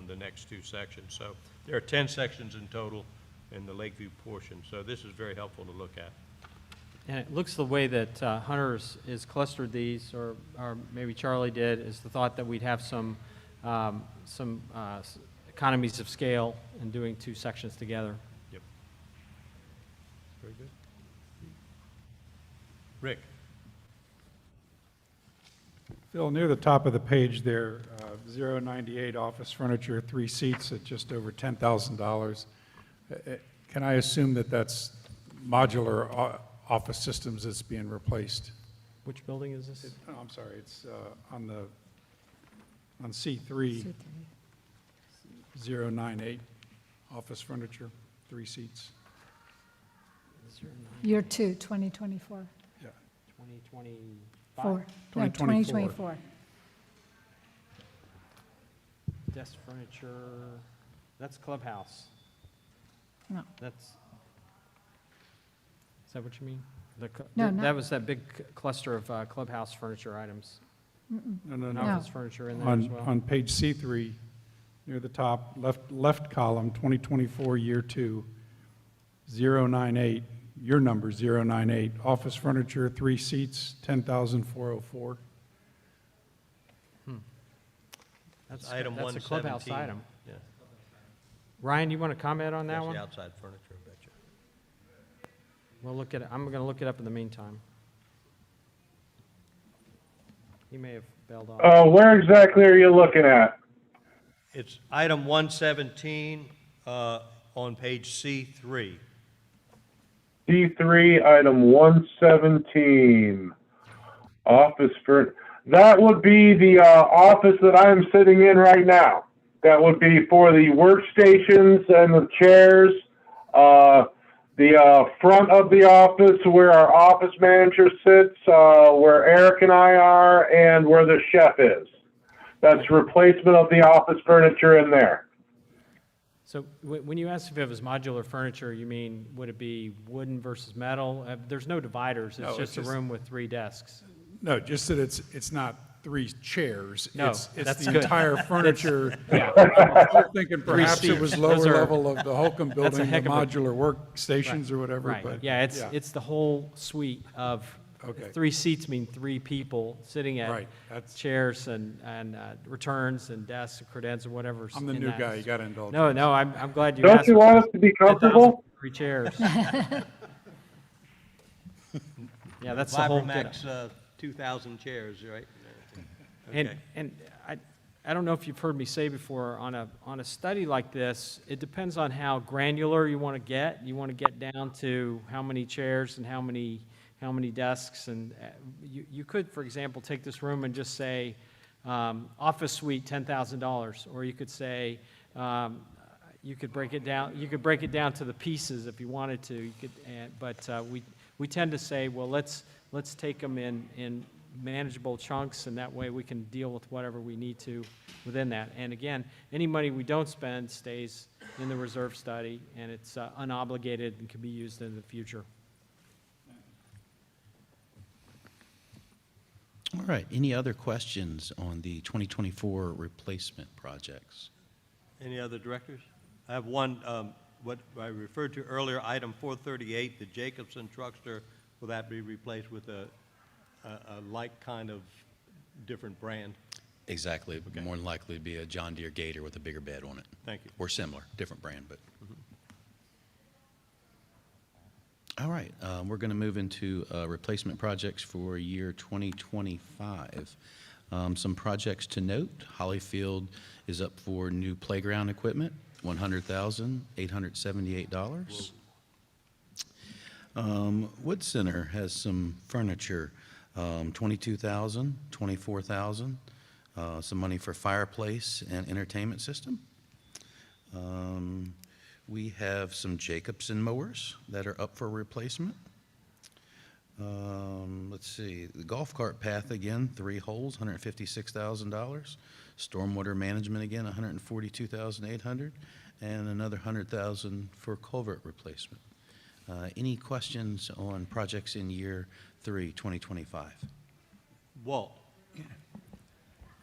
the next two sections. So there are 10 sections in total in the Lakeview portion. So this is very helpful to look at. And it looks the way that Hunter is clustered these, or maybe Charlie did, is the thought that we'd have some economies of scale in doing two sections together. Yep. Very good. Rick. Phil, near the top of the page there, 098 office furniture, 3 seats at just over $10,000. Can I assume that that's modular office systems that's being replaced? Which building is this? I'm sorry, it's on C3, 098 office furniture, 3 seats. Year 2, 2024. Yeah. 2025? 4. No, 2024. Desk furniture, that's Clubhouse. No. Is that what you mean? No, not- That was that big cluster of Clubhouse furniture items. No. Office furniture in there as well. On page C3, near the top, left column, 2024, year 2, 098, your number, 098. Office furniture, 3 seats, 10,404. That's Item that's a Clubhouse 117. item. Yeah. Ryan, you want to comment on that That's one? the outside furniture, I bet you. We'll look at it. I'm going to look it up in the meantime. He may have bailed off. Where exactly are you looking at? It's item 117 on page C3. C3, item 117. Office for, that would be the office that I'm sitting in right now. That would be for the workstations and the chairs. The front of the office where our office manager sits, where Eric and I are, and where the chef is. That's replacement of the office furniture in there. So when you asked if it was modular furniture, you mean would it be wooden versus metal? There's no dividers. It's No, just it's a room with 3 desks. No, just that it's not 3 chairs. No, It's that's the good. entire furniture. Yeah. I'm thinking 3 perhaps it was seats. lower Those are- level of the Holcomb that's a building, the heck of a- modular workstations or whatever, Right. but. Yeah, it's the whole suite of, Okay. 3 seats mean 3 people sitting at Right, that's- chairs and returns and desks, credenza, whatever's I'm the in new that. guy, you gotta indulge No, me. no, I'm glad you Don't asked. you want us to be comfortable? 3 chairs. Yeah, that's the whole get-up. Vibramax, 2,000 chairs, right? And, Okay. and I don't know if you've heard me say before, on a study like this, it depends on how granular you want to get. You want to get down to how many chairs and how many desks, and you could, for example, take this room and just say, office suite, $10,000, or you could say, you could break it down. You could break it down to the pieces if you wanted to. You could, but we tend to say, well, let's take them in manageable chunks, and that way we can deal with whatever we need to within that. And again, any money we don't spend stays in the reserve study, and it's unobligated and can be used in the future. All right, any other questions on the 2024 replacement projects? Any other directors? I have one, what I referred to earlier, item 438, the Jacobson Truckster. Will that be replaced with a like kind of different brand? Exactly, more than likely to be a John Deere Gator with a bigger bed on it. Thank you. Or similar, different brand, but. All right, we're going to move into replacement projects for year 2025. Some projects to note: Hollyfield is up for new playground equipment, $100,878. Wood Center has some furniture, $22,000, $24,000. Some money for fireplace and entertainment system. We have some Jacobson mowers that are up for replacement. Let's see, the golf cart path again, 3 holes, $156,000. Stormwater management again, $142,800, and another $100,000 for culvert replacement. Any questions on projects in year 3, 2025? Walt?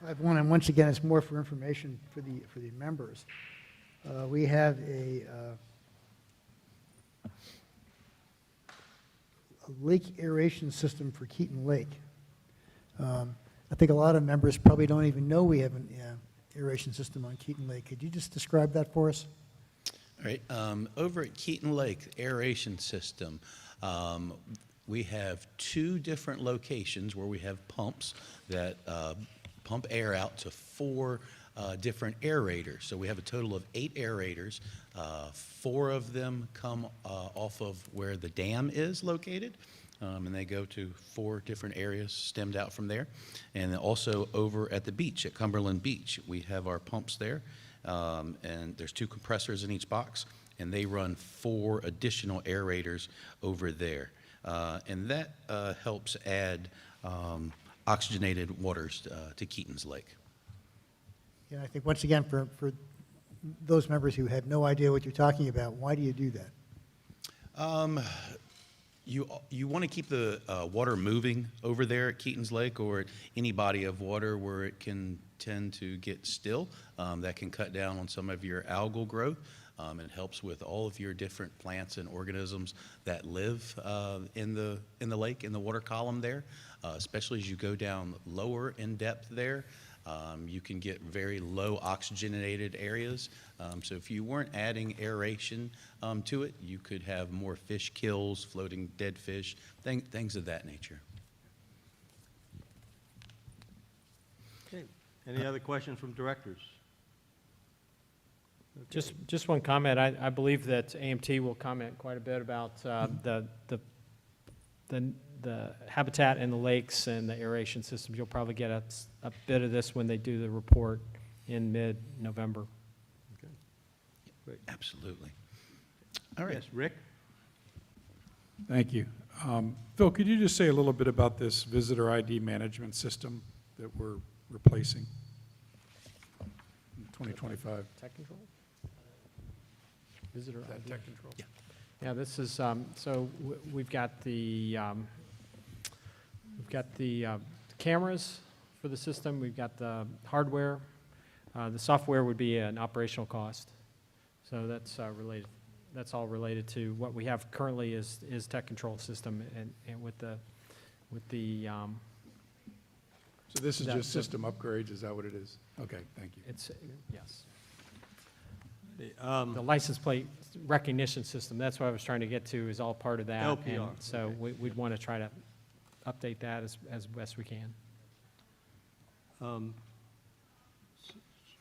I have one, and once again, it's more for information for the members. We have a lake aeration system for Keaton Lake. I think a lot of members probably don't even know we have an aeration system on Keaton Lake. Could you just describe that for us? All right, over at Keaton Lake aeration system, we have 2 different locations where we have pumps that pump air out to 4 different aerators. So we have a total of 8 aerators. 4 of them come off of where the dam is located, and they go to 4 different areas stemmed out from there. And then also over at the beach, at Cumberland Beach, we have our pumps there, and there's 2 compressors in each box, and they run 4 additional aerators over there. And that helps add oxygenated waters to Keaton's Lake. And I think, once again, for those members who have no idea what you're talking about, why do you do that? You want to keep the water moving over there at Keaton's Lake or at any body of water where it can tend to get still. That can cut down on some of your algal growth. It helps with all of your different plants and organisms that live in the lake, in the water column there, especially as you go down lower in depth there. You can get very low oxygenated areas. So if you weren't adding aeration to it, you could have more fish kills, floating dead fish, things of that nature. Okay. Any other questions from directors? Okay. Just one comment. I believe that AMT will comment quite a bit about the habitat in the lakes and the aeration systems. You'll probably get a bit of this when they do the report in mid-November. Okay. Great. Absolutely. All right. Yes, Rick? Thank you. Phil, could you just say a little bit about this visitor ID management system that we're replacing in 2025? Tech control? Visitor ID. Tech control? Yeah. Yeah, this is, so we've got the cameras for the system, we've got the hardware. The software would be an operational cost. So that's related. That's all related to what we have currently is tech control system and with the So this is just system upgrades, is that what it is? Okay, thank you. It's, yes. The license plate recognition system, that's what I was trying to get to, is all part of that. LPR, And so okay. we'd want to try to update that as best we can.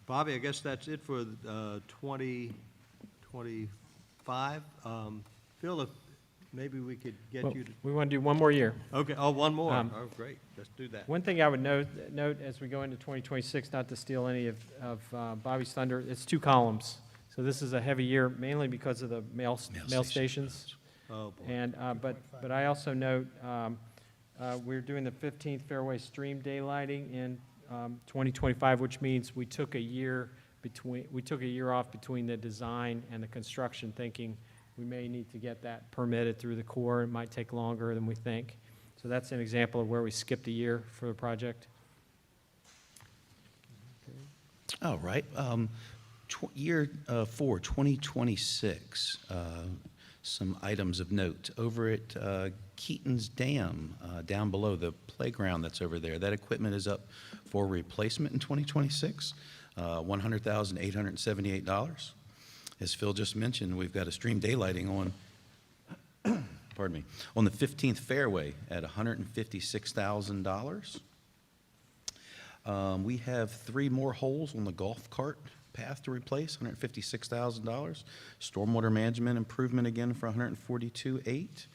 Bobby, I guess that's it for 2025. Phil, if maybe we could get Well, you to, we want to do one more year. okay, oh, one more. Um, Oh, great, let's do that. One thing I would note as we go into 2026, not to steal any of Bobby's thunder, it's 2 columns. So this is a heavy year, mainly because of the mail stations. Oh, boy. And, but I also note, we're doing the 15th Fairway Stream daylighting in 2025, which means we took a year off between the design and the construction, thinking we may need to get that permitted through the Corps. It might take longer than we think. So that's an example of where we skipped a year for the project. All right. Year 4, 2026, some items of note. Over at Keaton's Dam, down below the playground that's over there, that equipment is up for replacement in 2026, $100,878. As Phil just mentioned, we've got a stream daylighting on, pardon me, on the 15th fairway at $156,000. We have 3 more holes on the golf cart path to replace, $156,000. Stormwater management improvement again for $142,800.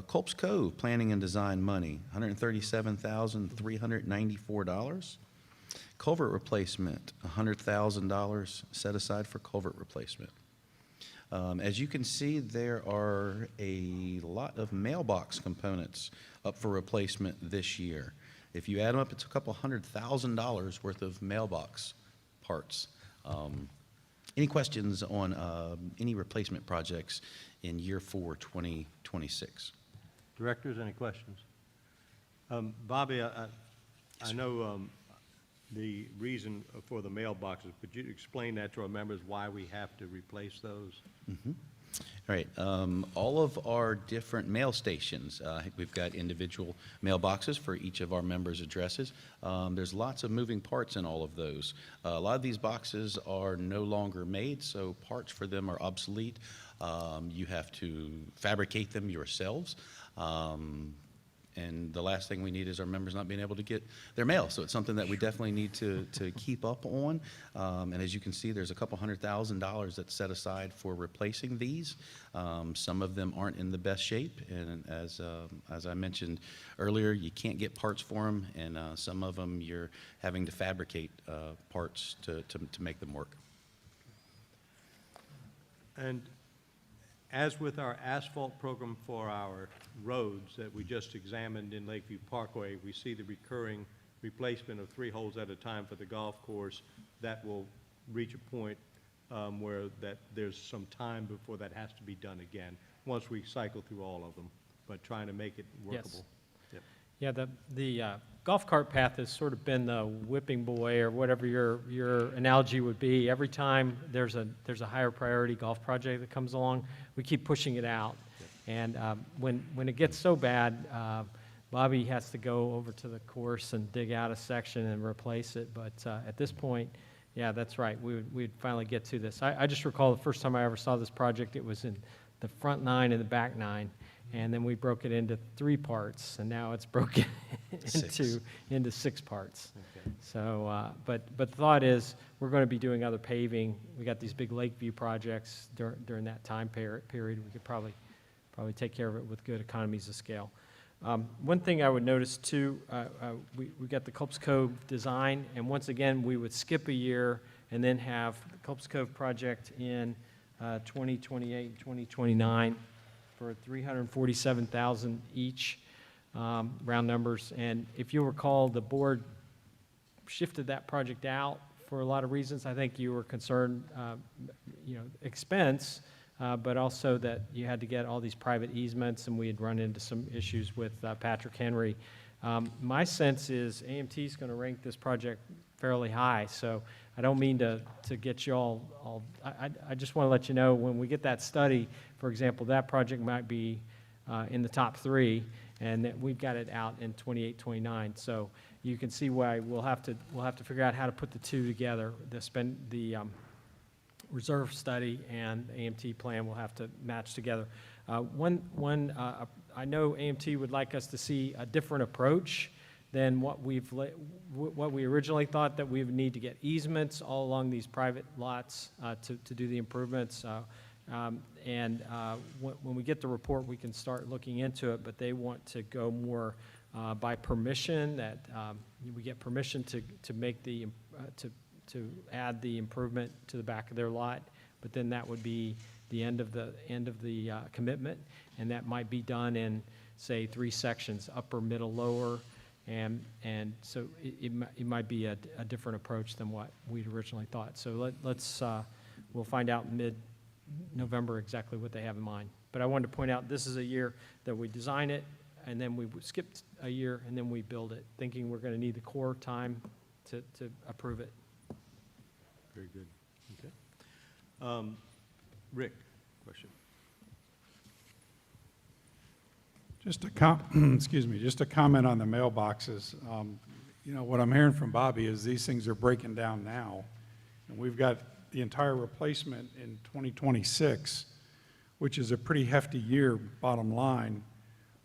Culp's Cove planning and design money, $137,394. Culvert replacement, $100,000 set aside for culvert replacement. As you can see, there are a lot of mailbox components up for replacement this year. If you add them up, it's a couple $100,000 worth of mailbox parts. Any questions on any replacement projects in year 4, 2026? Directors, any questions? Bobby, I know the reason for the mailboxes. Could you explain that to our members, why we have to replace those? Mm-hmm. All right. All of our different mail stations, we've got individual mailboxes for each of our members' addresses. There's lots of moving parts in all of those. A lot of these boxes are no longer made, so parts for them are obsolete. You have to fabricate them yourselves. And the last thing we need is our members not being able to get their mail. So it's something that we definitely need to keep up on. And as you can see, there's a couple $100,000 that's set aside for replacing these. Some of them aren't in the best shape. And as I mentioned earlier, you can't get parts for them. And some of them you're having to fabricate parts to make them work. And as with our asphalt program for our roads that we just examined in Lakeview Parkway, we see the recurring replacement of 3 holes at a time for the golf course. That will reach a point where there's some time before that has to be done again, once we cycle through all of them, but trying to make it workable. Yes. Yep. Yeah, the golf cart path has sort of been the whipping boy, or whatever your analogy would be. Every time there's a higher priority golf project that comes along, we keep pushing it out. And when it gets so bad, Bobby has to go over to the course and dig out a section and replace it. But at this point, yeah, that's right. We'd finally get to this. I just recall the first time I ever saw this project, it was in the front 9 and the back 9. And then we broke it into 3 parts, and now it's broken into 6 parts. Okay. So, but the thought is, we're going to be doing other paving. We got these big Lakeview projects during that time period. We could probably take care of it with good economies of scale. One thing I would notice too, we got the Culps Cove design, and once again, we would skip a year and then have the Culps Cove project in 2028 and 2029 for $347,000 each, round numbers. And if you recall, the board shifted that project out for a lot of reasons. I think you were concerned, expense, but also that you had to get all these private easements, and we had run into some issues with Patrick Henry. My sense is AMT is going to rank this project fairly high, so I don't mean to get you all I just want to let you know, when we get that study, for example, that project might be in the top 3, and that we've got it out in 28, 29. So you can see why we'll have to figure out how to put the two together. The reserve study and the AMT plan will have to match together. I know AMT would like us to see a different approach than what we originally thought, that we would need to get easements all along these private lots to do the improvements. When we get the report, we can start looking into it, but they want to go more by permission, that we get permission to make to add the improvement to the back of their lot, but then that would be the end of the commitment, and that might be done in, say, 3 sections: upper, middle, lower, and so it might be a different approach than what we'd originally thought. So we'll find out mid-November exactly what they have in mind. But I wanted to point out, this is a year that we design it, and then we skipped a year, and then we build it, thinking we're going to need the core time to approve it. Very good. Okay. Rick, question. Just a comment on the mailboxes. What I'm hearing from Bobby is these things are breaking down now, and we've got the entire replacement in 2026, which is a pretty hefty year, bottom line,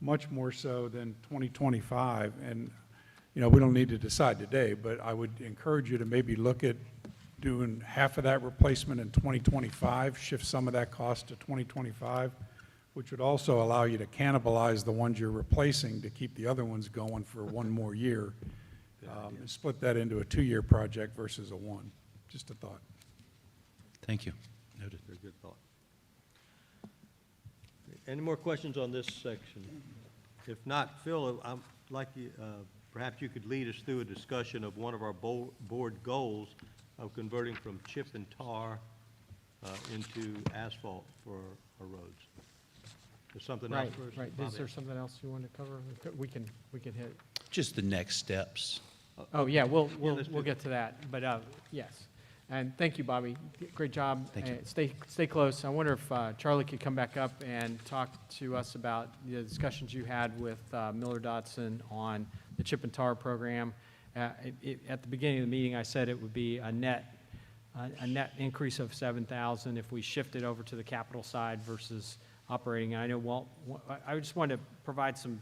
much more so than 2025. And, we don't need to decide today, but I would encourage you to maybe look at doing half of that replacement in 2025, shift some of that cost to 2025, which would also allow you to cannibalize the ones you're replacing to keep the other ones going for one more year, and split that into a 2-year project versus a 1. Just a thought. Thank you. Noted. Very good thought. Any more questions on this section? If not, Phil, I'd like you, perhaps you could lead us through a discussion of one of our board goals of converting from chip and tar into asphalt for our roads. There's something else first? Right. Is there something else you want to cover? We can hit. Just the next steps. Oh, yeah, we'll get to that, but yes. And thank you, Bobby. Great job. Thank you. Stay close. I wonder if Charlie could come back up and talk to us about the discussions you had with Miller Dotson on the chip and tar program. At the beginning of the meeting, I said it would be a net increase of $7,000 if we shifted over to the capital side versus operating. I know Walt. I just wanted to provide some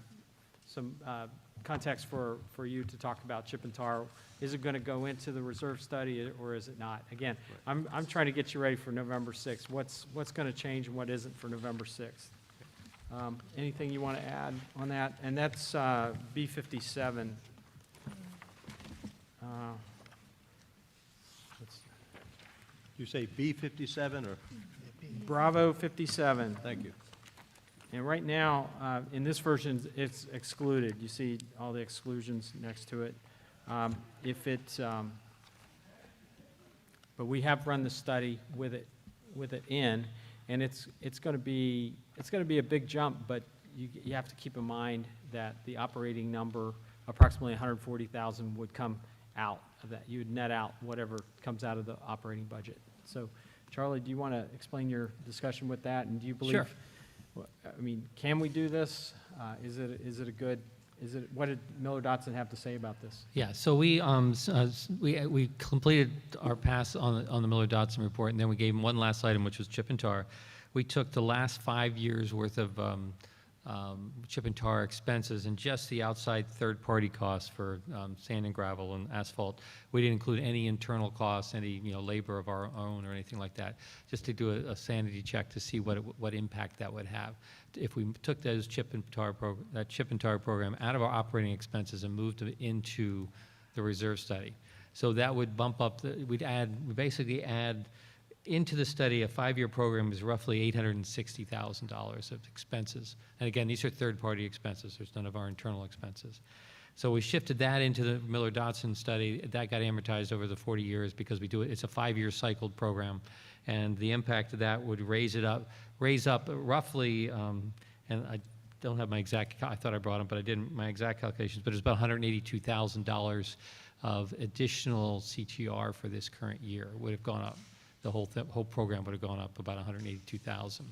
context for you to talk about chip and tar. Is it going to go into the reserve study, or is it not? Again, I'm trying to get you ready for November 6th. What's going to change and what isn't for November 6th? Anything you want to add on that? And that's B57. You say B57 or? Bravo 57. Thank you. And right now, in this version, it's excluded. You see all the exclusions next to it. But we have run the study with it in, and it's going to be a big jump. But you have to keep in mind that the operating number, approximately 140,000, would come out of that. You would net out whatever comes out of the operating budget. So, Charlie, do you want to explain your discussion with that? And do you believe, Sure. I mean, can we do this? Is it a good, what did Miller Dotson have to say about this? Yeah, so we completed our pass on the Miller Dotson report, and then we gave them one last item, which was chip and tar. We took the last 5 years' worth of chip and tar expenses and just the outside third-party costs for sand and gravel and asphalt. We didn't include any internal costs, any labor of our own or anything like that, just to do a sanity check to see what impact that would have. If we took those chip and tar program out of our operating expenses and moved it into the reserve study, so that would bump up. We'd basically add into the study. A 5-year program is roughly $860,000 of expenses. And again, these are third-party expenses. There's none of our internal expenses. So we shifted that into the Miller Dotson study. That got amortized over the 40 years because we do it. It's a 5-year cycled program, and the impact of that would raise up roughly. And I don't have my exact. I thought I brought them, but I didn't. My exact calculations, but it's about $182,000 of additional CTR for this current year would have gone up. The whole program would have gone up about $182,000.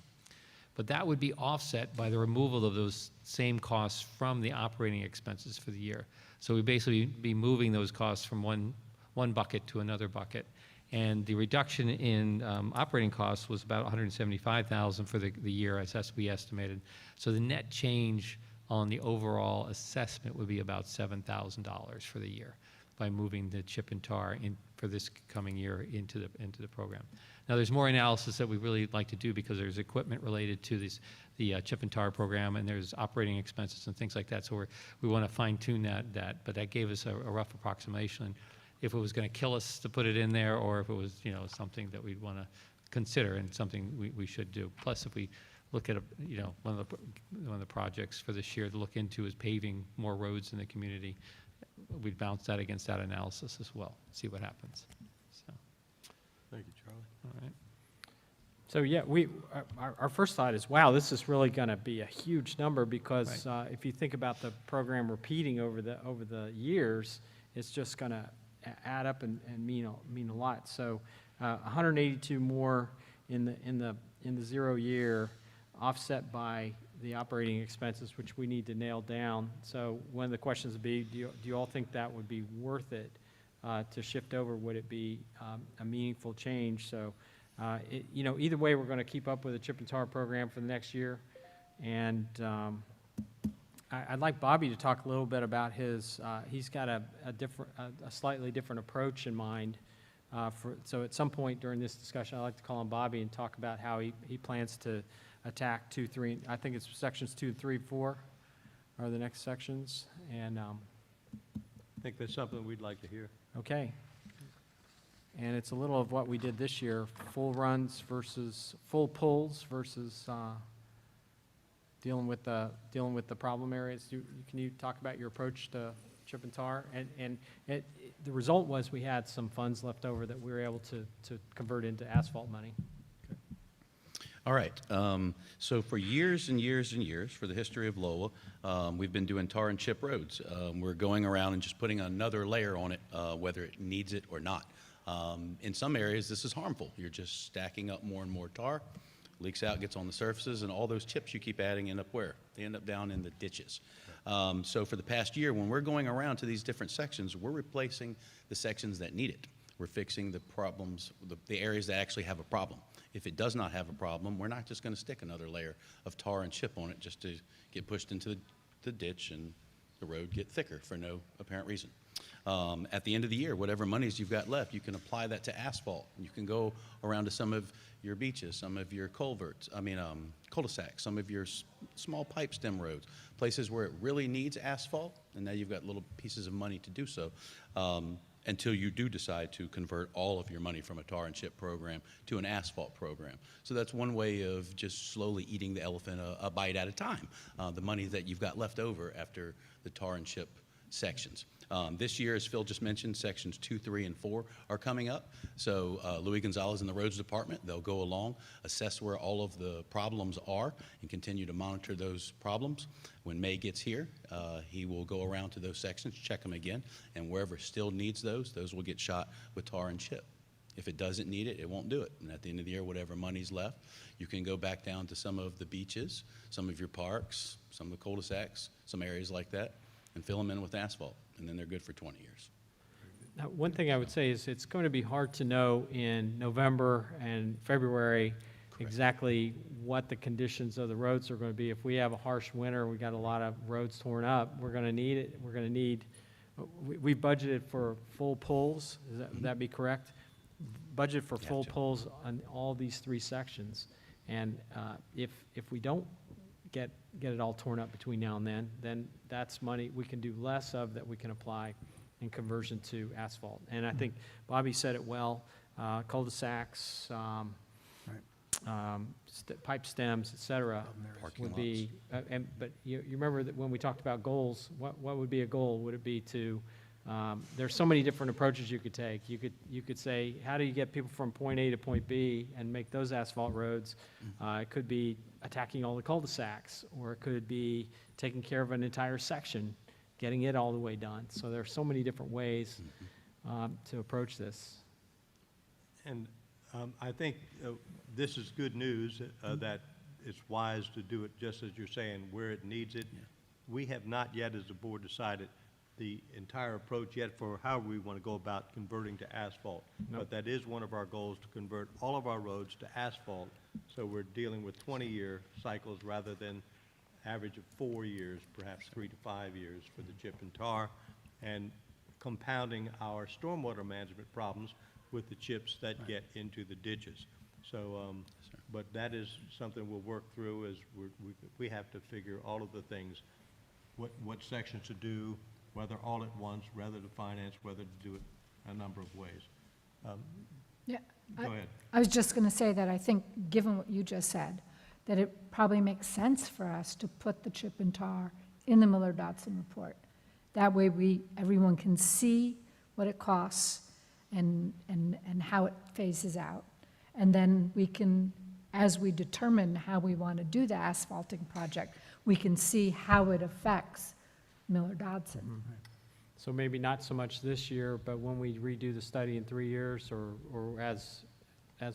But that would be offset by the removal of those same costs from the operating expenses for the year. So we basically be moving those costs from one bucket to another bucket. And the reduction in operating costs was about $175,000 for the year, as we estimated. So the net change on the overall assessment would be about $7,000 for the year by moving the chip and tar for this coming year into the program. Now, there's more analysis that we really like to do because there's equipment related to the chip and tar program, and there's operating expenses and things like that. So we want to fine tune that, but that gave us a rough approximation. If it was going to kill us to put it in there, or if it was something that we'd want to consider and something we should do. Plus, if we look at one of the projects for this year to look into is paving more roads in the community. We'd bounce that against that analysis as well, see what happens. So. Thank you, Charlie. All right. So yeah, our first thought is, wow, this is really going to be a huge number because if you think about the program repeating over the years, it's just going to add up and mean a lot. So 182 more in the 0 year, offset by the operating expenses, which we need to nail down. So one of the questions would be, do you all think that would be worth it to shift over? Would it be a meaningful change? So, either way, we're going to keep up with the chip and tar program for the next year. And I'd like Bobby to talk a little bit about his, he's got a slightly different approach in mind. So at some point during this discussion, I'd like to call on Bobby and talk about how he plans to attack 2, 3, I think it's sections 2, 3, 4 are the next sections, and I think that's something we'd like to hear. okay. And it's a little of what we did this year: full runs versus full pulls versus dealing with the problem areas. Can you talk about your approach to chip and tar? And the result was we had some funds left over that we were able to convert into asphalt money. All right. So for years and years and years, for the history of Lowell, we've been doing tar and chip roads. We're going around and just putting another layer on it, whether it needs it or not. In some areas, this is harmful. You're just stacking up more and more tar, leaks out, gets on the surfaces, and all those chips you keep adding end up where? They end up down in the ditches. So for the past year, when we're going around to these different sections, we're replacing the sections that need it. We're fixing the problems, the areas that actually have a problem. If it does not have a problem, we're not just going to stick another layer of tar and chip on it just to get pushed into the ditch and the road get thicker for no apparent reason. At the end of the year, whatever monies you've got left, you can apply that to asphalt. You can go around to some of your beaches, some of your cul-de-sacs, some of your small pipe stem roads, places where it really needs asphalt, and now you've got little pieces of money to do so. Until you do decide to convert all of your money from a tar and chip program to an asphalt program. So that's one way of just slowly eating the elephant a bite at a time, the money that you've got left over after the tar and chip sections. This year, as Phil just mentioned, sections 2, 3, and 4 are coming up. So Louis Gonzalez in the roads department, they'll go along, assess where all of the problems are, and continue to monitor those problems. When May gets here, he will go around to those sections, check them again, and wherever still needs those will get shot with tar and chip. If it doesn't need it, it won't do it. And at the end of the year, whatever money's left, you can go back down to some of the beaches, some of your parks, some of the cul-de-sacs, some areas like that, and fill them in with asphalt, and then they're good for 20 years. Now, one thing I would say is it's going to be hard to know in November and February exactly what the conditions of the roads are going to be. If we have a harsh winter, we got a lot of roads torn up, we're going to need it. We're going to need, we budgeted for full pulls, would that be correct? Budget for full pulls on all these 3 sections. And if we don't get it all torn up between now and then that's money we can do less of that we can apply in conversion to asphalt. And I think Bobby said it well, cul-de-sacs, pipe stems, et cetera, would be, but you remember that when we talked about goals, what would be a goal? Would it be to, there's so many different approaches you could take. You could say, how do you get people from point A to point B and make those asphalt roads? It could be attacking all the cul-de-sacs, or it could be taking care of an entire section, getting it all the way done. So there are so many different ways to approach this. And I think this is good news that it's wise to do it just as you're saying, where it needs it. Yeah. We have not yet as a board decided the entire approach yet for how we want to go about converting to asphalt. Nope. But that is one of our goals, to convert all of our roads to asphalt. So we're dealing with 20-year cycles rather than average of 4 years, perhaps 3 to 5 years for the chip and tar, and compounding our stormwater management problems with the chips that get into the ditches. So, but that is something we'll work through as we have to figure all of the things, what sections to do, whether all at once, whether to finance, whether to do it a number of ways. Yeah, go ahead. I was just going to say that I think, given what you just said, that it probably makes sense for us to put the chip and tar in the Miller-Dotson report. That way everyone can see what it costs and how it phases out. And then we can, as we determine how we want to do the asphalting project, we can see how it affects Miller-Dotson. Mm-hmm. So maybe not so much this year, but when we redo the study in 3 years, or as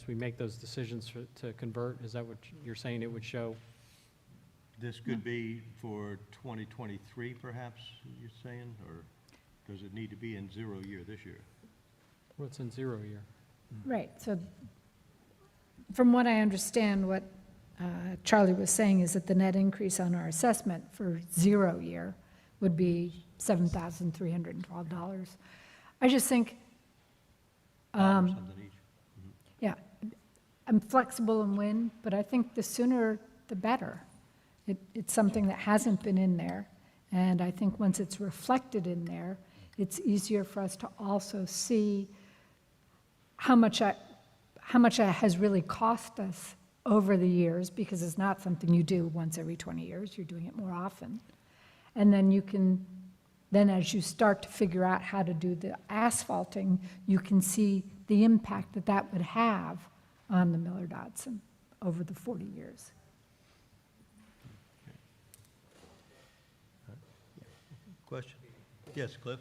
we make those decisions to convert, is that what you're saying it would show? This could be for 2023, perhaps, you're saying, or does it need to be in 0 year this year? Well, it's in 0 year. Right, so from what I understand, what Charlie was saying is that the net increase on our assessment for 0 year would be $7,312. I just think, yeah, I'm flexible and win, but I think the sooner the better. It's something that hasn't been in there, and I think once it's reflected in there, it's easier for us to also see how much it has really cost us over the years, because it's not something you do once every 20 years, you're doing it more often. And then you can, as you start to figure out how to do the asphalting, you can see the impact that that would have on the Miller-Dotson over the 40 years. Question? Yes, Cliff?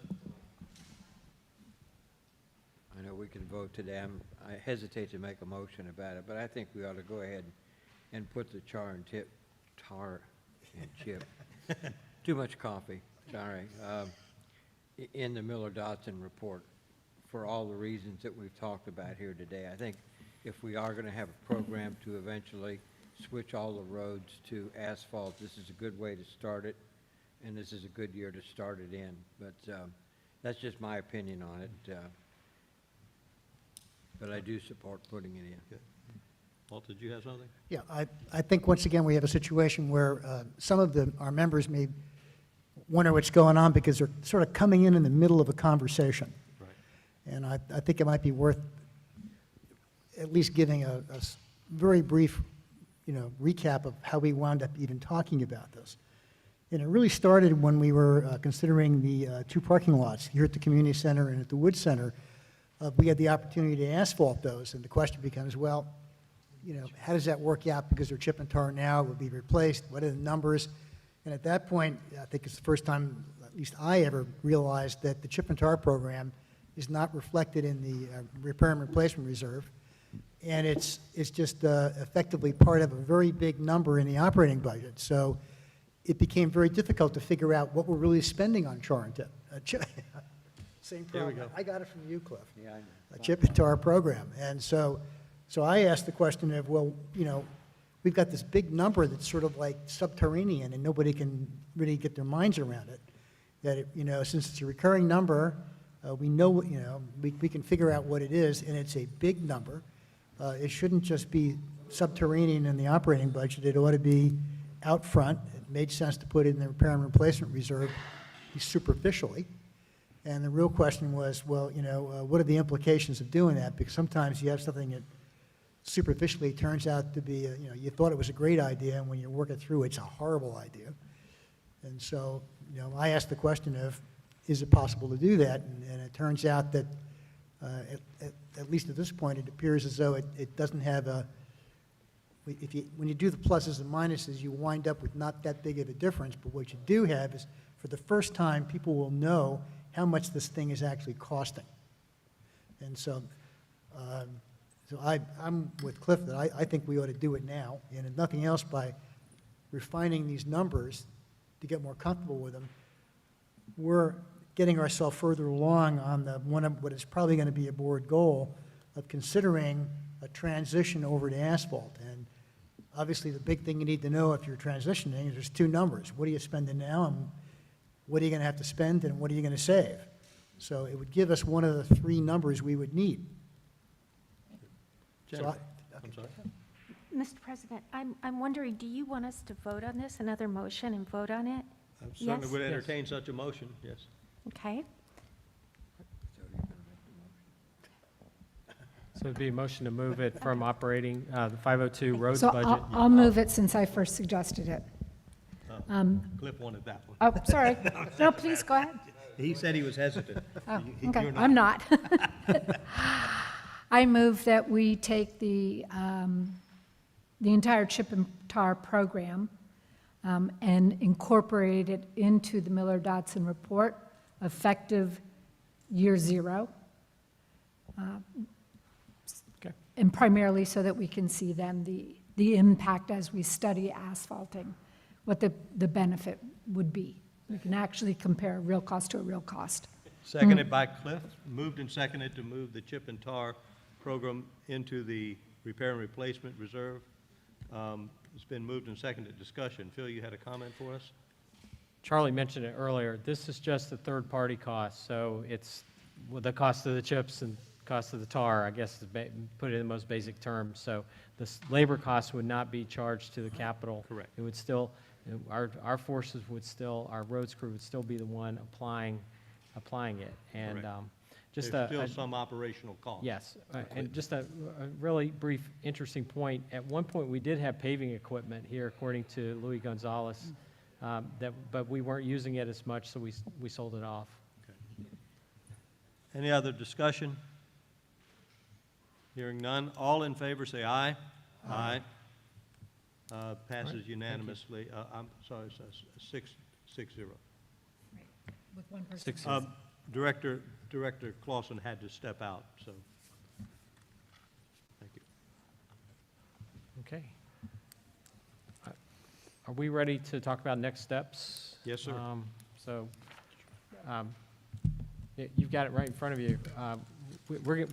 I know we can vote today. I hesitate to make a motion about it, but I think we ought to go ahead and put the tar and chip, too much coffee, sorry, in the Miller-Dotson report for all the reasons that we've talked about here today. I think if we are going to have a program to eventually switch all the roads to asphalt, this is a good way to start it, and this is a good year to start it in. But that's just my opinion on it. But I do support putting it in. Good. Walt, did you have something? Yeah, I think once again we have a situation where some of our members may wonder what's going on because they're sort of coming in the middle of a conversation. Right. And I think it might be worth at least giving a very brief, recap of how we wound up even talking about this. And it really started when we were considering the two parking lots here at the community center and at the Wood Center. We had the opportunity to asphalt those, and the question becomes, well, you know, how does that work out? Because they're chip and tar now, will be replaced. What are the numbers? And at that point, I think it's the first time, at least I ever realized, that the chip and tar program is not reflected in the repair and replacement reserve. And it's just effectively part of a very big number in the operating budget. So it became very difficult to figure out what we're really spending on char and tip. Same problem. go. I got it from you, Cliff. Yeah, I know. A chip and tar program. And so I asked the question of, well, you know, we've got this big number that's sort of like subterranean and nobody can really get their minds around it. That, it, you know, since it's a recurring number, we know, you know, we can figure out what it is, and it's a big number. It shouldn't just be subterranean in the operating budget. It ought to be out front. It made sense to put it in the repair and replacement reserve superficially. And the real question was, well, you know, what are the implications of doing that? Because sometimes you have something that superficially turns out to be, you know, you thought it was a great idea, and when you work it through, it's a horrible idea. And so, you know, I asked the question of, is it possible to do that? And it turns out that, at least at this point, it appears as though it doesn't have a, when you do the pluses and minuses, you wind up with not that big of a difference. But what you do have is, for the first time, people will know how much this thing is actually costing. And so, I'm with Cliff that I think we ought to do it now, and if nothing else, by refining these numbers to get more comfortable with them, we're getting ourselves further along on one of what is probably going to be a board goal of considering a transition over to asphalt. And obviously, the big thing you need to know if you're transitioning is there's two numbers. What are you spending now, and what are you going to have to spend, and what are you going to save? So it would give us one of the three numbers we would need. Jennifer, I'm sorry. Mr. President, I'm wondering, do you want us to vote on this, another motion, and vote on it? I certainly Yes? would entertain such a motion, yes. Okay. So it'd be a motion to move it from operating the 502 roads So budget. I'll move it since I first suggested it. Cliff wanted that one. Oh, sorry. No, please, go ahead. He said he was hesitant. Oh, You- okay, you're I'm not. I move that we take the entire chip and tar program and incorporate it into the Miller-Dotson report, effective year zero. Okay. And primarily so that we can see then the impact as we study asphalting, what the benefit would be. We can actually compare a real cost to a real cost. Seconded by Cliff, moved and seconded to move the chip and tar program into the repair and replacement reserve. It's been moved and seconded. Discussion. Phil, you had a comment for us? Charlie mentioned it earlier. This is just the third-party cost, so it's the cost of the chips and cost of the tar, I guess, to put it in the most basic terms. So the labor costs would not be charged to the capital. Correct. It would still, our forces would still, our roads crew would still be the one applying it. And Correct. just There's still some operational cost. Yes, and just a really brief, interesting point. At one point, we did have paving equipment here, according to Louis Gonzalez, but we weren't using it as much, so we sold it off. Any other discussion? Hearing none. All in favor, say aye. Aye. Passes unanimously. I'm sorry, 6-0. With one person. Director Clausen had to step out, so. Thank you. Okay. Are we ready to talk about next steps? Yes, sir. You've got it right in front of you.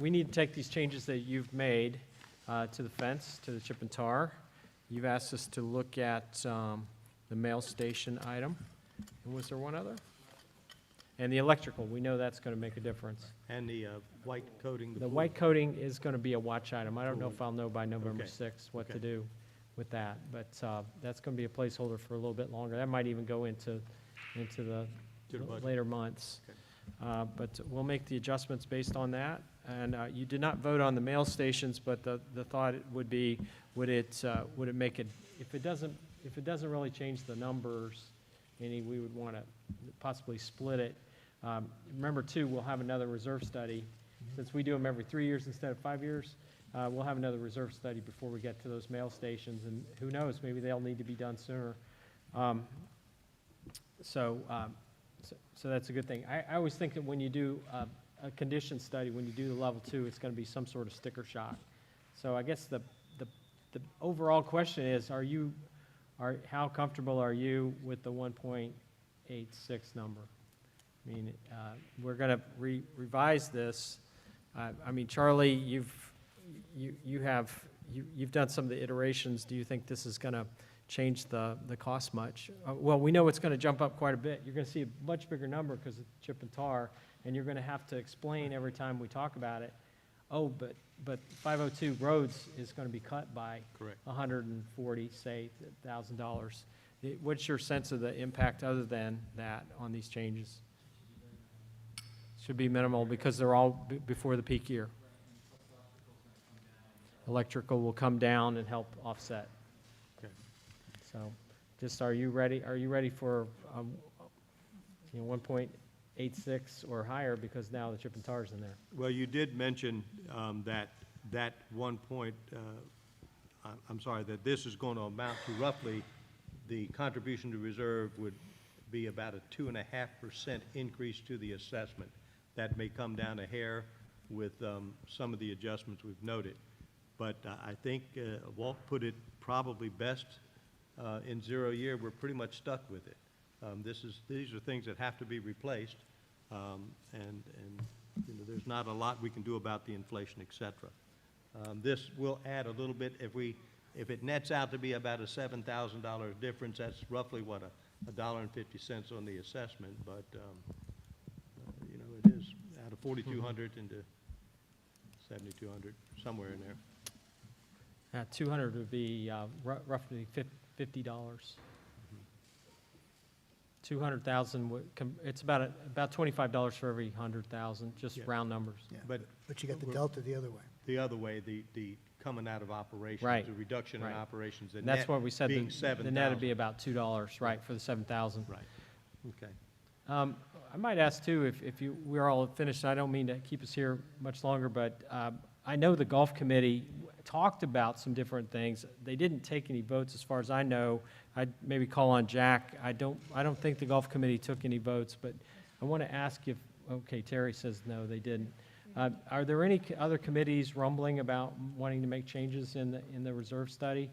We need to take these changes that you've made to the fence, to the chip and tar. You've asked us to look at the mail station item. And was there one other? And the electrical, we know that's going to make a difference. And the white coating. The white coating is going to be a watch item. I don't know if I'll know by November Okay. 6th what to do with that, but that's going to be a placeholder for a little bit longer. That might even go into the budget. later months. But we'll make the adjustments based on that. And you did not vote on the mail stations, but the thought would be, would it make it, if it doesn't really change the numbers, meaning we would want to possibly split it. Remember, too, we'll have another reserve study. Since we do them every 3 years instead of 5 years, we'll have another reserve study before we get to those mail stations, and who knows, maybe they'll need to be done sooner. So that's a good thing. I always think that when you do a condition study, when you do the level 2, it's going to be some sort of sticker shock. So I guess the overall question is, how comfortable are you with the 1.86 number? I mean, we're going to revise this. I mean, Charlie, you've done some of the iterations. Do you think this is going to change the cost much? Well, we know it's going to jump up quite a bit. You're going to see a much bigger number because of chip and tar, and you're going to have to explain every time we talk about it. Oh, but 502 roads is going to be cut by Correct. 140, say, $1,000. What's your sense of the impact other than that on these changes? Should be minimal because they're all before the peak year. Electrical will come down and help offset. Okay. So, just are you ready? Are you ready for 1.86 or higher because now the chip and tar is in there? Well, you did mention that 1 point, I'm sorry, that this is going to amount to roughly, the contribution to reserve would be about a 2.5% increase to the assessment. That may come down a hair with some of the adjustments we've noted. But I think Walt put it probably best in 0 year. We're pretty much stuck with it. These are things that have to be replaced, and you know, there's not a lot we can do about the inflation, et cetera. This will add a little bit. If it nets out to be about a $7,000 difference, that's roughly what, $1.50 on the assessment. But you know, it is out of 4,200 into 7,200, somewhere in there. 200 would be roughly $50. 200,000 it's about $25 for every 100,000, just round numbers. Yeah, But but you got the delta the other way. the other way, the coming out of operations, Right. the reduction in Right. operations, the And that's net why we said being the net $7,000. would be about $2, right, for the 7,000. Right. Okay. I might ask too, if we're all finished, I don't mean to keep us here much longer, but I know the golf committee talked about some different things. They didn't take any votes as far as I know. I'd maybe call on Jack. I don't think the golf committee took any votes, but I want to ask if, okay, Terry says no, they didn't. Are there any other committees rumbling about wanting to make changes in the reserve study?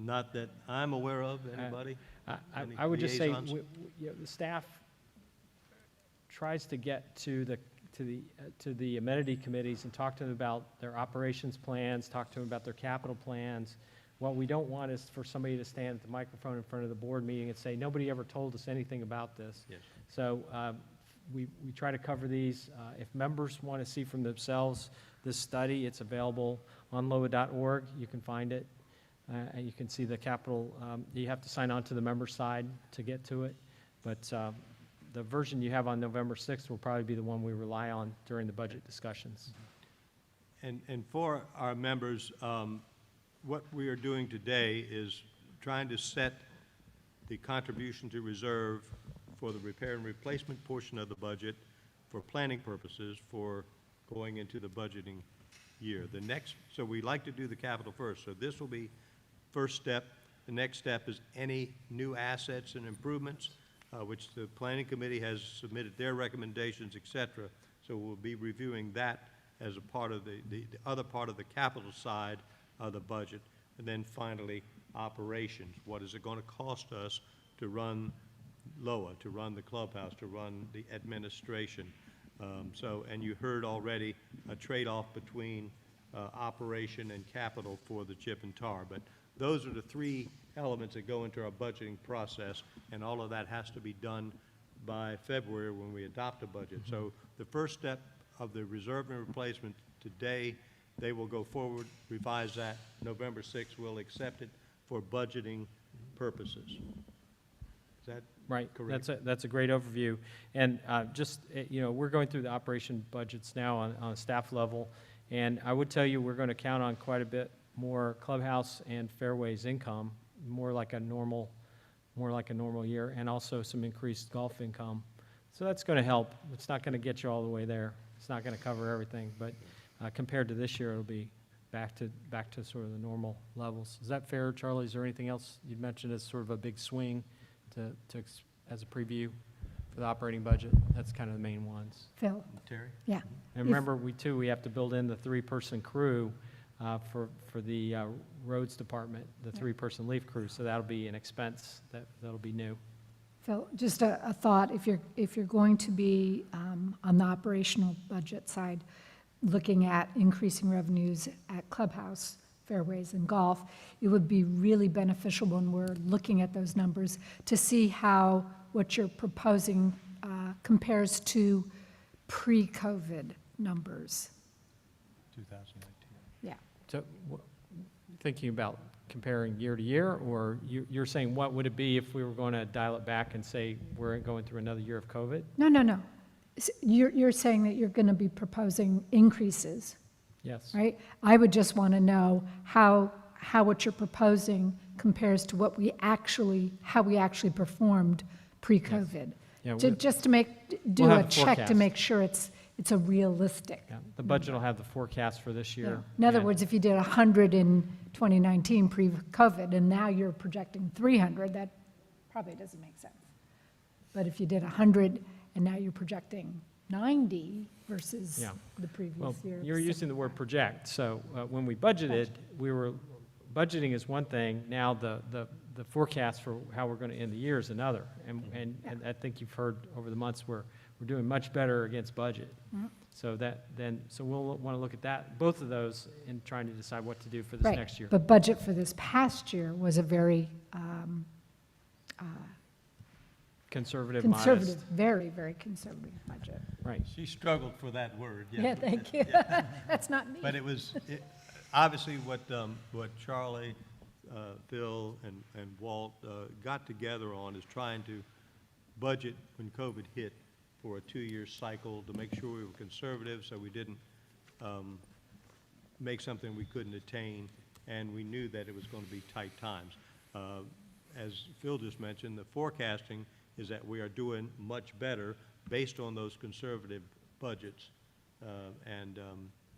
Not that I'm aware of, anybody? Any I would just say, liaisons? the staff tries to get to the amenity committees and talk to them about their operations plans, talk to them about their capital plans. What we don't want is for somebody to stand at the microphone in front of the board meeting and say, nobody ever told us anything about this. Yes. So we try to cover these. If members want to see from themselves this study, it's available on loa.org. You can find it. And you can see the capital. You have to sign on to the member side to get to it. But the version you have on November 6th will probably be the one we rely on during the budget discussions. And for our members, what we are doing today is trying to set the contribution to reserve for the repair and replacement portion of the budget for planning purposes for going into the budgeting year. So we like to do the capital first. So this will be first step. The next step is any new assets and improvements, which the planning committee has submitted their recommendations, et cetera. So we'll be reviewing that as a part of the other part of the capital side of the budget. And then finally, operations. What is it going to cost us to run LOA, to run the clubhouse, to run the administration? And you heard already a trade-off between operation and capital for the chip and tar. But those are the three elements that go into our budgeting process, and all of that has to be done by February when we adopt a budget. So the first step of the reserve and replacement today, they will go forward, revise that. November 6th, we'll accept it for budgeting purposes. Is that Right. correct? That's a great overview. And we're going through the operation budgets now on a staff level. And I would tell you, we're going to count on quite a bit more clubhouse and fairways income more like a normal year, and also some increased golf income. So that's going to help. It's not going to get you all the way there. It's not going to cover everything, but compared to this year, it'll be back to sort of the normal levels. Is that fair, Charlie? Is there anything else you'd mentioned as sort of a big swing as a preview for the operating budget? That's kind of the main ones. Phil? Terry? Yeah. And remember, we have to build in the 3-person crew for the roads department, the 3-person leaf crew, so that'll be an expense that'll be new. Phil, just a thought, if you're going to be on the operational budget side, looking at increasing revenues at Clubhouse, fairways, and golf, it would be really beneficial when we're looking at those numbers to see how what you're proposing compares to pre-COVID numbers. 2019. Yeah. So, thinking about comparing year to year, or you're saying what would it be if we were going to dial it back and say we're going through another year of COVID? No. You're saying that you're going to be proposing increases, Yes. right? I would just want to know how what you're proposing compares to how we actually performed pre-COVID. Yeah, Just to do we'll a have a check to forecast. make sure it's a realistic. Yeah, the budget will have the forecast for this Yeah. year. In other and- words, if you did 100 in 2019 pre-COVID and now you're projecting 300, that probably doesn't make sense. But if you did 100 and now you're projecting 90 versus Yeah. the previous Well, year. you're using the word project, so when we budgeted, budgeting is one thing, now the forecast for how we're going to end the year is another. And I think you've heard over the months we're doing much better against budget. Mhm. So we'll want to look at that, both of those, in trying to decide what to do for this Right, next year. but budget for this past year was a very Conservative, conservative, modest. very, very conservative budget. Right. She struggled for that word. Yeah, thank you. That's not me. But it was, obviously what Charlie, Phil, and Walt got together on is trying to budget when COVID hit for a 2-year cycle to make sure we were conservative, so we didn't make something we couldn't attain, and we knew that it was going to be tight times. As Phil just mentioned, the forecasting is that we are doing much better based on those conservative budgets, and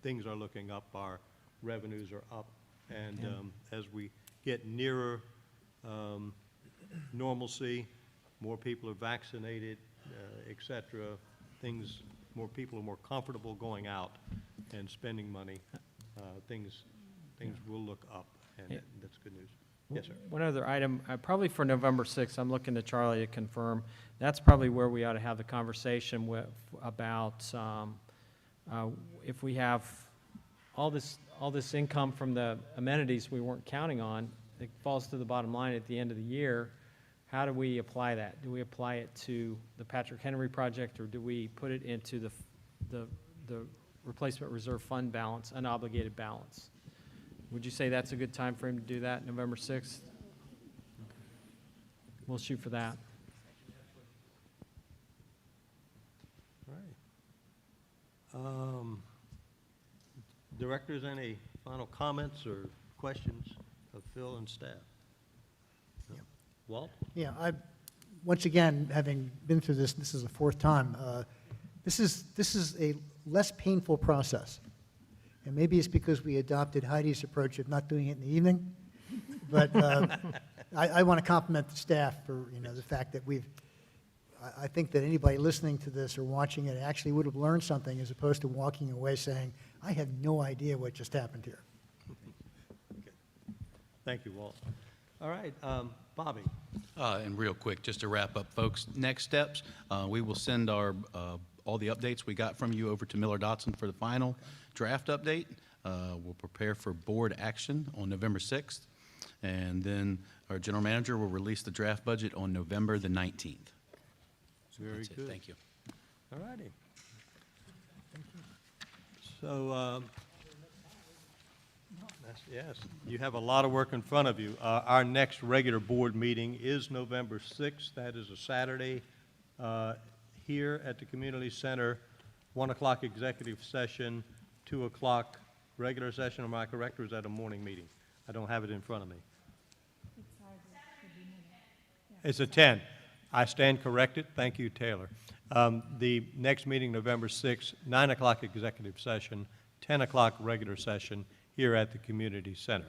things are looking up, our revenues are up, and as we get nearer normalcy, more people are vaccinated, et cetera, more people are more comfortable going out and spending money, things will look up, and that's good news. Yes, sir. One other item, probably for November 6th, I'm looking to Charlie to confirm, that's probably where we ought to have the conversation about if we have all this income from the amenities we weren't counting on, it falls to the bottom line at the end of the year. How do we apply that? Do we apply it to the Patrick Henry project, or do we put it into the replacement reserve fund balance, unobligated balance? Would you say that's a good time frame to do that, November 6th? We'll shoot for that. All right. Directors, any final comments or questions of Phil and staff? No? Walt? Yeah, once again, having been through this is the 4th time, this is a less painful process. And maybe it's because we adopted Heidi's approach of not doing it in the evening. But I want to compliment the staff for, the fact that I think that anybody listening to this or watching it actually would have learned something as opposed to walking away saying, I have no idea what just happened here. Okay. Thank you, Walt. All right, Bobby. And real quick, just to wrap up, folks, next steps, we will send all the updates we got from you over to Miller Dotson for the final draft update. We'll prepare for board action on November 6th, and then our general manager will release the draft budget on November the 19th. Very good. Thank you. All righty. So, yes, you have a lot of work in front of you. Our next regular board meeting is November 6th. That is a Saturday here at the Community Center, 1 o'clock executive session, 2 o'clock regular session. Am I correct, or is that a morning meeting? I don't have it in front of me. It's a 10. I stand corrected. Thank you, Taylor. The next meeting, November 6th, 9 o'clock executive session, 10 o'clock regular session here at the community center.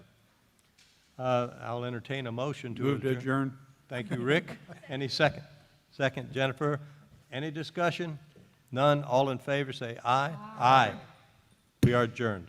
I'll entertain a motion to Move to adjourn. Thank you, Rick. Any second? Second, Jennifer. Any discussion? None. All in favor say aye. Aye. We are adjourned.